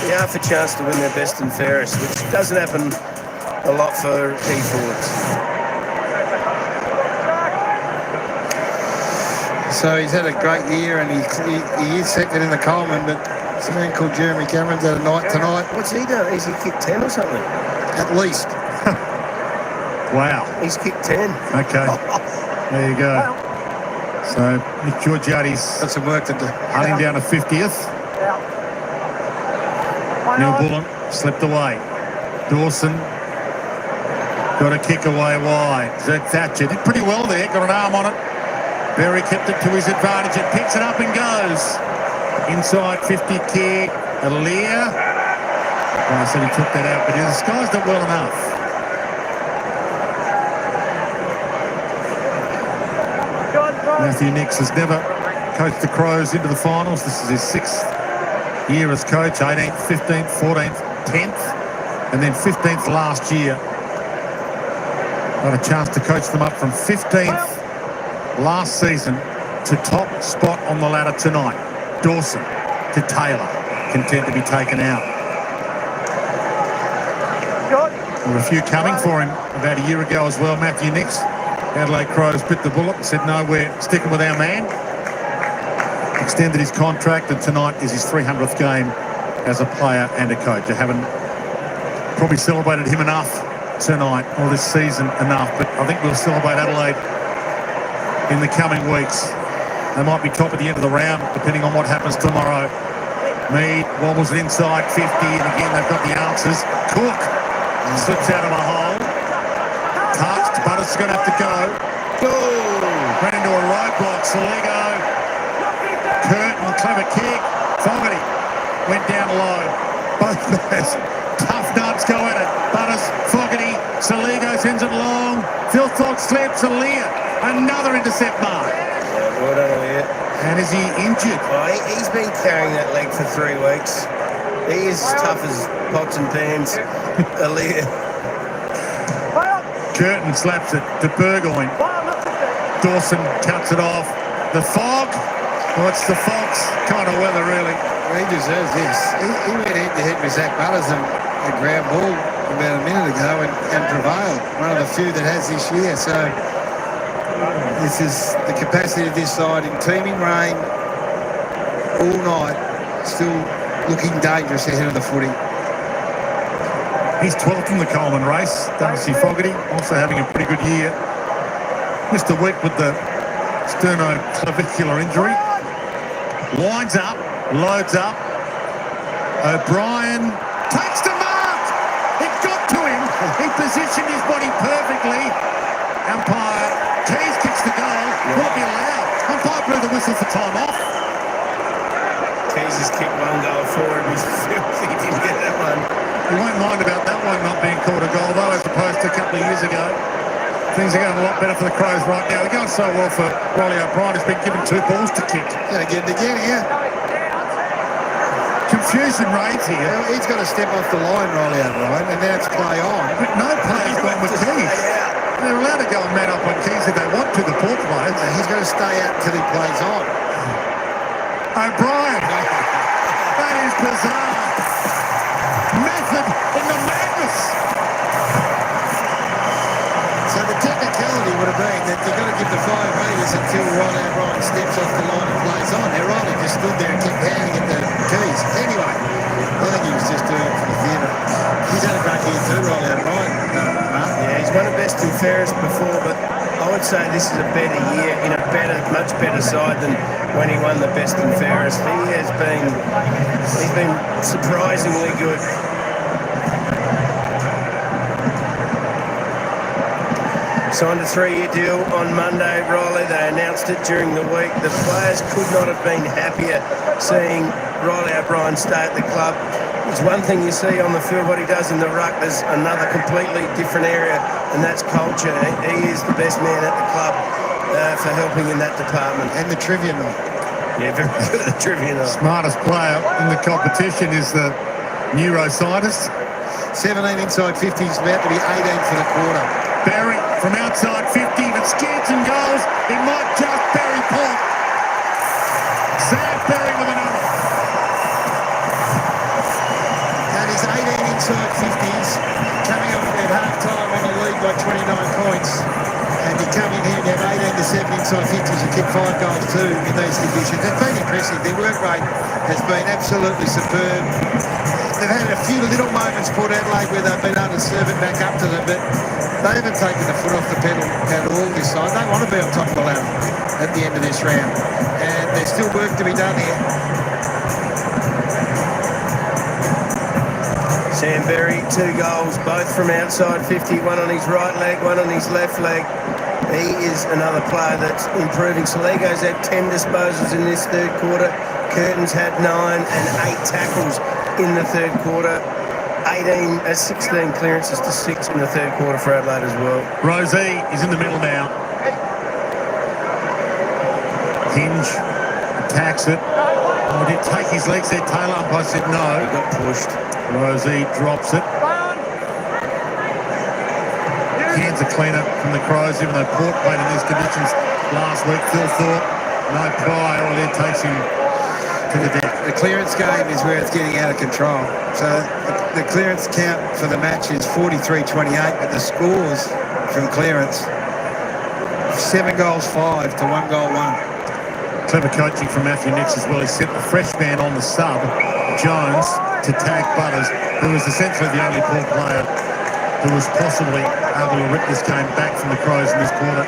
they have a chance to win their best and fairest, which doesn't happen a lot for key forwards. So he's had a great year, and he is second in the Coleman, but a man called Jeremy Cameron's had a night tonight. What's he done? Has he kicked 10 or something? At least. Wow. He's kicked 10. Okay. There you go. So Mitch Georgiades got some work to do. Hunting down to 50th. Neil Bullen slipped away. Dawson got a kick away wide. Zed Thatcher did pretty well there. Got an arm on it. Berry kept it to his advantage and picks it up and goes. Inside 50 kick. Alia. I said he took that out, but he disguised it well enough. Matthew Nix has never coached the Crows into the finals. This is his 6th year as coach. 18th, 15th, 14th, 10th, and then 15th last year. Got a chance to coach them up from 15th last season to top spot on the ladder tonight. Dawson to Taylor, content to be taken out. There were a few coming for him about a year ago as well. Matthew Nix, Adelaide Crows bit the bullet and said, no, we're sticking with our man. Extended his contract, and tonight is his 300th game as a player and a coach. I haven't probably celebrated him enough tonight or this season enough, but I think we'll celebrate Adelaide in the coming weeks. They might be top at the end of the round, depending on what happens tomorrow. Mead wobbles it inside 50, and again, they've got the answers. Cook slips out of a hole. Touched, Butters is going to have to go. Oh, ran into a roadblock. Soligo. Curtin, clever kick. Fogarty went down low. Both guys, tough nuts go at it. Butters, Fogarty, Soligo sends it long. Phil Thought slips. Alia, another intercept mark. Yeah, well done, Alia. And is he injured? Oh, he's been carrying that leg for 3 weeks. He is tough as pots and pans. Alia. Curtin slaps it to Burgoyne. Dawson cuts it off. The fog. Well, it's the fog's kind of weather, really. Well, he deserves this. He went head-to-head with Zach Butters and a ground ball about a minute ago and prevailed. One of the few that has this year. So this is the capacity of this side in teaming rain all night. Still looking dangerous ahead of the footy. He's 12th in the Coleman race. Darcy Fogarty also having a pretty good year. Missed a week with the sternoclavicular injury. Winds up, loads up. O'Brien takes the mark. It got to him. He positioned his body perfectly. Umpire Keys kicks the goal. Will it be allowed? Umpire blew the whistle for time off. Keys has kicked 1 goal forward. He didn't get that one. You won't mind about that one not being called a goal, though, as opposed to a couple of years ago. Things are going a lot better for the Crows right now. They're going so well for Riley O'Brien. He's been given 2 balls to kick. Going to get it again here. Confusion reigns here. Well, he's got to step off the line, Riley O'Brien, and now it's play on. But no player's gone with Keys. They're allowed to go and man up on Keys if they want to, the Port players. He's got to stay out until he plays on. O'Brien. That is bizarre. Method in the madness. So the technicality would have been that you've got to give the 5 metres until Riley O'Brien steps off the line and plays on. Now Riley just stood there and kept handing him the keys. Anyway, I think he was just doing it for the theatre. He's had a great year too, right out of mine. Yeah, he's won a best and fairest before, but I would say this is a better year in a much better side than when he won the best and fairest. He's been surprisingly good. Signed a 3-year deal on Monday, Riley. They announced it during the week. The players could not have been happier seeing Riley O'Brien stay at the club. It's one thing you see on the field, what he does in the ruck. There's another completely different area, and that's culture. He is the best man at the club for helping in that department. And the trivia night. Yeah, very good at the trivia night. Smartest player in the competition is the neuroscientist. 17 inside 50, he's about to be 18 for the quarter. Berry from outside 50, but Scanson goes. It might just bury Port. Sam Berry with another. And his 18 inside 50s coming up at half-time when you lead by 29 points. And you come in here and have 18 to 7 inside 50s. You kick 5 goals too in these conditions. It's been impressive. Their work rate has been absolutely superb. They've had a few little moments, Port Adelaide, where they've been able to serve it back up to them, but they haven't taken the foot off the pedal at all this side. They want to be on top of the ladder at the end of this round. And there's still work to be done here. Sam Berry, 2 goals, both from outside 50, one on his right leg, one on his left leg. He is another player that's improving. Saligo's had 10 disposals in this third quarter. Curtin's had 9 and 8 tackles in the third quarter. 16 clearances to 6 in the third quarter for Adelaide as well. Rosie is in the middle now. Hinge attacks it. Oh, did take his legs there, Taylor. I said no. He got pushed. Rosie drops it. Hands are cleaner from the Crows, even though Port played in these conditions last week. Phil Thorpe, no try. All there takes him to the deck. The clearance game is where it's getting out of control. So the clearance count for the match is 43-28, but the scores from clearance 7 goals 5 to 1 goal 1. Clever coaching from Matthew Nix as well. He sent the fresh man on the sub, Jones, to tag Butters, who was essentially the only Port player who was possibly able to rip this game back from the Crows in this quarter.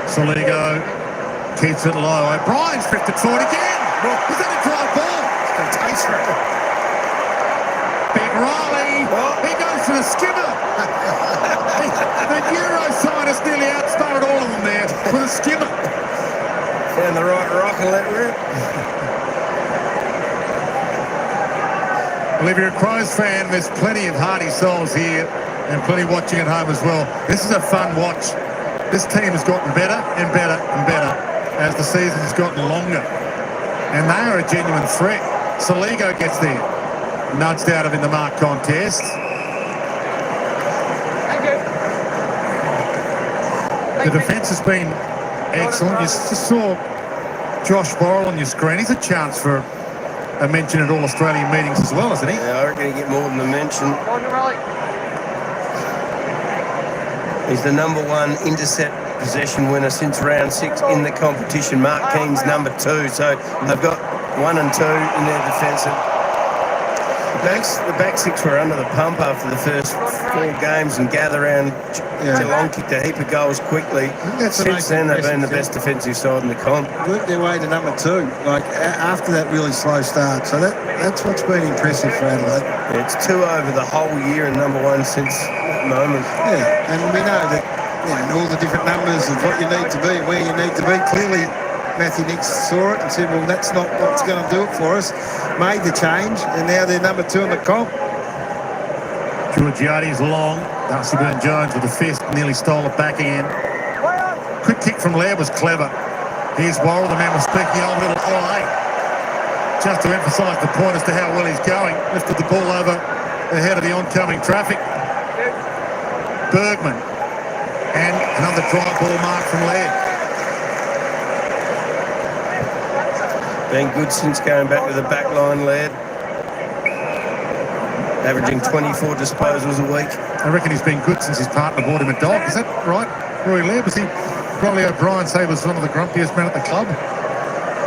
Soligo keeps it low. O'Brien's drifted forward again. Is that a dry ball? It's got a taste for it. Big Riley. He goes for the skimmer. The neuroscientist nearly outstarted all of them there with a skimmer. Found the right rock and let rip. Well, if you're a Crows fan, there's plenty of hardy souls here and plenty watching at home as well. This is a fun watch. This team has gotten better and better and better as the season has gotten longer. And they are a genuine threat. Soligo gets there. Nudged out of in the mark contest. Thank you. The defence has been excellent. You just saw Josh Borrell on your screen. He's a chance for a mention at all Australian meetings as well, isn't he? Yeah, I reckon he get more than a mention. On your rally. He's the #1 intercept possession winner since round 6 in the competition. Mark Keen's #2, so they've got 1 and 2 in their defence. The back 6 were under the pump after the first 4 games, and gather round Geelong kicked a heap of goals quickly. Since then, they've been the best defensive side in the comp. Worked their way to #2, like after that really slow start. So that's what's been impressive for Adelaide. Yeah, it's 2 over the whole year and #1 since that moment. Yeah, and we know that all the different numbers of what you need to be, where you need to be. Clearly, Matthew Nix saw it and said, well, that's not what's going to do it for us. Made the change, and now they're #2 in the comp. Georgiades long. Darcy Byrne-Jones with a fist, nearly stole it back again. Quick kick from Laird was clever. Here's Worrell, the man was speaking of, little eye. Just to emphasise the point as to how well he's going. Lifted the ball over the head of the oncoming traffic. Bergman. And another dry ball mark from Laird. Been good since going back to the back line, Laird. Averaging 24 disposals a week. I reckon he's been good since his partner bought him a dog. Is that right, Roy Laird? Was he? Riley O'Brien say he was one of the grumpiest men at the club.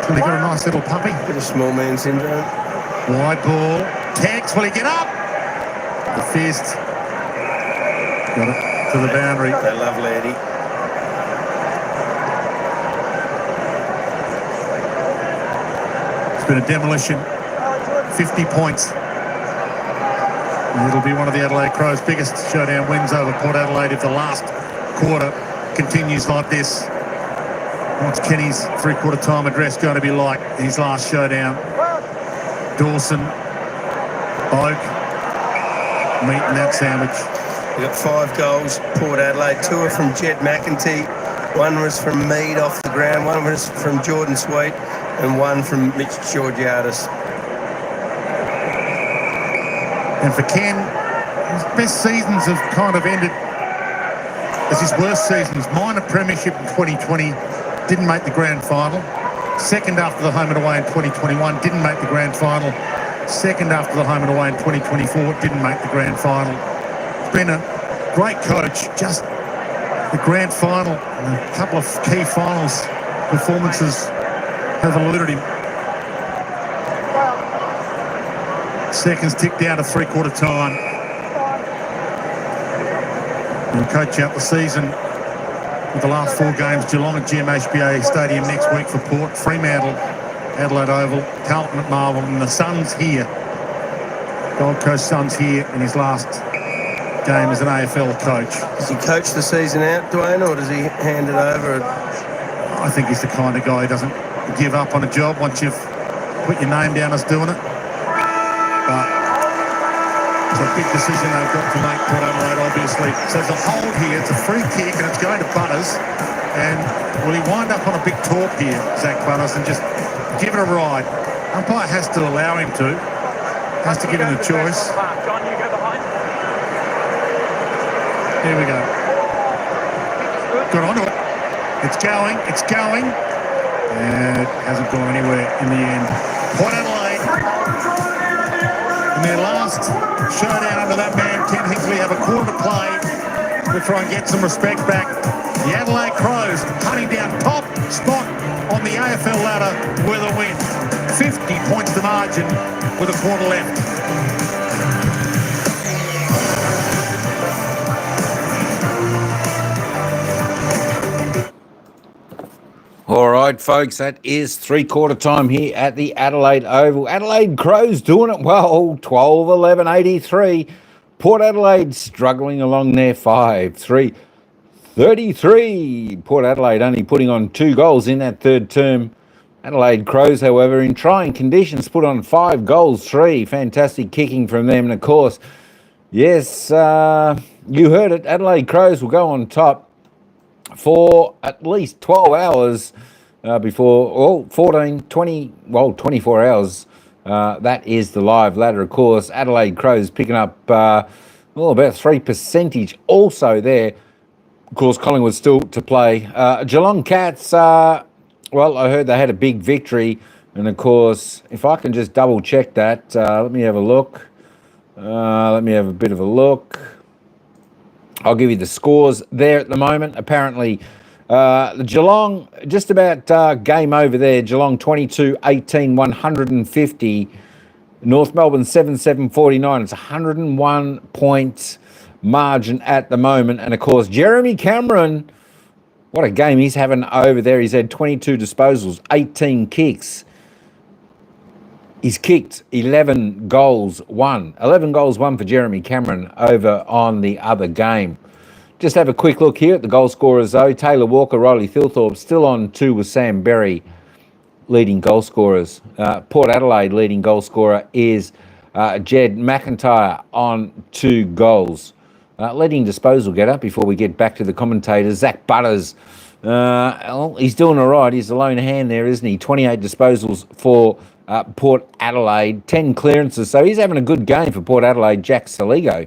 Well, he got a nice little puppy. Bit of small man syndrome. Wide ball. Tags. Will he get up? The fist. Got it to the boundary. They love Laddie. It's been a demolition. 50 points. And it'll be one of the Adelaide Crows' biggest showdown wins over Port Adelaide if the last quarter continues like this. What's Kenny's three-quarter time address going to be like his last showdown? Dawson, Oak, meat and that sandwich. We got 5 goals, Port Adelaide. 2 are from Jed McEntee. 1 was from Mead off the ground. 1 was from Jordan Sweet, and 1 from Mitch Georgiadis. And for Ken, his best seasons have kind of ended as his worst seasons. Minor premiership in 2020, didn't make the grand final. Second after the home and away in 2021, didn't make the grand final. Second after the home and away in 2024, didn't make the grand final. He's been a great coach, just the grand final and a couple of key finals performances have eluded him. Seconds tick down to three-quarter time. He'll coach out the season with the last 4 games. Geelong at GMHBA Stadium next week for Port. Fremantle, Adelaide Oval, Carlton at Marvel, and the Suns here. Gold Coast Suns here in his last game as an AFL coach. Does he coach the season out, Dwayne, or does he hand it over? I think he's the kind of guy who doesn't give up on a job once you've put your name down as doing it. But it's a big decision they've got to make, Port Adelaide, obviously. So there's a hold here. It's a free kick, and it's going to Butters. And will he wind up on a big talk here, Zach Butters, and just give it a ride? Umpire has to allow him to. Has to give him the choice. John, you go behind. Here we go. Good on it. It's going. It's going. And it hasn't gone anywhere in the end. Port Adelaide, in their last showdown under that man, Ken Hinckley, have a quarter to play to try and get some respect back. The Adelaide Crows hunting down top spot on the AFL ladder with a win. 50 points to margin with a quarter left. All right, folks, that is three-quarter time here at the Adelaide Oval. Adelaide Crows doing it well, 12-11-83. Port Adelaide struggling along there, 5-3-33. Port Adelaide only putting on 2 goals in that third term. Adelaide Crows, however, in trying conditions, put on 5 goals, 3. Fantastic kicking from them. And, of course, yes, you heard it, Adelaide Crows will go on top for at least 12 hours before, 24 hours. That is the live ladder, of course. Adelaide Crows picking up, about 3% also there. Of course, Collingwood still to play. Geelong Cats, I heard they had a big victory. And, of course, if I can just double check that, let me have a look. Let me have a bit of a look. I'll give you the scores there at the moment. Apparently, the Geelong, just about game over there. Geelong 22-18, 150. North Melbourne 7-7-49. It's 101 points margin at the moment. And, of course, Jeremy Cameron, what a game he's having over there. He's had 22 disposals, 18 kicks. He's kicked 11 goals, 1. 11 goals, 1 for Jeremy Cameron over on the other game. Just have a quick look here at the goal scorers, though. Taylor Walker, Riley Thilthorpe still on 2 with Sam Berry leading goal scorers. Port Adelaide leading goal scorer is Jed McIntyre on 2 goals. Leading disposal getter before we get back to the commentators. Zach Butters, he's doing all right. He's the lone hand there, isn't he? 28 disposals for Port Adelaide, 10 clearances. So he's having a good game for Port Adelaide. Jack Saligo,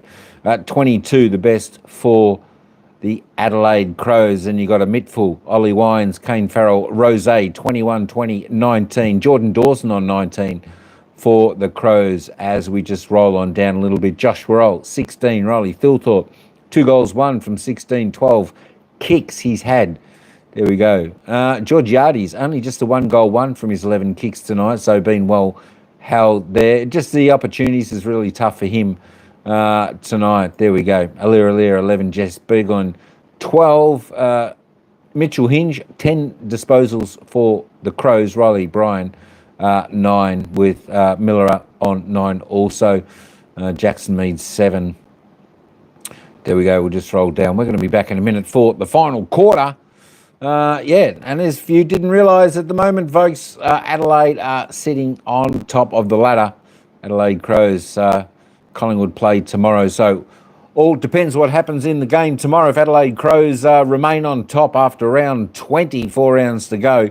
22, the best for the Adelaide Crows. And you got a mitful, Ollie Wines, Kane Farrell, Rose, 21, 20, 19. Jordan Dawson on 19 for the Crows as we just roll on down a little bit. Josh Worrell, 16. Riley Thilthorpe, 2 goals, 1 from 16, 12 kicks he's had. There we go. Georgiades, only just a 1-goal-1 from his 11 kicks tonight, so been well held there. Just the opportunities is really tough for him tonight. There we go. Alir, 11. Jess Beglin, 12. Mitchell Hinge, 10 disposals for the Crows. Riley Bryan, 9, with Miller on 9 also. Jackson Mead, 7. There we go. We'll just roll down. We're going to be back in a minute for the final quarter. And if you didn't realise at the moment, folks, Adelaide are sitting on top of the ladder. Adelaide Crows, Collingwood play tomorrow. So all depends what happens in the game tomorrow. If Adelaide Crows remain on top after round 20, 4 rounds to go,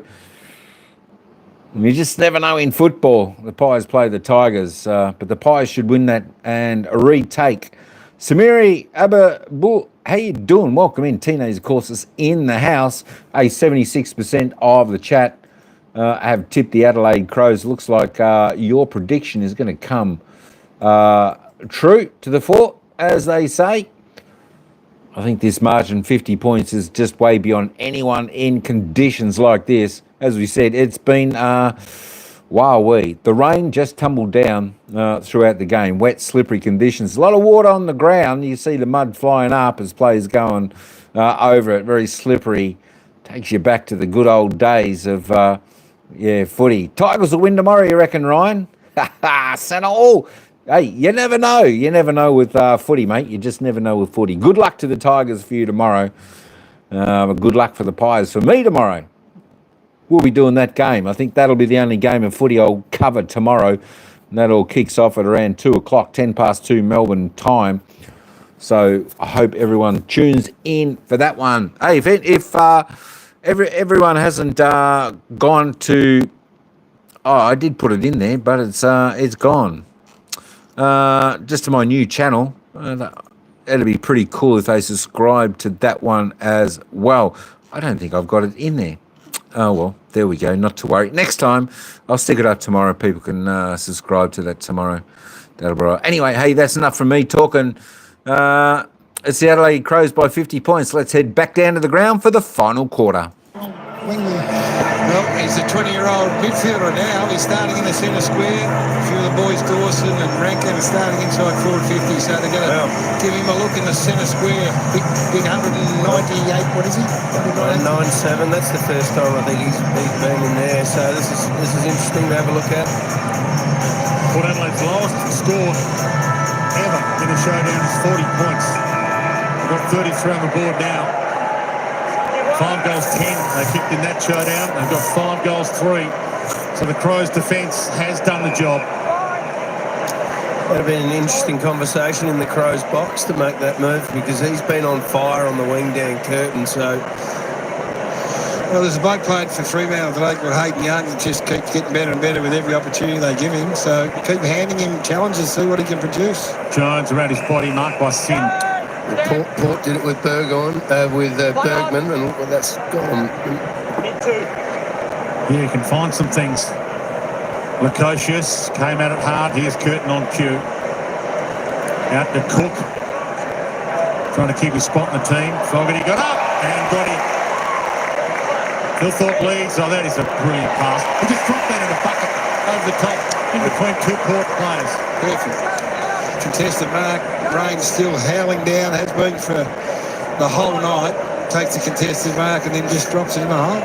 you just never know in football. The Pies play the Tigers, but the Pies should win that and retake. Samiri Ababu, how you doing? Welcome in. Teenage Courses in the house. 76% of the chat have tipped the Adelaide Crows. Looks like your prediction is going to come true to the fore, as they say. I think this margin, 50 points, is just way beyond anyone in conditions like this. As we said, it's been wowee. The rain just tumbled down throughout the game. Wet, slippery conditions. A lot of water on the ground. You see the mud flying up as players going over it. Very slippery. Takes you back to the good old days of, footy. Tigers will win tomorrow, you reckon, Ryan? Centre all. Hey, you never know. You never know with footy, mate. You just never know with footy. Good luck to the Tigers for you tomorrow. But good luck for the Pies for me tomorrow. We'll be doing that game. I think that'll be the only game of footy I'll cover tomorrow. And that all kicks off at around 2 o'clock, 10 past 2 Melbourne time. So I hope everyone tunes in for that one. Hey, if everyone hasn't gone to... Oh, I did put it in there, but it's gone. Just to my new channel. That'd be pretty cool if they subscribe to that one as well. I don't think I've got it in there. Oh, well, there we go. Not to worry. Next time, I'll stick it up tomorrow. People can subscribe to that tomorrow. That'll be right. Anyway, hey, that's enough from me talking. It's the Adelaide Crows by 50 points. Let's head back down to the ground for the final quarter. Well, he's a 20-year-old midfielder now. He's starting in the centre square. A few of the boys, Dawson and Rankin, are starting inside forward 50, so they're going to give him a look in the centre square. Big 198, what is he? 197, that's the first time I think he's been in there, so this is interesting to have a look at. Port Adelaide's lowest score ever in a showdown is 40 points. We've got 33 on the board now. 5 goals 10 they kicked in that showdown. They've got 5 goals 3. So the Crows' defence has done the job. Would have been an interesting conversation in the Crows box to make that move, because he's been on fire on the wing down Curtin. So, well, there's a bloke playing for Fremantle today called Hayden Young that just keeps getting better and better with every opportunity they give him. So keep handing him challenges, see what he can produce. Jones around his body, marked by Sin. Port did it with Bergman, and look what that's gone. Yeah, you can find some things. Lukosius came at it hard. Here's Curtin on cue. Out to Cook. Trying to keep his spot in the team. Fogarty got up and got him. Phil Thorpe leads. Oh, that is a brilliant pass. He just dropped that in a bucket over the top in between 2 Port players. Perfect. Contested mark. Rain still howling down, has been for the whole night. Takes the contested mark and then just drops it in the hole.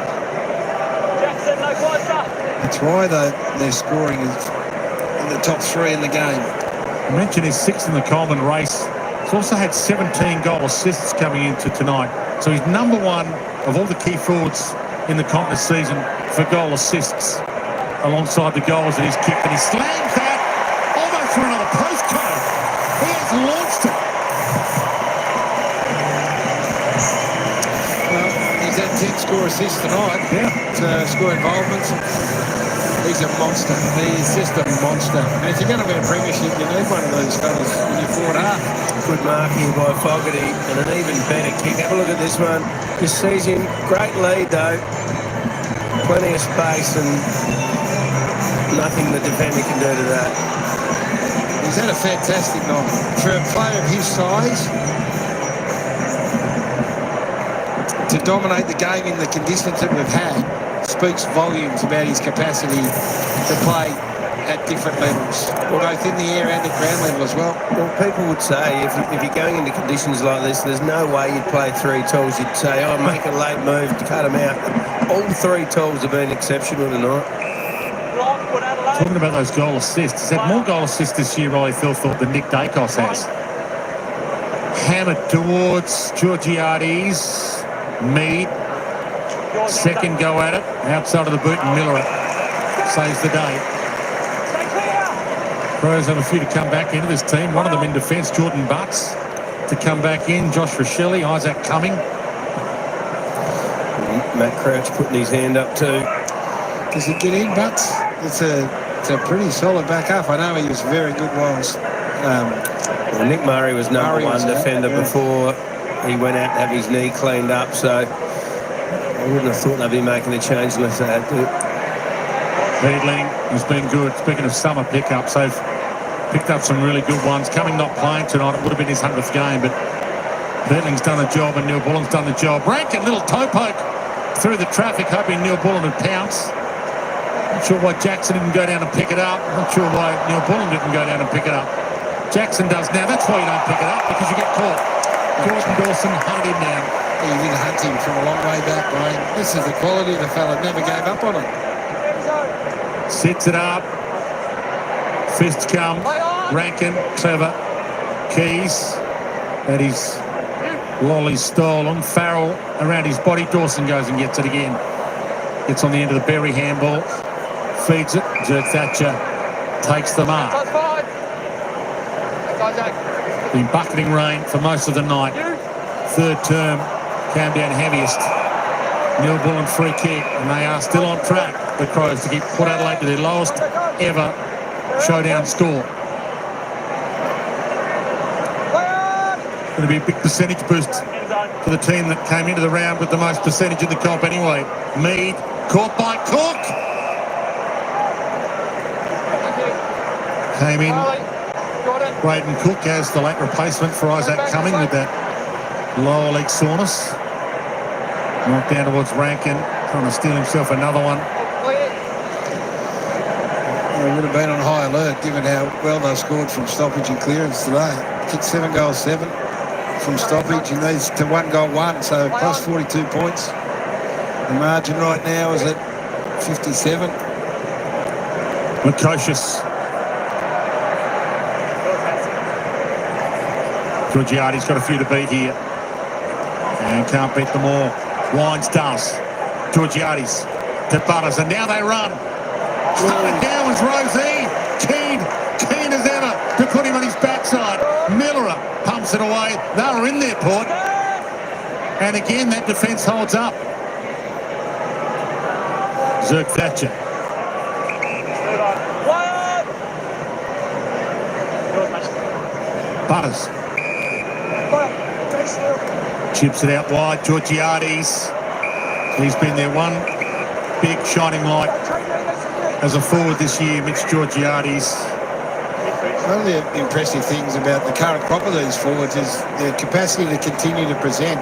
That's why they're scoring in the top 3 in the game. I mentioned he's 6th in the Coleman race. He's also had 17 goal assists coming into tonight. So he's number 1 of all the key forwards in the comp this season for goal assists, alongside the goals that he's kicked. And he slams that almost for another postcode. He has launched it. Well, he's had 10 score assists tonight. Yeah. Score involvements. He's a monster. He's just a monster. And if you're going to win a premiership, you need one of those fellas in your forward half. Good mark here by Fogarty, and an even better kick. Have a look at this one. Just sees him. Great lead, though. Plenty of space, and nothing the defender can do to that. He's had a fantastic night. For a player of his size, to dominate the game in the conditions that we've had speaks volumes about his capacity to play at different levels, both in the air and at ground level as well. Well, people would say if you're going into conditions like this, there's no way you'd play 3 tools. You'd say, oh, make a late move to cut them out. All 3 tools have been exceptional tonight. Talking about those goal assists, he's had more goal assists this year, Riley Thilthorpe, than Nick Dacos has. Hammered towards Georgiades, Mead, second go at it, outside of the boot, and Miller saves the day. Crows have a few to come back into this team. One of them in defence, Jordan Butts, to come back in. Josh Rochelle, Isaac Cumming. Matt Crouch putting his hand up too. Does he get in, Butts? It's a pretty solid back half. I know he was very good whilst... well, Nick Murray was number 1 defender before he went out to have his knee cleaned up, so I wouldn't have thought they'd be making a change unless they had to. Beadling has been good. Speaking of summer pickups, they've picked up some really good ones. Cumming not playing tonight, it would have been his 100th game, but Beadling's done a job and Neil Bullen's done the job. Rankin, little toe poke through the traffic, hoping Neil Bullen would pounce. Not sure why Jackson didn't go down and pick it up. Not sure why Neil Bullen didn't go down and pick it up. Jackson does now. That's why you don't pick it up, because you get caught. Jordan Dawson hunted him down. He did hunt him from a long way back, Wayne. This is the quality of the fella. Never gave up on him. Sits it up. Fists come. Rankin, clever. Keys. That is Lolly stolen. Farrell around his body. Dawson goes and gets it again. Gets on the end of the Berry handball. Feeds it. Zerk Thatcher takes the mark. Been bucketing rain for most of the night. Third term came down heaviest. Neil Bullen free kick, and they are still on track, the Crows, to get Port Adelaide to their lowest ever showdown score. Going to be a big percentage boost for the team that came into the round with the most percentage in the comp anyway. Mead, caught by Cook. Came in. Braden Cook as the late replacement for Isaac Cumming with that lower leg soreness. Knocked down towards Rankin, trying to steal himself another one. He would have been on high alert given how well they scored from stoppage and clearance today. Kicked 7 goals 7 from stoppage. He needs to 1 goal 1, so plus 42 points. The margin right now is at 57. Lukosius. Georgiades got a few to beat here. And can't beat them all. Wines does. Georgiades to Butters, and now they run. Coming down was Rosie. Keen as ever to put him on his backside. Miller pumps it away. They were in there, Port. And again, that defence holds up. Zerk Thatcher. Butters. Chips it out wide. Georgiades. He's been their one big shining light as a forward this year, Mitch Georgiades. One of the impressive things about the current crop of these forwards is their capacity to continue to present,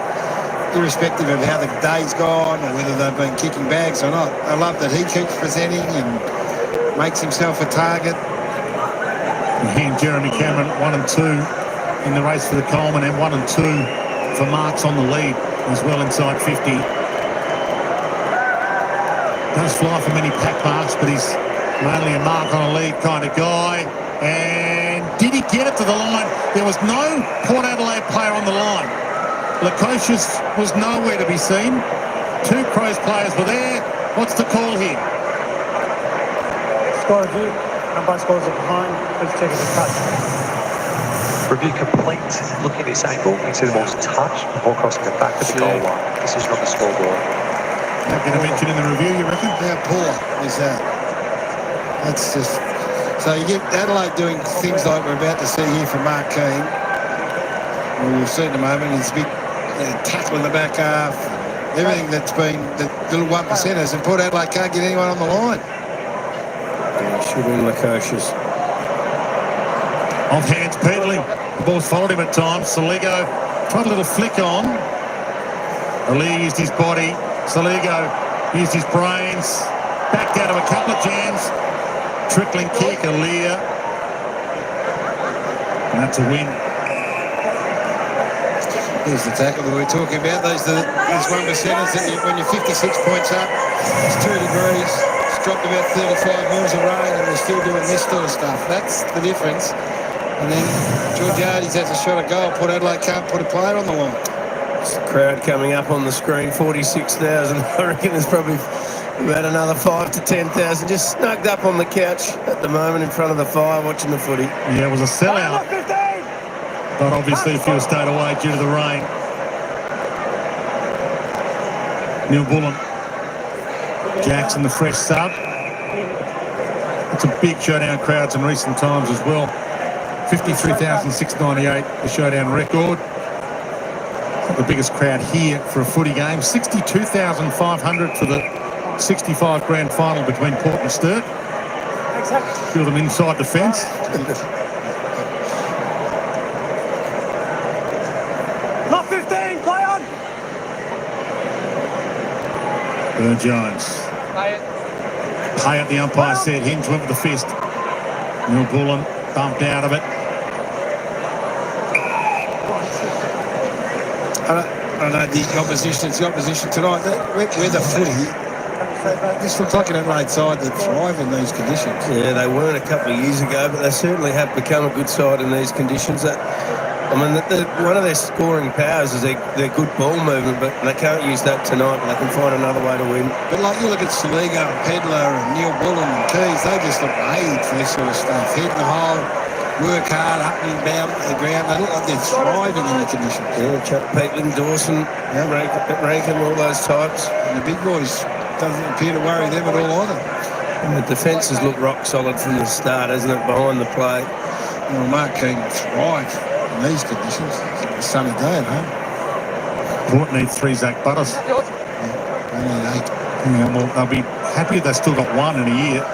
irrespective of how the day's gone or whether they've been kicking bags or not. I love that he keeps presenting and makes himself a target. He and Jeremy Cameron 1 and 2 in the race for the Coleman, and 1 and 2 for Marks on the lead as well inside 50. Does fly for many pack marks, but he's mainly a mark on a lead kind of guy. And did he get it to the line? There was no Port Adelaide player on the line. Lukosius was nowhere to be seen. 2 Crows players were there. What's the call here? Score review. Umpire scores are behind. Please check if it's cut. Review complete. Looking at this angle, you can see the ball's touched before crossing the back of the goal line. Decision on the scoreboard. Not going to mention in the review, you reckon? How poor is that? That's just... So you get Adelaide doing things like we're about to see here from Mark Keane. Well, we've seen in a moment his big tackle in the back half. Everything that's been the little 1%ers, and Port Adelaide can't get anyone on the line. Yeah, should be Lukosius. Off hands pedaling. The ball's followed him at times. Saligo tried a little flick on. Ali used his body. Saligo used his brains. Backed out of a couple of jams. Trickling kick, Alia. And that's a win. Here's the tackle that we're talking about. These 1%ers that when you're 56 points up, it's 2 degrees, it's dropped about 35 mils of rain, and they're still doing this sort of stuff. That's the difference. And then Georgiades has a shot at goal. Port Adelaide can't put a player on the line. It's the crowd coming up on the screen, 46,000. I reckon there's probably about another 5 to 10,000 just snugged up on the couch at the moment in front of the fire watching the footy. Yeah, it was a sellout. But obviously a few stayed away due to the rain. Neil Bullen. Jackson, the fresh sub. It's a big showdown crowds in recent times as well. 53,698, the showdown record. The biggest crowd here for a footy game. 62,500 for the 65 grand final between Port and Sturt. A few of them inside the fence. Lot 15, play on! Burn Jones. Pay at the umpire said. Hinge went with the fist. Neil Bullen bumped out of it. I know the opposition tonight. We're the footy. This looks like an Adelaide side that thrive in these conditions. Yeah, they weren't a couple of years ago, but they certainly have become a good side in these conditions. One of their scoring powers is their good ball movement, but they can't use that tonight. But they can find another way to win. But like you look at Saligo and Pedler and Neil Bullen and Keys, they just look made for this sort of stuff. Head in the hole, work hard, up and down the ground. They look like they're thriving in the conditions. Yeah, Chuck Peatling, Dawson, Rankin, all those types. And the big boys doesn't appear to worry them at all either. And the defences look rock solid from the start, isn't it, behind the play? Well, Mark King thrive in these conditions. It's a sunny day at home. Port need 3 Zach Butters. They need 8. Yeah, well, they'll be happy if they still got 1 in a year.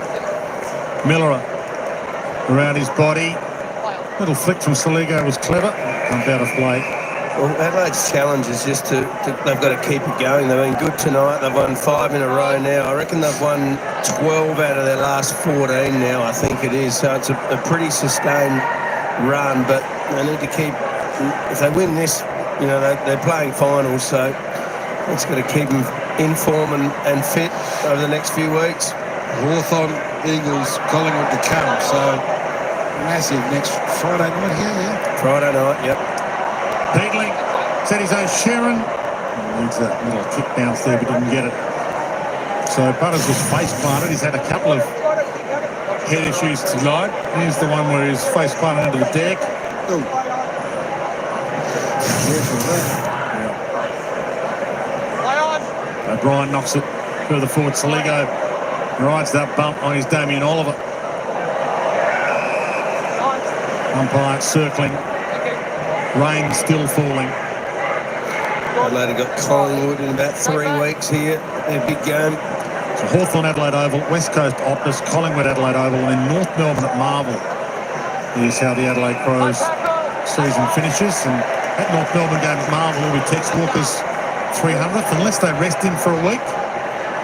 Miller around his body. Little flick from Saligo was clever. Comes out of play. Well, Adelaide's challenge is just they've got to keep it going. They've been good tonight. They've won 5 in a row now. I reckon they've won 12 out of their last 14 now, I think it is. So it's a pretty sustained run, but they need to keep, if they win this, they're playing finals, so it's got to keep them in form and fit over the next few weeks. Hawthorn, Eagles, Collingwood to come, so massive next Friday night here, yeah? Friday night, yep. Peatling set his own Sharon. Needs that little kick bounce there, but didn't get it. So Butters was face planted. He's had a couple of head issues tonight. Here's the one where he's face planted into the deck. Oh. O'Brien knocks it further forward. Saligo rides that bump on his Damien Oliver. Umpire circling. Rain still falling. Adelaide have got Collingwood in about 3 weeks here. Their big game. So Hawthorn Adelaide Oval, West Coast Optus, Collingwood Adelaide Oval, and then North Melbourne at Marvel. Here's how the Adelaide Crows season finishes. And that North Melbourne game at Marvel will be Tex Walker's 300th, unless they rest him for a week.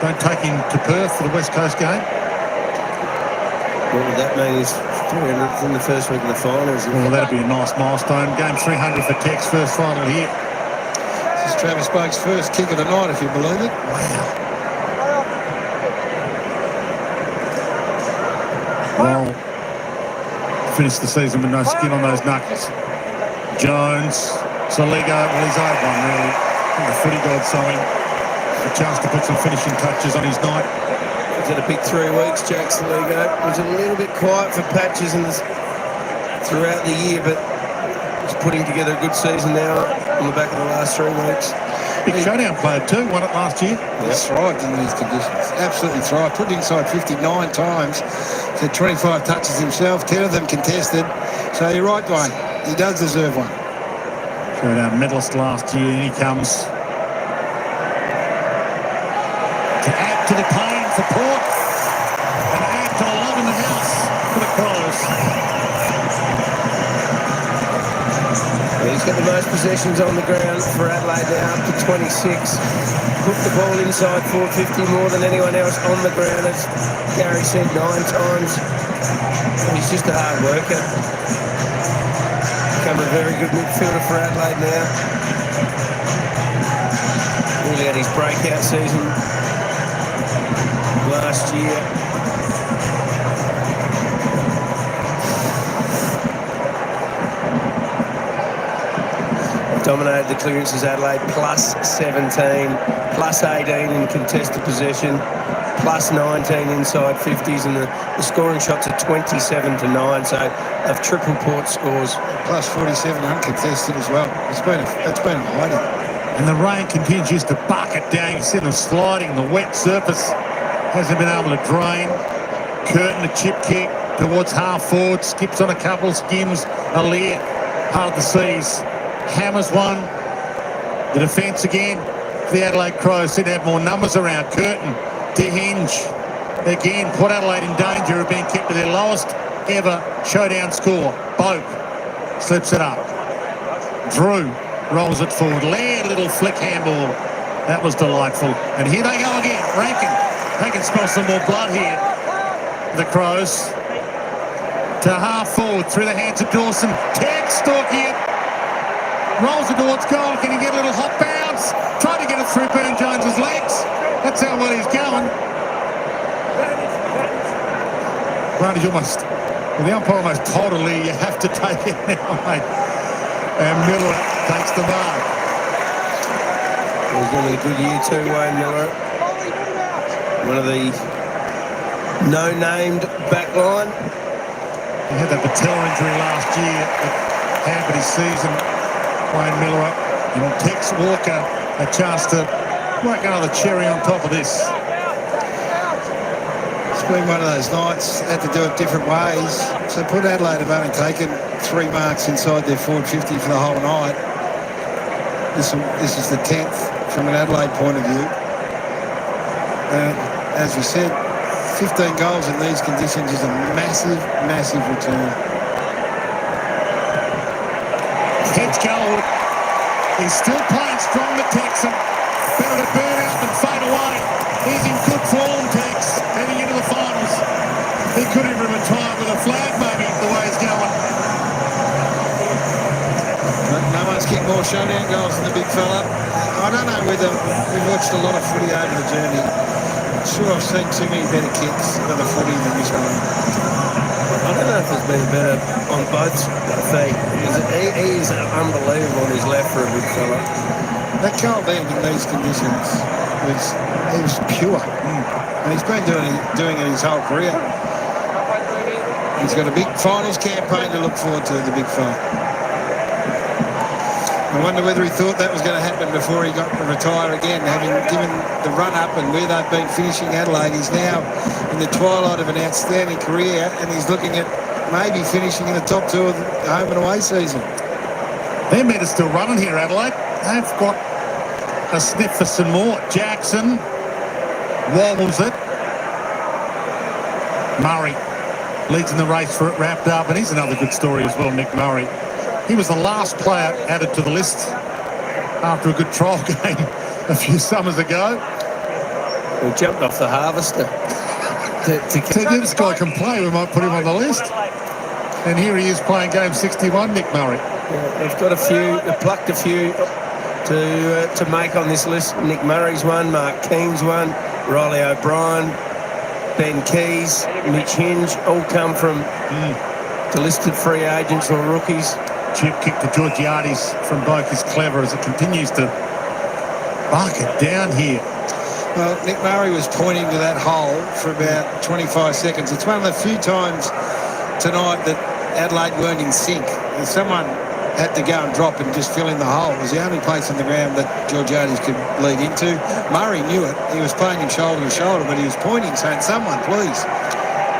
Don't take him to Perth for the West Coast game. What would that mean? He's 300th in the first week of the finals. Well, that'd be a nice milestone. Game 300 for Tex, first final here. This is Travis Boak's first kick of the night, if you believe it. Wow. Well, finished the season with no skin on those knuckles. Jones, Saligo, well, he's over one, really. I think the footy god saw him. A chance to put some finishing touches on his night. He's had a big 3 weeks, Jack Saligo. It was a little bit quiet for patches throughout the year, but he's putting together a good season now on the back of the last 3 weeks. Big showdown player too, won it last year. He's thrived in these conditions, absolutely thrived. Put inside 59 times, had 25 touches himself, 10 of them contested. So you're right, Dwayne, he does deserve one. Showdown medalist last year, and he comes to add to the pain for Port and add to the love in the house for the Crows. He's He's got the most possessions on the ground for Adelaide now, up to 26. Put the ball inside 450 more than anyone else on the ground, as Gary said, 9 times. He's just a hard worker. Become a very good midfielder for Adelaide now. Really had his breakout season last year. Dominated the clearances, Adelaide, plus 17, plus 18 in contested possession, plus 19 inside 50s, and the scoring shots are 27 to 9, so they've triple port scores. Plus 47 uncontested as well. It's been a mighty. And the rain continues to bucket down. You see them sliding. The wet surface hasn't been able to drain. Curtin, a chip kick towards half forward, skips on a couple, skims, a leer, hard to seize. Hammers one. The defence again. The Adelaide Crows seem to have more numbers around. Curtin to Hinge. Again, Port Adelaide in danger of being kept to their lowest ever showdown score. Boak slips it up. Drew rolls it forward. Laird, little flick handball. That was delightful. And here they go again. Rankin. They can smell some more blood here. The Crows. To half forward through the hands of Dawson. Tag stalking it. Rolls it towards goal. Can he get a little hot bounce? Trying to get it through Burn Jones's legs. That's how well he's going. Granted, the umpire almost told a leer, you have to take it now, mate. And Miller takes the mark. It was really a good year too, Wayne Miller. One of the no-named backline. He had that patella injury last year that hampered his season. Wayne Miller and Tex Walker a chance to work another cherry on top of this. It's been one of those nights, had to do it different ways. So Port Adelaide have only taken 3 marks inside their forward 50 for the whole night. This is the 10th from an Adelaide point of view. As we said, 15 goals in these conditions is a massive, massive return. Heads goal. He's still playing strong, the Texan. Better to burn out than fade away. He's in good form, Tex, heading into the finals. He could even retire with a flag, maybe, the way he's going. No one's kicked more showdown goals than the big fella. I don't know whether we've watched a lot of footy over the journey. I'm sure I've seen too many better kicks of the footy than this one. I don't know if there's been better on both feet. He is unbelievable on his left for a big fella. That Carl Band in these conditions was pure. And he's been doing it his whole career. He's got a big finals campaign to look forward to, the big fella. I wonder whether he thought that was going to happen before he got to retire again, having given the run-up and where they've been finishing Adelaide. He's now in the twilight of an outstanding career, and he's looking at maybe finishing in the top 2 of the home and away season. Their men are still running here, Adelaide. They've got a sniff for some more. Jackson wobbles it. Murray leads in the race for it, wrapped up, and he's another good story as well, Nick Murray. He was the last player added to the list after a good trial game a few summers ago. We jumped off the harvester. So this guy can play, we might put him on the list. And here he is playing game 61, Nick Murray. Yeah, they've got a few, they've plucked a few to make on this list. Nick Murray's one, Mark Keane's one, Riley O'Brien, Ben Keys, Mitch Hinge, all come from delisted free agents or rookies. Chip kick to Georgiades from Boak is clever as it continues to bucket down here. Well, Nick Murray was pointing to that hole for about 25 seconds. It's one of the few times tonight that Adelaide weren't in sync. And someone had to go and drop and just fill in the hole. It was the only place on the ground that Georgiades could lead into. Murray knew it. He was playing him shoulder to shoulder, but he was pointing, saying, someone, please.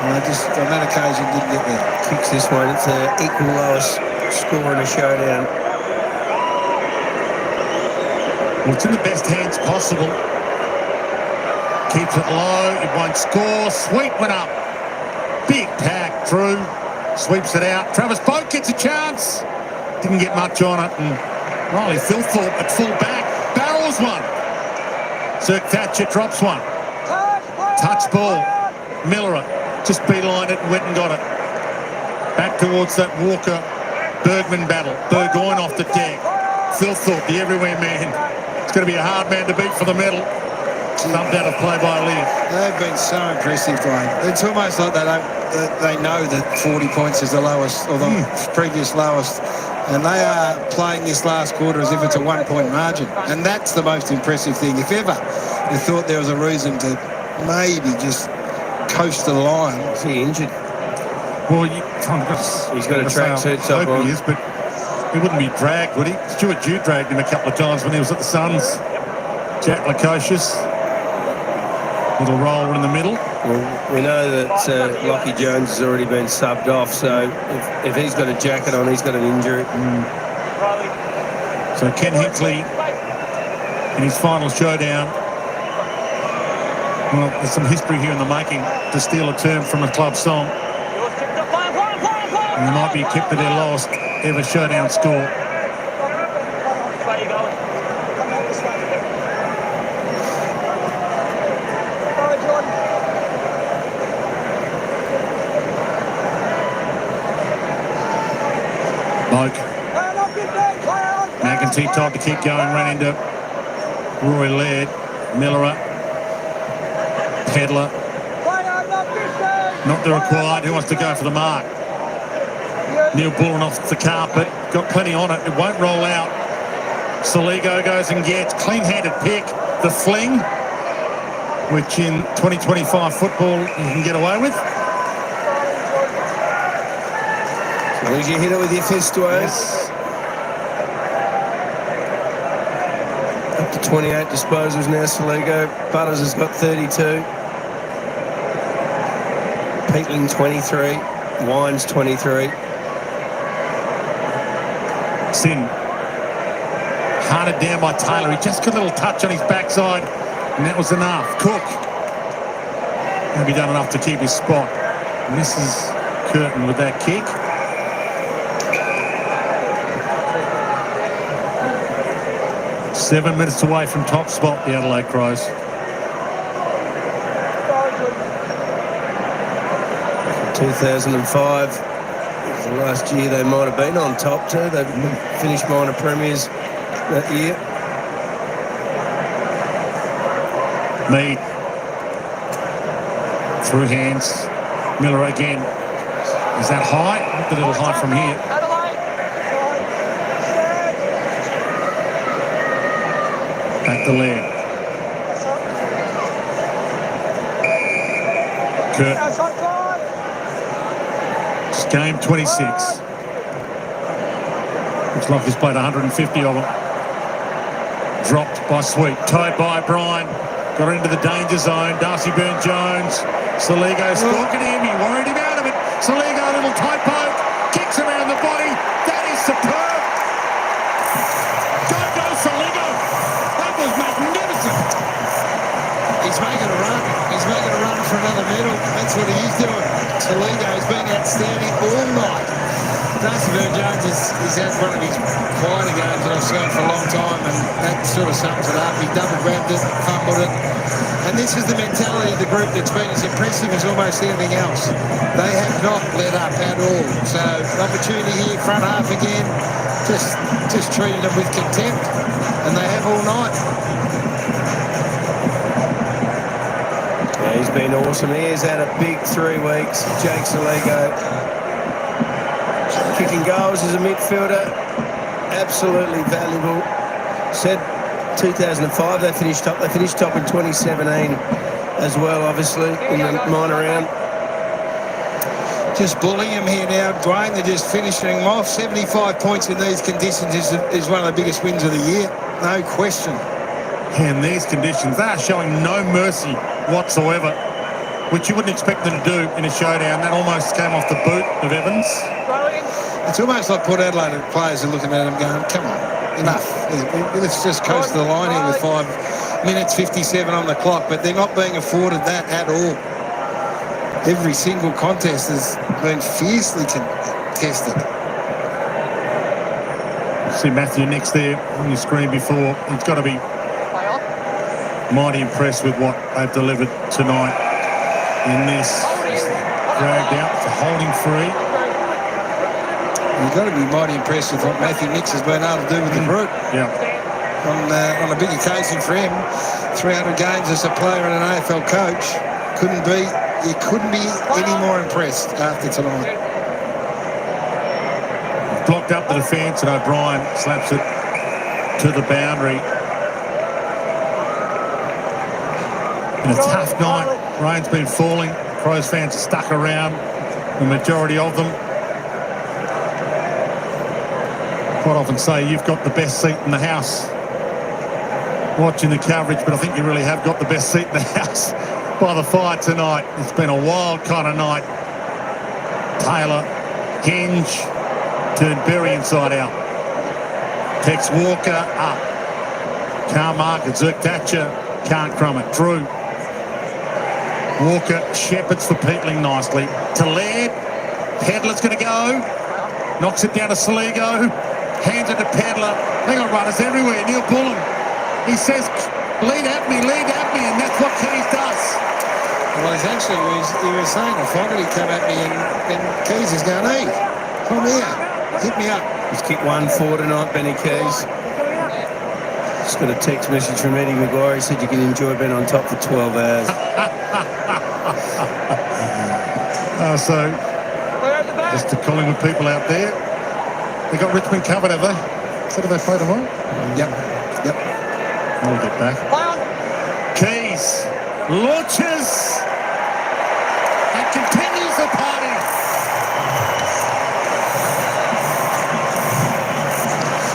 And they just, on that occasion, didn't get there. Kicks this one. It's an equal lowest score in a showdown. Well, it's in the best hands possible. Keeps it low, it won't score. Sweep went up. Big pack, Drew. Sweeps it out. Travis Boak gets a chance. Didn't Didn't get much on it, and Riley Thilthorpe at full back barrels one. Sir Thatcher drops one. Touch ball. Miller just beelined it and went and got it. Back towards that Walker-Bergman battle. Burgoyne off the deck. Thilthorpe, the everywhere man. It's going to be a hard man to beat for the medal. Thumped out of play by Liv. They've been so impressive, Dwayne. It's almost like they know that 40 points is the lowest, or the previous lowest, and they are playing this last quarter as if it's a 1 point margin, and that's the most impressive thing. If ever you thought there was a reason to maybe just coast the line. Is he injured? Well, he's got a tracksuit top on. He is, but he wouldn't be dragged, would he? Stuart Dew dragged him a couple of times when he was at the Suns. Jack Lukosius. Little roll in the middle. Well, we know that Lockie Jones has already been subbed off, so if he's got a jacket on, he's got an injury. So Ken Hinckley in his final showdown. Well, there's some history here in the making, to steal a term from a club song. And there might be kept to their lowest ever showdown score. McEntee tried to keep going, ran into Roy Laird, Miller, Pedler. Not the required, who wants to go for the mark? Neil Bullen off the carpet, got plenty on it, it won't roll out. Saligo goes and gets, clean-handed pick, the fling, which in 2025 football you can get away with. As long as you hit it with your fist, Dwayne. Yes. Up to 28 disposals now, Saligo. Butters has got 32. Peatling 23. Wines 23. Sin. Hunted down by Taylor. He just got a little touch on his backside, and that was enough. Cook. Maybe done enough to keep his spot. Misses Curtin with that kick. Seven minutes away from top spot, the Adelaide Crows. 2005 was the last year they might have been on top too. They finished minor premiers that year. Mead through hands. Miller again. Is that high? A little high from here. Back to Laird. Kurt. It's game 26. Looks like he's played 150 of them. Dropped by Sweet. Towed by Bryan. Got into the danger zone. Darcy Byrne-Jones. Saligo stalking him. He worried him out of it. Saligo, a little tight poke. Kicks around the body. That is superb. Go, Saligo. That was magnificent. He's making a run. He's making a run for another medal. That's what he's doing. Saligo's been outstanding all night. Darcy Byrne-Jones he's had one of his quieter games that I've seen for a long time, and that sort of sums it up. He double grabbed it, fumbled it. And this is the mentality of the group that's been as impressive as almost anything else. They have not let up at all. So opportunity here, front half again, just treated them with contempt, and they have all night. Yeah, he's been awesome. He has had a big 3 weeks. Jake Saligo. Kicking goals as a midfielder, absolutely valuable. Said 2005 they finished top. They finished top in 2017 as well, obviously, in the minor round. Just bullying him here now, Dwayne. They're just finishing him off. 75 points in these conditions is one of the biggest wins of the year, no question. In these conditions, they are showing no mercy whatsoever, which you wouldn't expect them to do in a showdown. That almost came off the boot of Evans. It's almost like Port Adelaide players are looking at him going, come on, enough. Let's just coast the line here with 5 minutes 57 on the clock, but they're not being afforded that at all. Every single contest has been fiercely contested. See Matthew Nix there on your screen before. He's got to be mighty impressed with what they've delivered tonight in this. Dragged out for holding free. You've got to be mighty impressed with what Matthew Nix has been able to do with the group. Yeah. On a big occasion for him, 300 games as a player and an AFL coach, you couldn't be any more impressed after tonight. Blocked up the defence and O'Brien slaps it to the boundary. In a tough night, rain's been falling. Crows fans are stuck around, the majority of them. Quite often say you've got the best seat in the house watching the coverage, but I think you really have got the best seat in the house by the fire tonight. It's been a wild kind of night. Taylor, Hinge, turned Berry inside out. Tex Walker up. Can't mark it. Zerk Thatcher can't crumb it. Drew. Walker shepherds for Peatling nicely. To Laird. Pedler's going to go. Knocks it down to Saligo. Hands it to Pedler. They got runners everywhere. Neil Bullen. He says, lead at me, and that's what Keys does. Well, he was saying, if Fogarty come at me and Keys is going, hey, come here, hit me up. He's kicked 1-4 tonight, Benny Keys. Just got a text message from Eddie Maguire. He said you can enjoy being on top for 12 hours. So, just to Collingwood people out there, they got Richmond covered, have they? So do they play tomorrow? Yep. We'll get back. Keys launches and continues the party.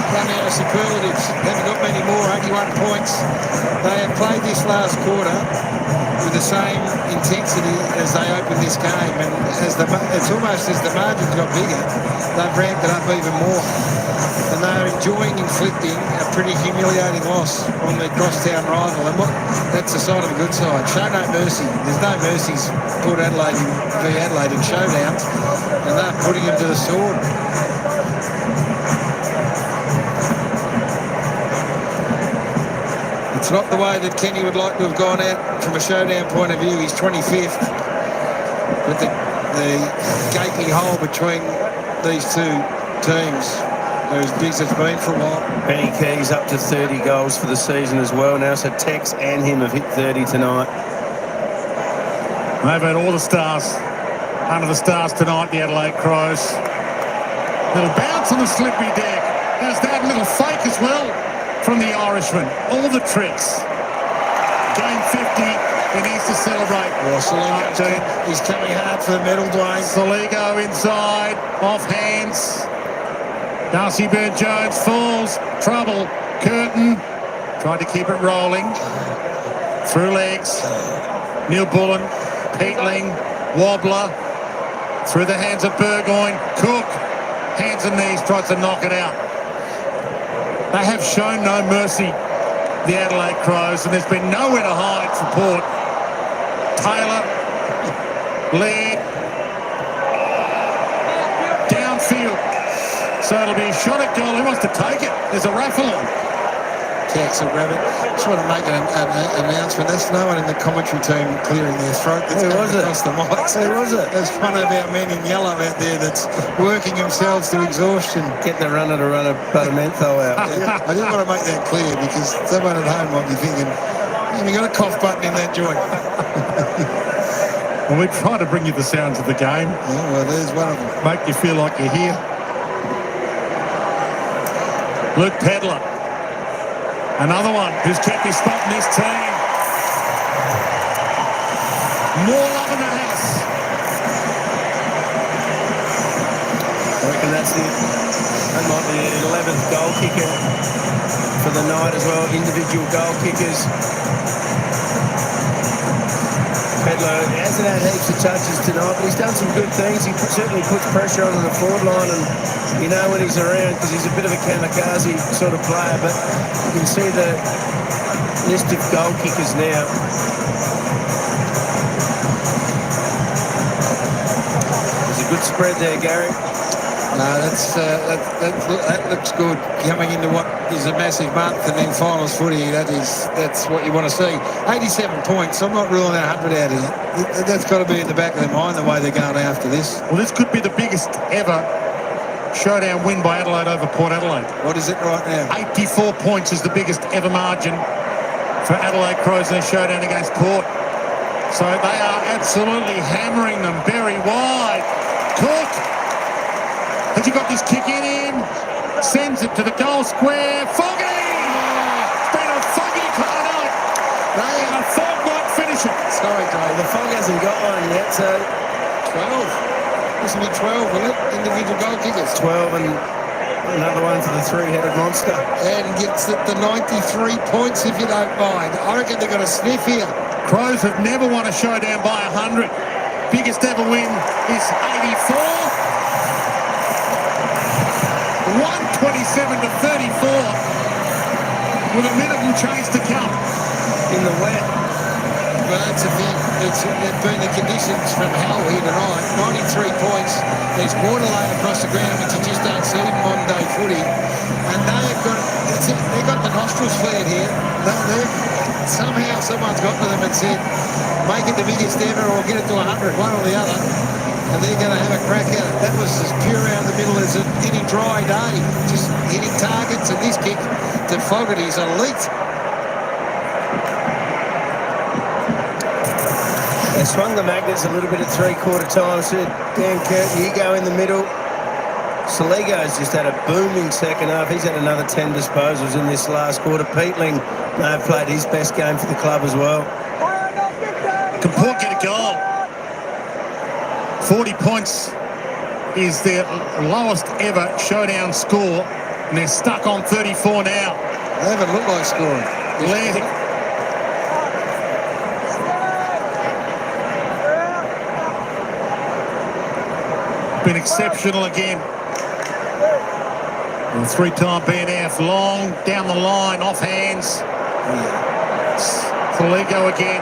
Run out of superlatives. Haven't got many more. 81 points. They have played this last quarter with the same intensity as they opened this game, and it's almost as the margins got bigger, they've ramped it up even more. And they're enjoying inflicting a pretty humiliating loss on their crosstown rival. And that's the sign of a good side. Show no mercy. There's no mercies Port Adelaide v Adelaide in showdowns, and they're putting him to the sword. It's not the way that Kenny would like to have gone out from a showdown point of view. He's 25th, but the gaping hole between these two teams are as big as it's been for a while. Benny Keys up to 30 goals for the season as well now, so Tex and him have hit 30 tonight. They've had all the stars under the stars tonight, the Adelaide Crows. Little bounce on the slippery deck. There's that little fake as well from the Irishman. All the tricks. Game 50, he needs to celebrate. Well, Saligo, he's coming hard for the medal, Dwayne. Saligo inside, off hands. Darcy Byrne-Jones falls. Trouble. Curtin tried to keep it rolling. Through legs. Neil Bullen. Peatling. Wobbler. Through the hands of Burgoyne. Cook. Hands and knees. Tries to knock it out. They have shown no mercy, the Adelaide Crows, and there's been nowhere to hide for Port. Taylor. Laird. Downfield. So it'll be a shot at goal. Who wants to take it? There's a raffle on. Tex will grab it. Just want to make an announcement. There's no one in the commentary team clearing their throat. Who was it? Across the mics. Who was it? There's one of our men in yellow out there that's working themselves to exhaustion. Getting the runner to run a Buttermentho out. Yeah, I didn't want to make that clear because someone at home might be thinking, have you got a cough button in that joint? Well, we try to bring you the sounds of the game. Yeah, well, there's one of them. Make you feel like you're here. Luke Pedler. Another one who's kept his spot in this team. More love in the house. I reckon that might be the 11th goal kicker for the night as well. Individual goal kickers. Pedler hasn't had heaps of touches tonight, but he's done some good things. He certainly puts pressure on the forward line, and you know when he's around because he's a bit of a kamikaze sort of player, but you can see the list of goal kickers now. There's a good spread there, Gary. That looks good. Coming into what is a massive month and then finals footy, that's what you want to see. 87 points. I'm not ruling that 100 out of it. That's got to be in the back of their mind the way they're going after this. Well, this could be the biggest ever showdown win by Adelaide over Port Adelaide. What is it right now? 84 points is the biggest ever margin for Adelaide Crows in a showdown against Port. So they are absolutely hammering them very wide. Cook. Has he got this kick in him? Sends it to the goal square. Foggy! It's been a foggy kind of night. And a fog might finish it. Sorry, Dave. The fog hasn't got one yet, so 12. This will be 12, will it? Individual goal kickers. 12 and another one for the three-headed monster. And gets it the 93 points, if you don't mind. I reckon they've got a sniff here. Crows have never won a showdown by 100. Biggest ever win is 84. 127 to 34 with a minute and change to come in the wet. Well, it's been the conditions from hell here tonight. 93 points. There's water laid across the ground, which you just don't see in modern day footy. And they've got the nostrils flared here. Somehow someone's got to them and said, make it the biggest ever or get it to 100, one or the other. And they're going to have a crack at it. That was as pure out the middle as any dry day. Just hitting targets, and this kick to Fogarty's elite. They swung the magnets a little bit at three-quarter time. Said, Dan Curtin, you go in the middle. Saligo's just had a booming second half. He's had another 10 disposals in this last quarter. Peatling may have played his best game for the club as well. Can Port get a goal? 40 points is their lowest ever showdown score, and they're stuck on 34 now. They haven't looked like scoring. Atlantic. Been exceptional again. And three-time BNF, long down the line, off hands. Faligo again,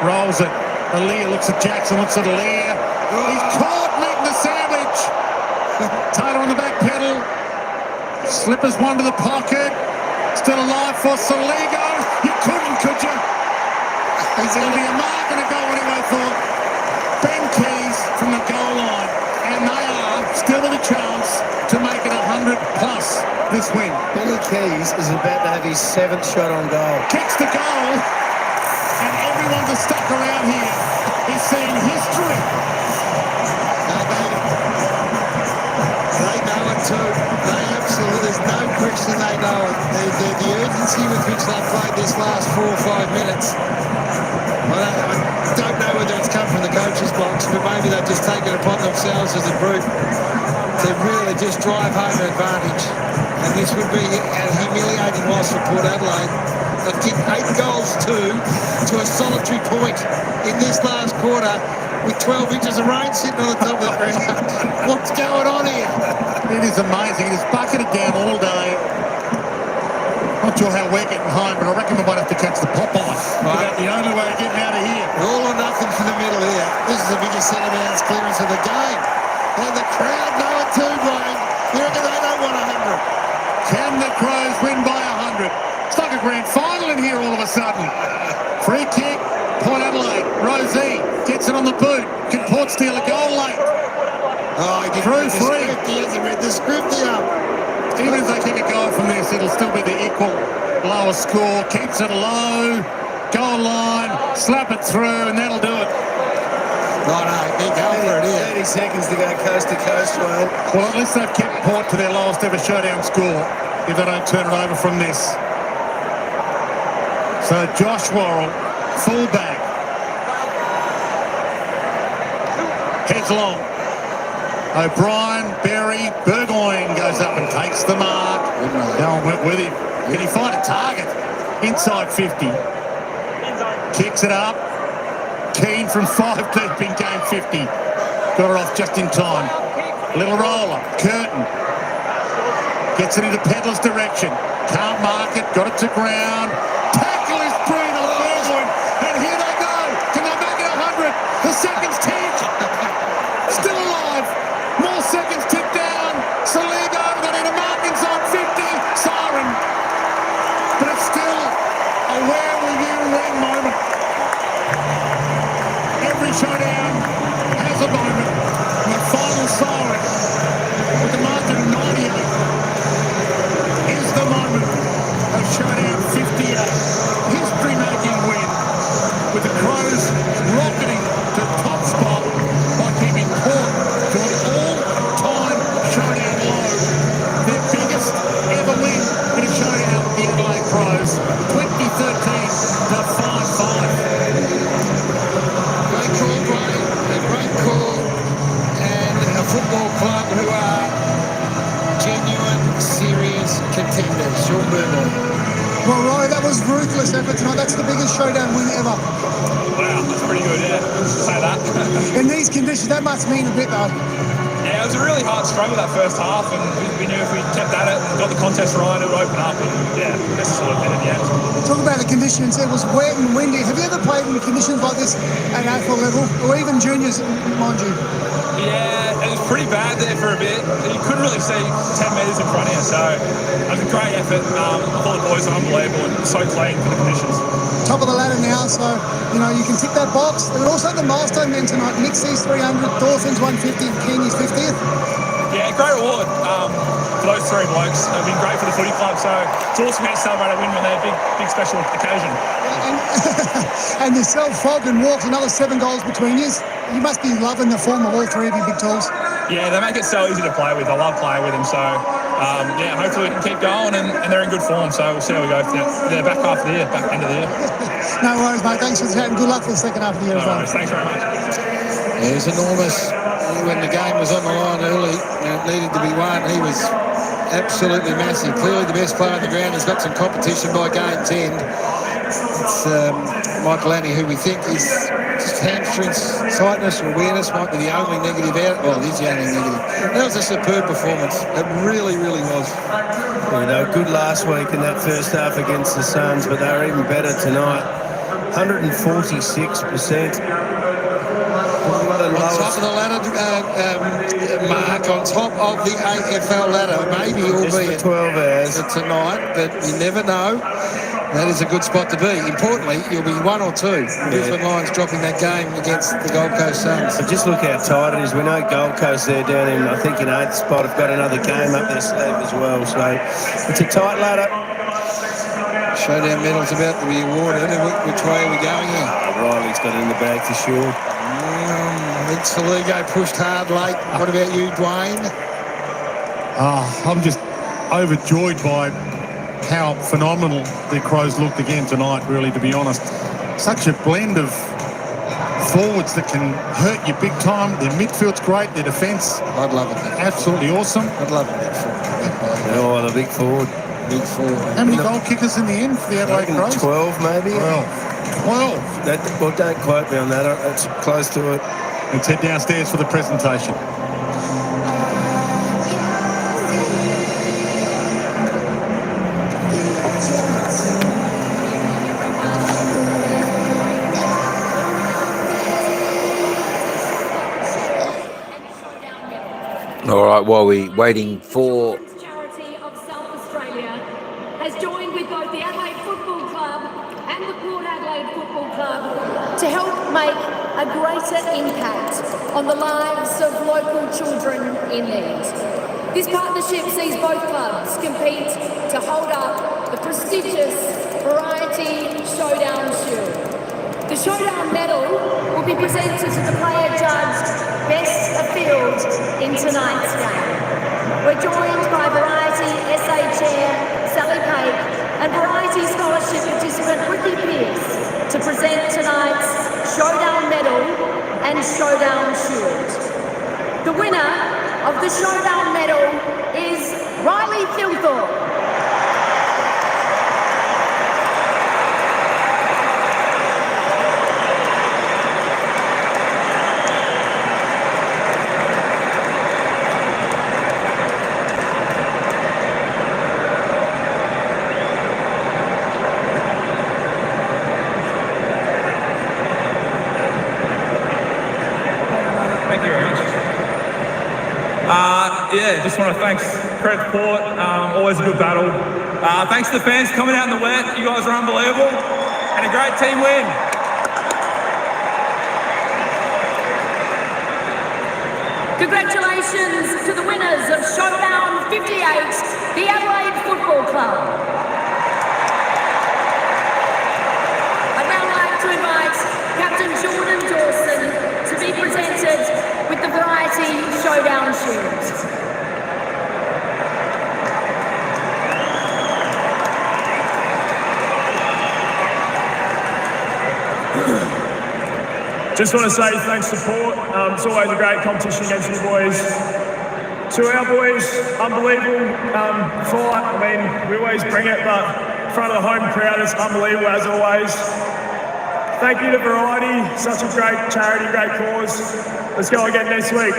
rolls it. Aaliyah looks at Jackson, looks at Aaliyah. He's caught, making the sandwich. Taylor on the back pedal. Slippers one to the pocket. Still alive for Saligo. You couldn't, could you? He's going to be a mark and a goal anyway for Ben Keys from the goal line. And they are still with a chance to make it 100 plus this win. Benny Keys is about to have his 7th shot on goal. Kicks the goal. And everyone that's stuck around here is seeing history. They know it too. They absolutely, there's no question they know it. The urgency with which they played this last 4 or 5 minutes. I don't know whether it's come from the coach's box, but maybe they've just taken it upon themselves as a group to really just drive home an advantage. And this would be a humiliating loss for Port Adelaide. They've kicked 8 goals to a solitary point in this last quarter with 12 inches of rain sitting on the top of the ground. What's going on here? It is amazing. It is bucketed down all day. Not sure how we're getting home, but I reckon we might have to catch the Popeyes. Right. About the only way of getting out of here. All or nothing for the middle here. This is the biggest centre-bounce clearance of the game. And the crowd know it too, Brian. You reckon they don't want 100? Can the Crows win by 100? It's like a grand final in here all of a sudden. Free kick, Port Adelaide. Rosie gets it on the boot. Can Port steal a goal late? Oh, he didn't Through read the free. script. He hasn't read the script here. Even if they kick a goal from this, it'll still be the equal lowest score. Keeps it low. Goal line. Slap it through, and that'll do it. Right, big goal for it here. 30 seconds to go coast to coast, Wayne. Well, at least they've kept Port to their lowest ever showdown score if they don't turn it over from this. So Josh Worrell, fullback. Heads long. O'Brien, Berry, Burgoyne goes up and takes the mark. No one went with him. Can he find a target? Inside 50. Kicks it up. Keane from 5 deep in game 50. Got her off just in time. Little roller. Curtin. Gets it into Pedlar's direction. Can't mark it. Got it to ground. Tackle is brilliant on Burgoyne. And here they go. Can they make it 100? The seconds tick. Still alive. More seconds tick down. serious contenders. Sean Burnley. Well, Riley, that was ruthless effort tonight. That's the biggest showdown win ever. Wow, that's pretty good, yeah. Say that. In these conditions, that must mean a bit, though. Yeah, it was a really hard struggle that first half, and we knew if we kept at it and got the contest right, it would open up, and yeah, this is sort of it in the end. Talk about the conditions. It was wet and windy. Have you ever played in conditions like this at AFL level, or even juniors, mind you? Yeah, it was pretty bad there for a bit. You couldn't really see 10 metres in front of you, so it was a great effort. I thought the boys were unbelievable and so clean for the conditions. Top of the ladder now, so, you know, you can tick that box. And also the milestone men tonight. Nixie's 300, Dawson's 150, Keeney's 50th. Yeah, great reward for those three blokes. They've been great for the footy club, so it's awesome to celebrate a win when they're a big special occasion. And yourself, Fogg and Walks, another 7 goals between you. You must be loving the form of all three of you big tools. Yeah, they make it so easy to play with. I love playing with them, so yeah, hopefully we can keep going, and they're in good form, so we'll see how we go for the back half of the year, back end of the year. No worries, mate. Thanks for the chat and good luck for the second half of the year as well. Thanks very much. It was enormous. When the game was on the line early and it needed to be won, he was absolutely massive. Clearly the best player on the ground. He's got some competition by game's end. It's Michael Annie, who we think is just hamstring tightness or awareness, might be the only negative out. Well, it is the only negative. That was a superb performance. It really, really was. Yeah, they were good last week in that first half against the Suns, but they were even better tonight. 146%. On top of the ladder, Mark, on top of the AFL ladder, maybe albeit 12 hours tonight, but you never know. That is a good spot to be. Importantly, you'll be 1 or 2. Brisbane Lions dropping that game against the Gold Coast Suns. But just look how tight it is. We know Gold Coast, they're down in, I think, in 8th spot. Have got another game up their sleeve as well. So it's a tight ladder. Showdown medal's about to be awarded. Which way are we going here? Riley's got it in the bag for sure. I think Saligo pushed hard late. What about you, Dwayne? I'm just overjoyed by how phenomenal the Crows looked again tonight, really, to be honest. Such a blend of forwards that can hurt you big time. Their midfield's great, their defence. I'd love it. Absolutely awesome. I'd love it. Oh, the big forward. Big forward. How many goal kickers in the end for the Adelaide Crows? 12, maybe. 12. Well, don't quote me on that. It's close to it. Let's head downstairs for the presentation. All right, while we're waiting for... Charity of South Australia has joined with both the Adelaide Football Club and the Port Adelaide Football Club to help make a greater impact on the lives of local children in need. This partnership sees both clubs compete to hold up the prestigious Variety Showdown Shield. The Showdown Medal will be presented to the player judged best afield in tonight's game. We're joined by Variety SA Chair Sally Pape and Variety Scholarship participant Ricky Pearce to present tonight's Showdown Medal and Showdown Shield. The winner of the Showdown Medal is Riley Thilthorpe. Yeah, just want to thank Credit Port, always a good battle. Thanks to the fans coming out in the wet, you guys are unbelievable, and a great team win. Congratulations to the winners of Showdown 58, the Adelaide Football Club. I'd now like to invite Captain Jordan Dawson to be presented with the Variety Showdown Shield. Just want to say thanks to Port. It's always a great competition against you boys. To our boys, unbelievable fight. I mean, we always bring it, but in front of the home crowd, it's unbelievable as always. Thank you to Variety, such a great charity, great cause. Let's go again next week.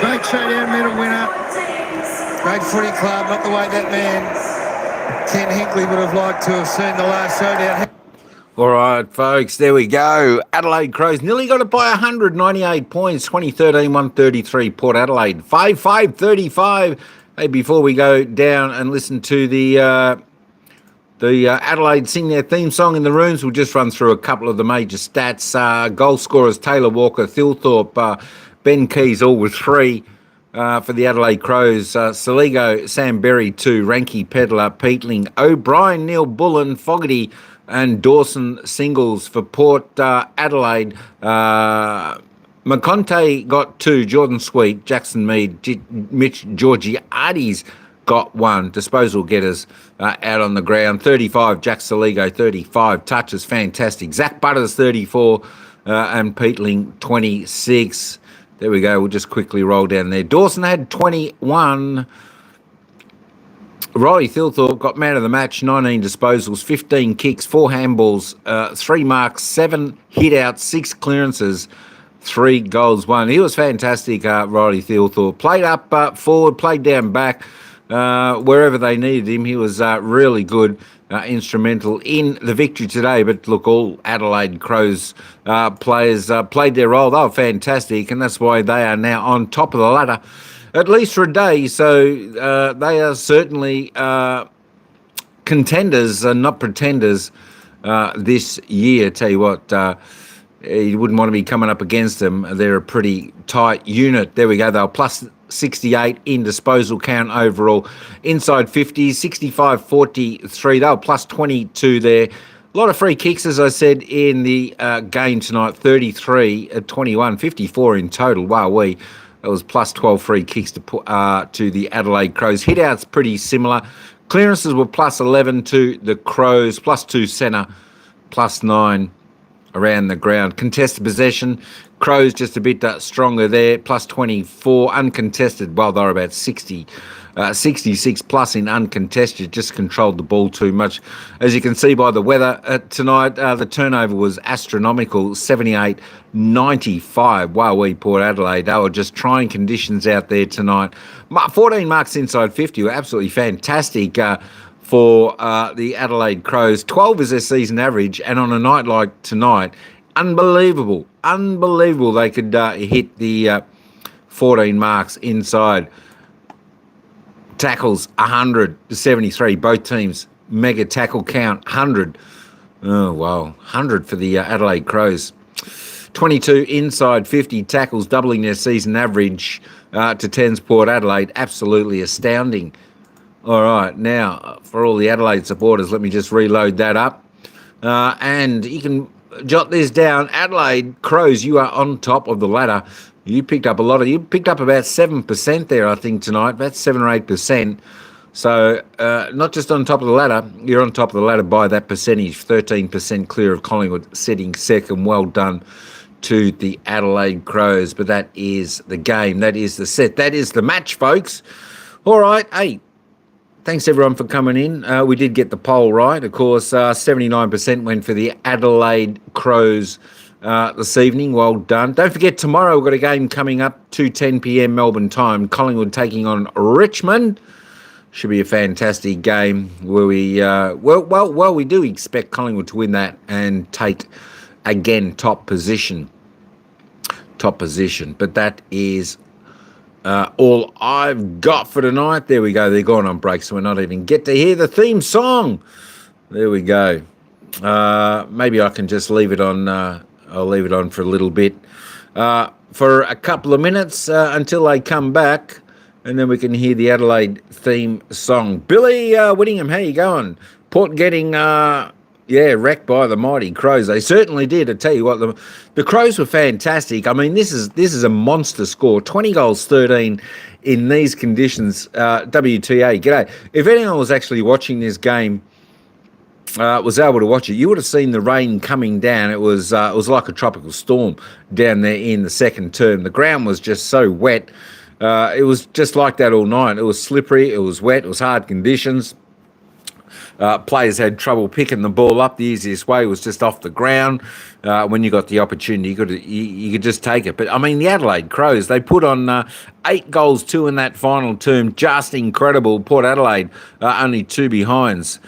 Great showdown medal winner. Great footy club, not the way that man, Ken Hinkley, would have liked to have seen the last showdown. All right, folks, there we go. Adelaide Crows nearly got it by 198 points, 2013, 133, Port Adelaide, 5-5-35. Hey, before we go down and listen to the Adelaide sing their theme song in the rooms, we'll just run through a couple of the major stats. Goal scorers, Taylor Walker, Thilthorpe, Ben Keys, all with 3 for the Adelaide Crows. Saligo, Sam Berry, 2, Ranky, Pedler, Peatling, O'Brien, Neil Bullen, Fogarty, and Dawson singles for Port Adelaide. McConte got 2, Jordan Sweet, Jackson Mead, Mitch Georgiades got 1. Disposal getters out on the ground. 35, Jack Saligo, 35. Touches, fantastic. Zach Butters, 34, and Peatling, 26. There we go. We'll just quickly roll down there. Dawson had 21. Riley Thilthorpe got man of the match, 19 disposals, 15 kicks, 4 handballs, 3 marks, 7 hit-outs, 6 clearances, 3 goals, 1. He was fantastic, Riley Thilthorpe. Played up forward, played down back, wherever they needed him. He was really good, instrumental in the victory today. But look, all Adelaide Crows players played their role. They were fantastic, and that's why they are now on top of the ladder, at least for a day. So they are certainly contenders and not pretenders this year. Tell you what, you wouldn't want to be coming up against them. They're a pretty tight unit. There we go. They were plus 68 in disposal count overall. Inside 50, 65-43. They were plus 22 there. A lot of free kicks, as I said, in the game tonight. 33 at 21, 54 in total. Wow-wee. That was plus 12 free kicks to the Adelaide Crows. Hit-outs pretty similar. Clearances were plus 11 to the Crows, plus 2 centre, plus 9 around the ground. Contested possession, Crows just a bit stronger there, plus 24. Uncontested, well, they were about 66 plus in uncontested, just controlled the ball too much. As you can see by the weather tonight, the turnover was astronomical, 78-95. Wow-wee, Port Adelaide. They were just trying conditions out there tonight. 14 marks inside 50 were absolutely fantastic for the Adelaide Crows. 12 is their season average, and on a night like tonight, unbelievable they could hit the 14 marks inside. Tackles, 100-73. Both teams, mega tackle count, 100. Oh, wow. 100 for the Adelaide Crows. 22 inside 50 tackles, doubling their season average to 10's Port Adelaide. Absolutely astounding. All right, now, for all the Adelaide supporters, let me just reload that up. And you can jot this down. Adelaide Crows, you are on top of the ladder. You picked up about 7% there, I think, tonight, about 7 or 8%. So not just on top of the ladder, you're on top of the ladder by that percentage, 13% clear of Collingwood, sitting second. Well done to the Adelaide Crows. But that is the game. That is the set. That is the match, folks. All right, hey, thanks everyone for coming in. We did get the poll right. Of course, 79% went for the Adelaide Crows this evening. Well done. Don't forget, tomorrow we've got a game coming up, 2:10 p.m. Melbourne time. Collingwood taking on Richmond. Should be a fantastic game where we, we do expect Collingwood to win that and take, again, top position. But that is all I've got for tonight. There we go. They're gone on break, so we're not even get to hear the theme song. There we go. Maybe I can just leave it on. I'll leave it on for a little bit, for a couple of minutes until they come back, and then we can hear the Adelaide theme song. Billy Whittingham, how you going? Port getting wrecked by the mighty Crows. They certainly did. I tell you what, the Crows were fantastic. I mean, this is a monster score. 20 goals, 13 in these conditions. WTA, g'day. If anyone was actually watching this game was able to watch it, you would have seen the rain coming down. It was like a tropical storm down there in the second term. The ground was just so wet. It was just like that all night. It was slippery, it was wet, it was hard conditions. Players had trouble picking the ball up. The easiest way was just off the ground. When you got the opportunity, you could just take it. But, I mean, the Adelaide Crows, they put on 8 goals, 2 in that final term. Just incredible. Port Adelaide, only 2 behinds.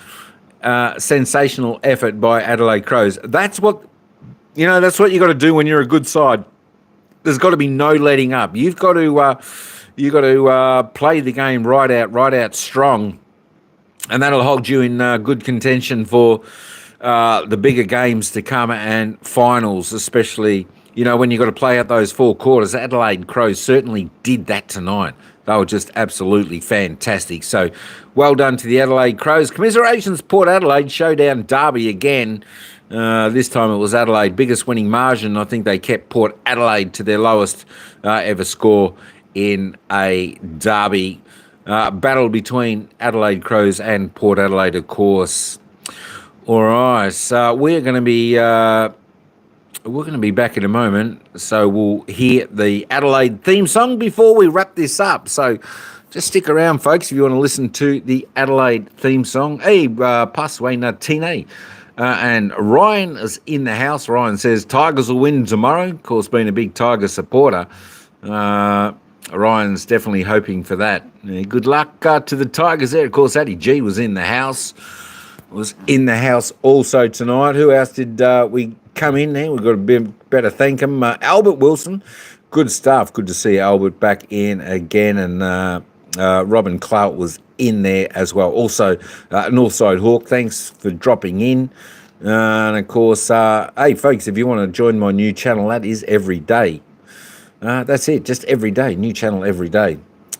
Sensational effort by Adelaide Crows. That's what you got to do when you're a good side. There's got to be no letting up. You've got to play the game right out strong. And that'll hold you in good contention for the bigger games to come and finals, especially, when you've got to play out those 4 quarters. Adelaide Crows certainly did that tonight. They were just absolutely fantastic. So well done to the Adelaide Crows. Commiserations, Port Adelaide, showdown derby again. This time it was Adelaide. Biggest winning margin. I think they kept Port Adelaide to their lowest ever score in a derby. Battle between Adelaide Crows and Port Adelaide, of course. All right, so we're going to be back in a moment. So we'll hear the Adelaide theme song before we wrap this up. So just stick around, folks, if you want to listen to the Adelaide theme song. Hey, Passway Natine. And Ryan is in the house. Ryan says Tigers will win tomorrow. Of course, being a big Tiger supporter. Ryan's definitely hoping for that. Good luck to the Tigers there. Of course, Addy G was in the house. Also tonight. Who else did we come in there? We've got to better thank him. Albert Wilson. Good stuff. Good to see Albert back in again. And Robin Clout was in there as well. Also, Northside Hawk, thanks for dropping in. And, of course, hey, folks, if you want to join my new channel, that is every day. That's it, just every day, new channel every day.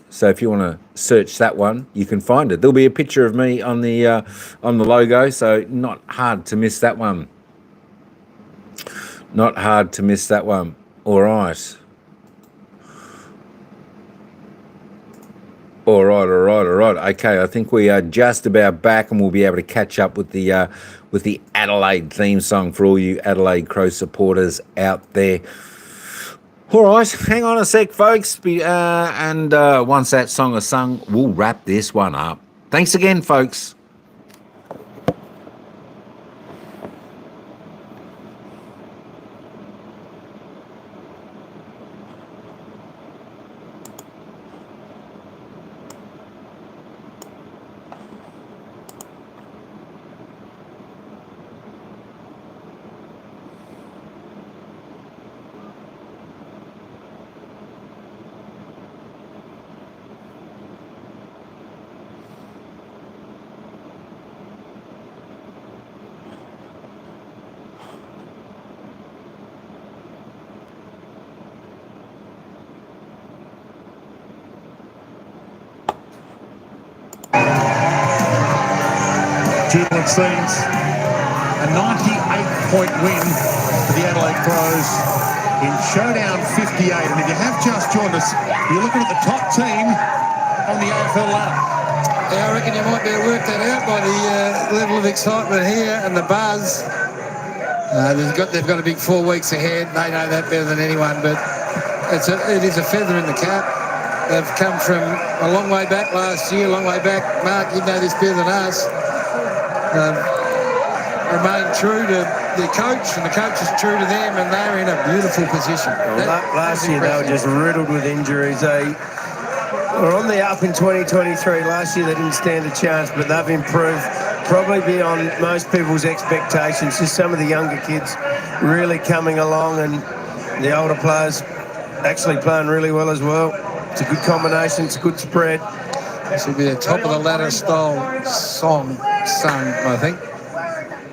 So if you want to search that one, you can find it. There'll be a picture of me on the logo, so not hard to miss that one. Not hard to miss that one. All right. All right. Okay, I think we are just about back, and we'll be able to catch up with the Adelaide theme song for all you Adelaide Crow supporters out there. All right, hang on a sec, folks, and once that song is sung, we'll wrap this one up. Thanks again, folks. Jubilant scenes, a 98-point win for the Adelaide Crows in Showdown 58. And if you have just joined us, you're looking at the top team on the AFL ladder. Yeah, I reckon you might be able to work that out by the level of excitement here and the buzz. They've got a big 4 weeks ahead. They know that better than anyone, but it is a feather in the cap. They've come from a long way back last year, long way back. Mark, you know this better than us. Remain true to their coach, and the coach is true to them, and they're in a beautiful position. Well, last year they were just riddled with injuries. They were on the up in 2023. Last year they didn't stand a chance, but they've improved probably beyond most people's expectations. Just some of the younger kids really coming along, and the older players actually playing really well as well. It's a good combination. It's a good spread. This will be a top of the ladder style song sung, I think.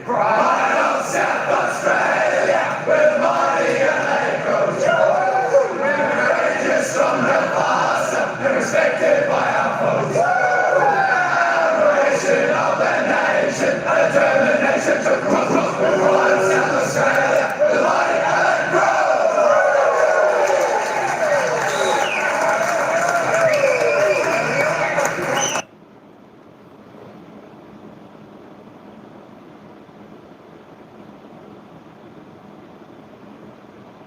Pride of South Australia, we're mighty and they grow true. We're courageous from the past and respected by our foes. We're an adoration of the nation, a determination to cross